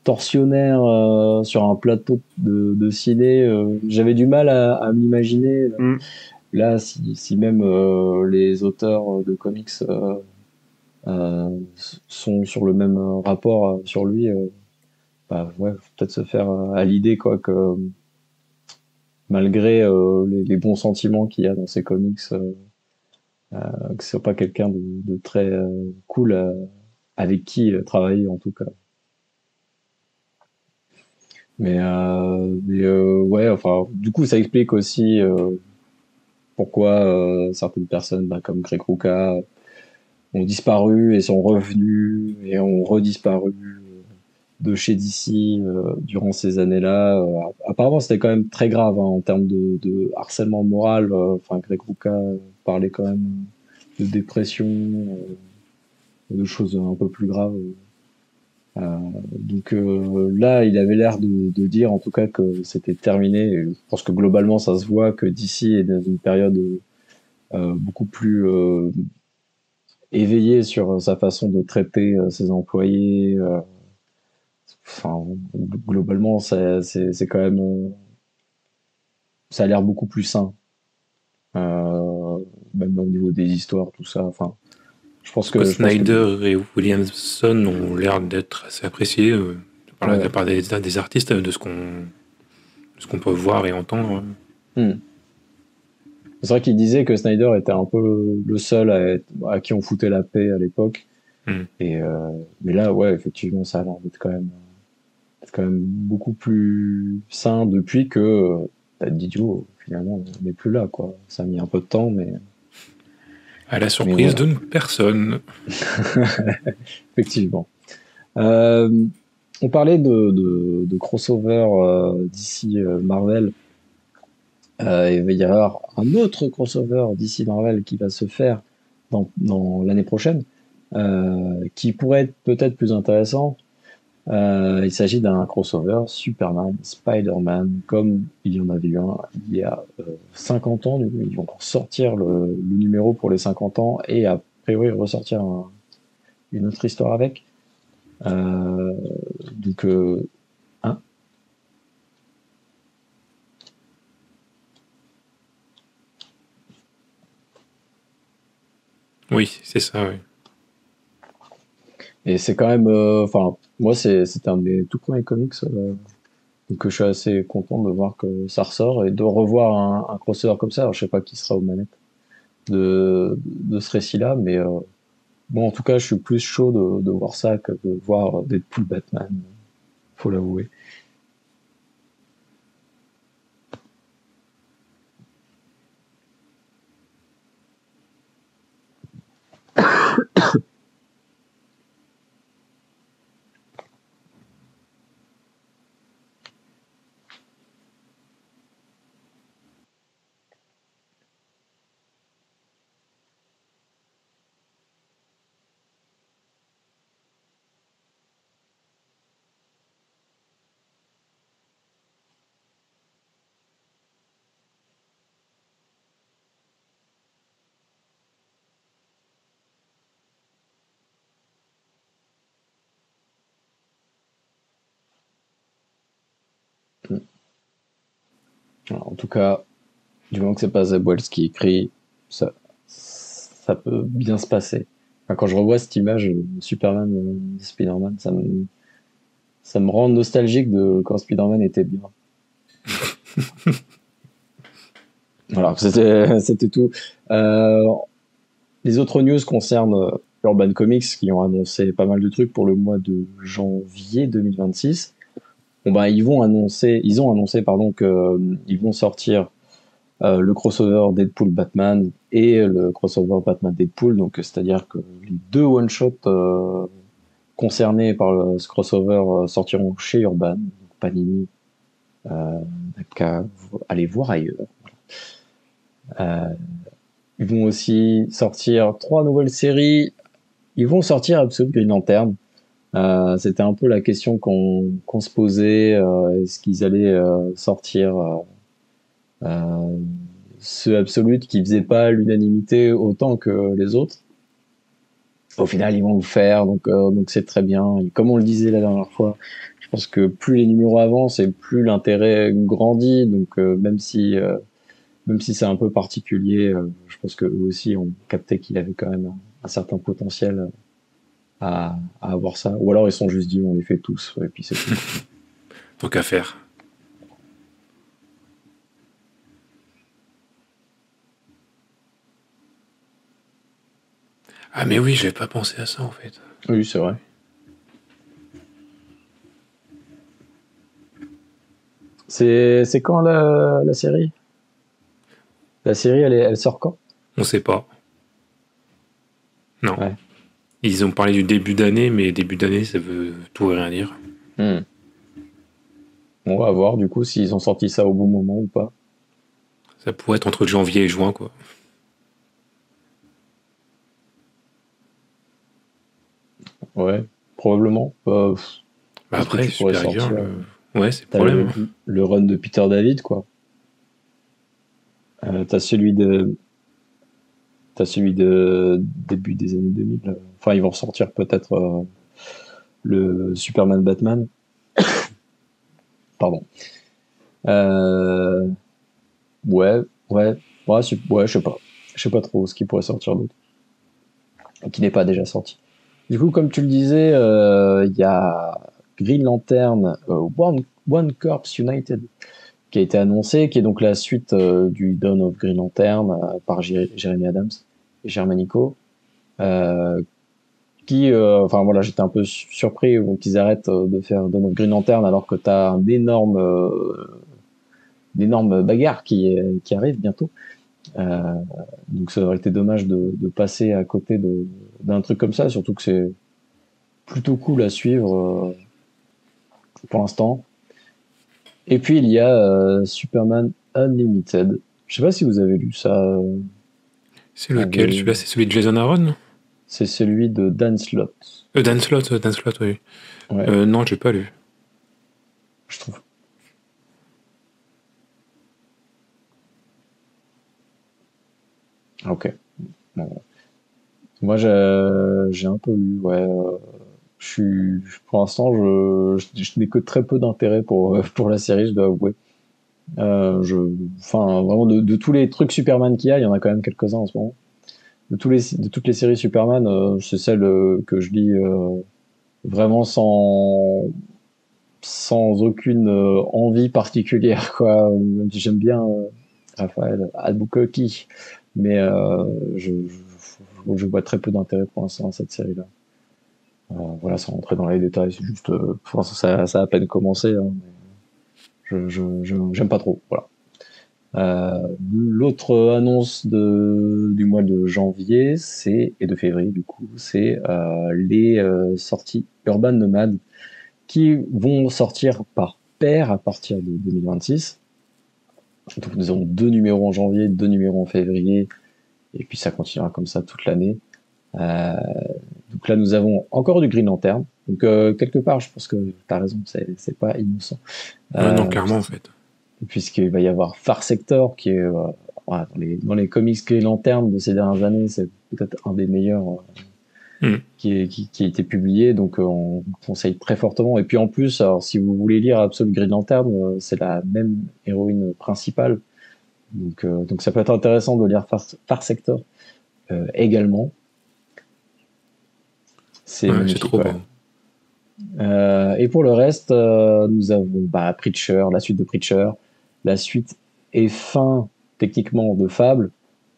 S1: tortionnaire sur un plateau de ciné, j'avais du mal à m'imaginer. Là, si même les auteurs de comics sont sur le même rapport sur lui, bah ouais, faut peut-être se faire à l'idée quoi que malgré les bons sentiments qu'il y a dans ces comics, que ce soit pas quelqu'un de très cool avec qui travailler en tout cas. Mais ouais, enfin, du coup, ça explique aussi pourquoi certaines personnes, bah, comme Greg Rucka, ont disparu et sont revenus et ont redisparu de chez DC durant ces années-là. Apparemment, c'était quand même très grave hein, en termes de harcèlement moral. Enfin, Greg Rucka parlait quand même de dépression, de choses un peu plus graves. Donc là, il avait l'air de dire en tout cas que c'était terminé. Et je pense que globalement, ça se voit que DC est dans une période beaucoup plus éveillée sur sa façon de traiter ses employés. Enfin, globalement, c'est quand même, ça a l'air beaucoup plus sain, euh, même au niveau des histoires, tout ça. Enfin, je pense que
S2: Snyder et Williamson ont l'air d'être assez appréciés par la part des artistes de ce qu'on peut voir et entendre.
S1: C'est vrai qu'il disait que Snyder était un peu le seul à qui on foutait la paix à l'époque. Et mais là, ouais, effectivement, ça a l'air d'être quand même beaucoup plus sain depuis que Didio finalement n'est plus là, quoi. Ça a mis un peu de temps, mais
S2: à la surprise de personne.
S1: Effectivement. On parlait de crossover d'ici Marvel. Il va y avoir un autre crossover d'ici Marvel qui va se faire dans l'année prochaine, qui pourrait être peut-être plus intéressant. Il s'agit d'un crossover Superman, Spider-Man, comme il y en avait eu un il y a 50 ans. Ils vont sortir le numéro pour les 50 ans et a priori ressortir une autre histoire avec. Donc, hein.
S2: Oui, c'est ça, oui.
S1: Et c'est quand même, enfin, moi, c'était un de mes tout premiers comics, donc je suis assez content de voir que ça ressort et de revoir un crossover comme ça. Alors, je sais pas qui sera aux manettes de ce récit-là, mais bon, en tout cas, je suis plus chaud de voir ça que de voir Deadpool Batman, faut l'avouer. Alors, en tout cas, du moment que c'est pas Zeb Wells qui écrit, ça peut bien se passer. Enfin, quand je revois cette image Superman, Spider-Man, Ça me rend nostalgique de quand Spider-Man était bien. Voilà, c'était tout. Les autres news concernent Urban Comics qui ont annoncé pas mal de trucs pour le mois de janvier 2026. Bon bah ils ont annoncé pardon que ils vont sortir le crossover Deadpool-Batman et le crossover Batman-Deadpool, donc c'est-à-dire que les deux one-shots concernés par ce crossover sortiront chez Urban, donc Panini, n'a qu'à aller voir ailleurs. Ils vont aussi sortir 3 nouvelles séries. Ils vont sortir Absolute Green Lantern. C'était un peu la question qu'on se posait. Est-ce qu'ils allaient sortir ce Absolute qui faisait pas l'unanimité autant que les autres? Au final, ils vont le faire, donc c'est très bien. Et comme on le disait la dernière fois, je pense que plus les numéros avancent et plus l'intérêt grandit. Donc même si c'est un peu particulier, je pense que eux aussi ont capté qu'il avait quand même un certain potentiel à avoir ça. Ou alors ils sont juste dit on les fait tous et puis c'est tout.
S2: Tant qu'à faire. Ah mais oui, j'avais pas pensé à ça en fait.
S1: Oui, c'est vrai. C'est quand la série? La série, elle sort quand?
S2: On sait pas. Non.
S1: Ouais.
S2: Ils ont parlé du début d'année, mais début d'année, ça veut tout et rien dire.
S1: On va voir du coup s'ils ont sorti ça au bon moment ou pas.
S2: Ça pourrait être entre janvier et juin, quoi.
S1: Ouais, probablement.
S2: Bah après, Supergirl, ouais, c'est le problème.
S1: Le run de Peter David, quoi. T'as celui de début des années 2000. Enfin, ils vont ressortir peut-être le Superman Batman. Pardon. Ouais, je sais pas. Je sais pas trop ce qui pourrait sortir d'autre. Qui n'est pas déjà sorti. Du coup, comme tu le disais, il y a Green Lantern One Corps United qui a été annoncé, qui est donc la suite du Dawn of Green Lantern par Jeremy Adams et Germanico. Enfin voilà, j'étais un peu surpris qu'ils arrêtent de faire Dawn of Green Lantern alors que t'as un énorme bagarre qui arrive bientôt. Donc ça aurait été dommage de passer à côté d'un truc comme ça, surtout que c'est plutôt cool à suivre pour l'instant. Et puis il y a Superman Unlimited. Je sais pas si vous avez lu ça.
S2: C'est lequel? Celui-là, c'est celui de Jason Aaron?
S1: C'est celui de Dan Slott.
S2: Dan Slott, oui.
S1: Ouais.
S2: Non, j'ai pas lu.
S1: Je trouve. Ok. Bon. Moi, j'ai un peu lu, ouais. Pour l'instant, je n'ai que très peu d'intérêt pour la série, je dois avouer. Enfin, vraiment, de tous les trucs Superman qu'il y a en a quand même quelques-uns en ce moment. De toutes les séries Superman, c'est celle que je lis vraiment sans aucune envie particulière, quoi. Même si j'aime bien Raphaël Albuquerque, mais je vois très peu d'intérêt pour l'instant dans cette série-là. Voilà, sans rentrer dans les détails, c'est juste, ça a à peine commencé. Hein, j'aime pas trop. Voilà. L'autre annonce du mois de janvier, et de février du coup, c'est les sorties Urban Nomad qui vont sortir par paire à partir de 2026. Donc nous avons 2 numéros en janvier, 2 numéros en février, et puis ça continuera comme ça toute l'année. Donc là nous avons encore du Green Lantern. Donc quelque part, je pense que t'as raison, c'est pas innocent.
S2: Non, clairement en fait.
S1: Puisqu'il va y avoir Far Sector qui est dans les comics Green Lantern de ces dernières années, c'est peut-être un des meilleurs qui a été publié, donc on conseille très fortement. Et puis en plus, alors si vous voulez lire Absolute Green Lantern, c'est la même héroïne principale, donc ça peut être intéressant de lire Far Sector également. C'est
S2: trop bon.
S1: Et pour le reste, nous avons Preacher, la suite de Preacher, la suite et fin techniquement de Fable.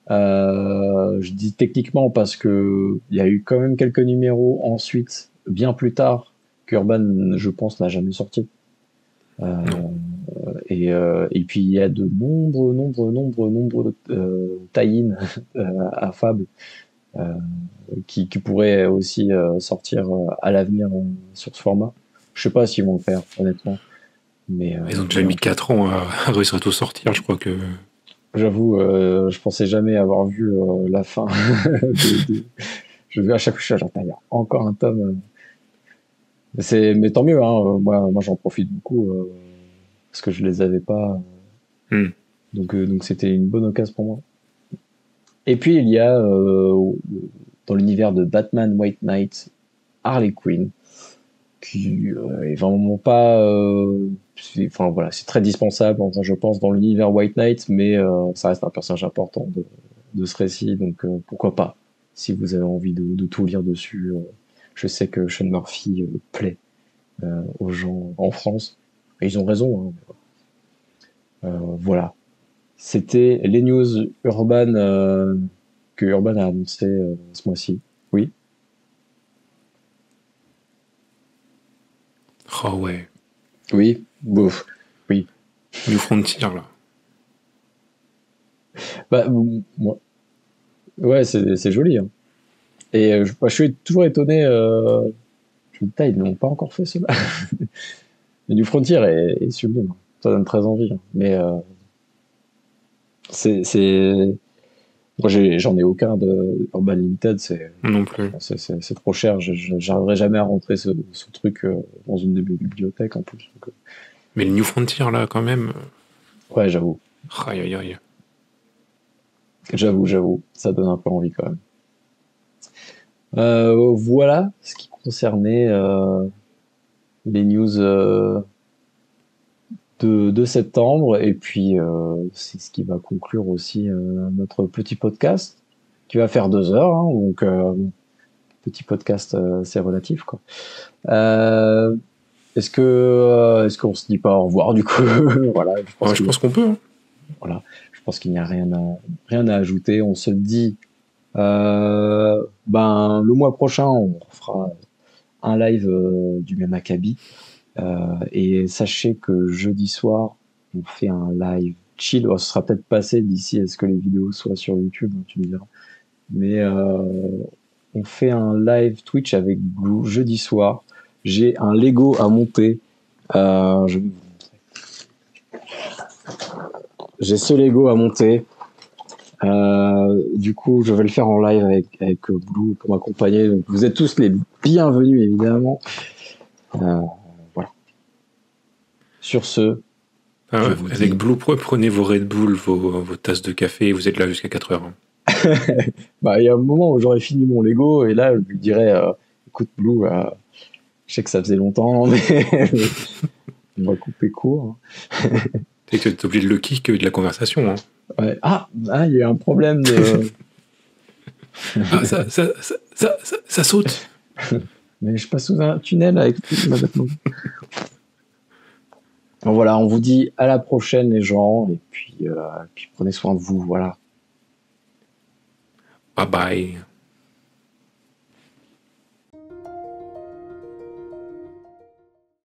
S1: Je dis techniquement parce que il y a eu quand même quelques numéros ensuite, bien plus tard, qu'Urban, je pense, n'a jamais sorti. Et puis il y a de nombreux tie-in à Fable qui pourraient aussi sortir à l'avenir sur ce format. Je sais pas s'ils vont le faire, honnêtement. Mais,
S2: ils ont déjà mis 4 ans à réussir à tout sortir, je crois que...
S1: J'avoue, je pensais jamais avoir vu la fin. Je vais à chaque fois, genre, il y a encore un tome. Mais tant mieux, hein. Moi j'en profite beaucoup parce que je les avais pas. Donc c'était une bonne occasion pour moi. Et puis il y a dans l'univers de Batman White Knight, Harley Quinn, qui est vraiment pas. Enfin voilà, c'est très dispensable, enfin, je pense, dans l'univers White Knight, mais ça reste un personnage important de ce récit, donc pourquoi pas, si vous avez envie de tout lire dessus. Je sais que Sean Murphy plaît aux gens en France, et ils ont raison. Voilà. C'était les news Urban que Urban a annoncé ce mois-ci. Oui.
S2: Oh ouais.
S1: Oui. Bouf. Oui.
S2: New Frontier, là.
S1: Moi. Ouais, c'est joli. Hein. Et je suis toujours étonné. Je me dis, ils n'ont pas encore fait cela. Mais New Frontier est sublime. Ça donne très envie. Hein. Mais moi, j'en ai aucun de Urban Limited.
S2: Non plus.
S1: C'est trop cher. J'arriverai jamais à rentrer ce truc dans une de mes bibliothèques en plus. Donc,
S2: mais le New Frontier, là, quand même.
S1: Ouais, j'avoue.
S2: Aïe, aïe, aïe.
S1: J'avoue. Ça donne un peu envie quand même. Voilà ce qui concernait les news de septembre. Et puis, c'est ce qui va conclure aussi notre petit podcast qui va faire 2 heures. Hein, donc, petit podcast, c'est relatif, quoi. Est-ce qu'on se dit pas au revoir, du coup? Voilà,
S2: je pense qu'on peut. Hein.
S1: Voilà, je pense qu'il n'y a rien à ajouter. On se dit le mois prochain, on fera un live du même acabit. Et sachez que jeudi soir, on fait un live chill. Ce sera peut-être passé d'ici à ce que les vidéos soient sur YouTube, tu me diras. Mais on fait un live Twitch avec Blue jeudi soir. J'ai un Lego à monter. Je vais vous montrer. J'ai ce Lego à monter. Du coup, je vais le faire en live avec Blue pour m'accompagner. Donc, vous êtes tous les bienvenus, évidemment. Voilà. Sur ce,
S2: avec Blue, prenez vos Red Bull, vos tasses de café, et vous êtes là jusqu'à 4 heures. Hein.
S1: Il y a un moment où j'aurais fini mon Lego et là, je lui dirais écoute, Blue, je sais que ça faisait longtemps, mais on va couper court.
S2: Tu es obligé de le kick de la conversation. Hein.
S1: Ouais. Il y a un problème de.
S2: Ça saute.
S1: Mais je passe sous un tunnel avec ma vêtement. Bon, voilà, on vous dit à la prochaine, les gens, et puis prenez soin de vous, voilà.
S2: Bye bye.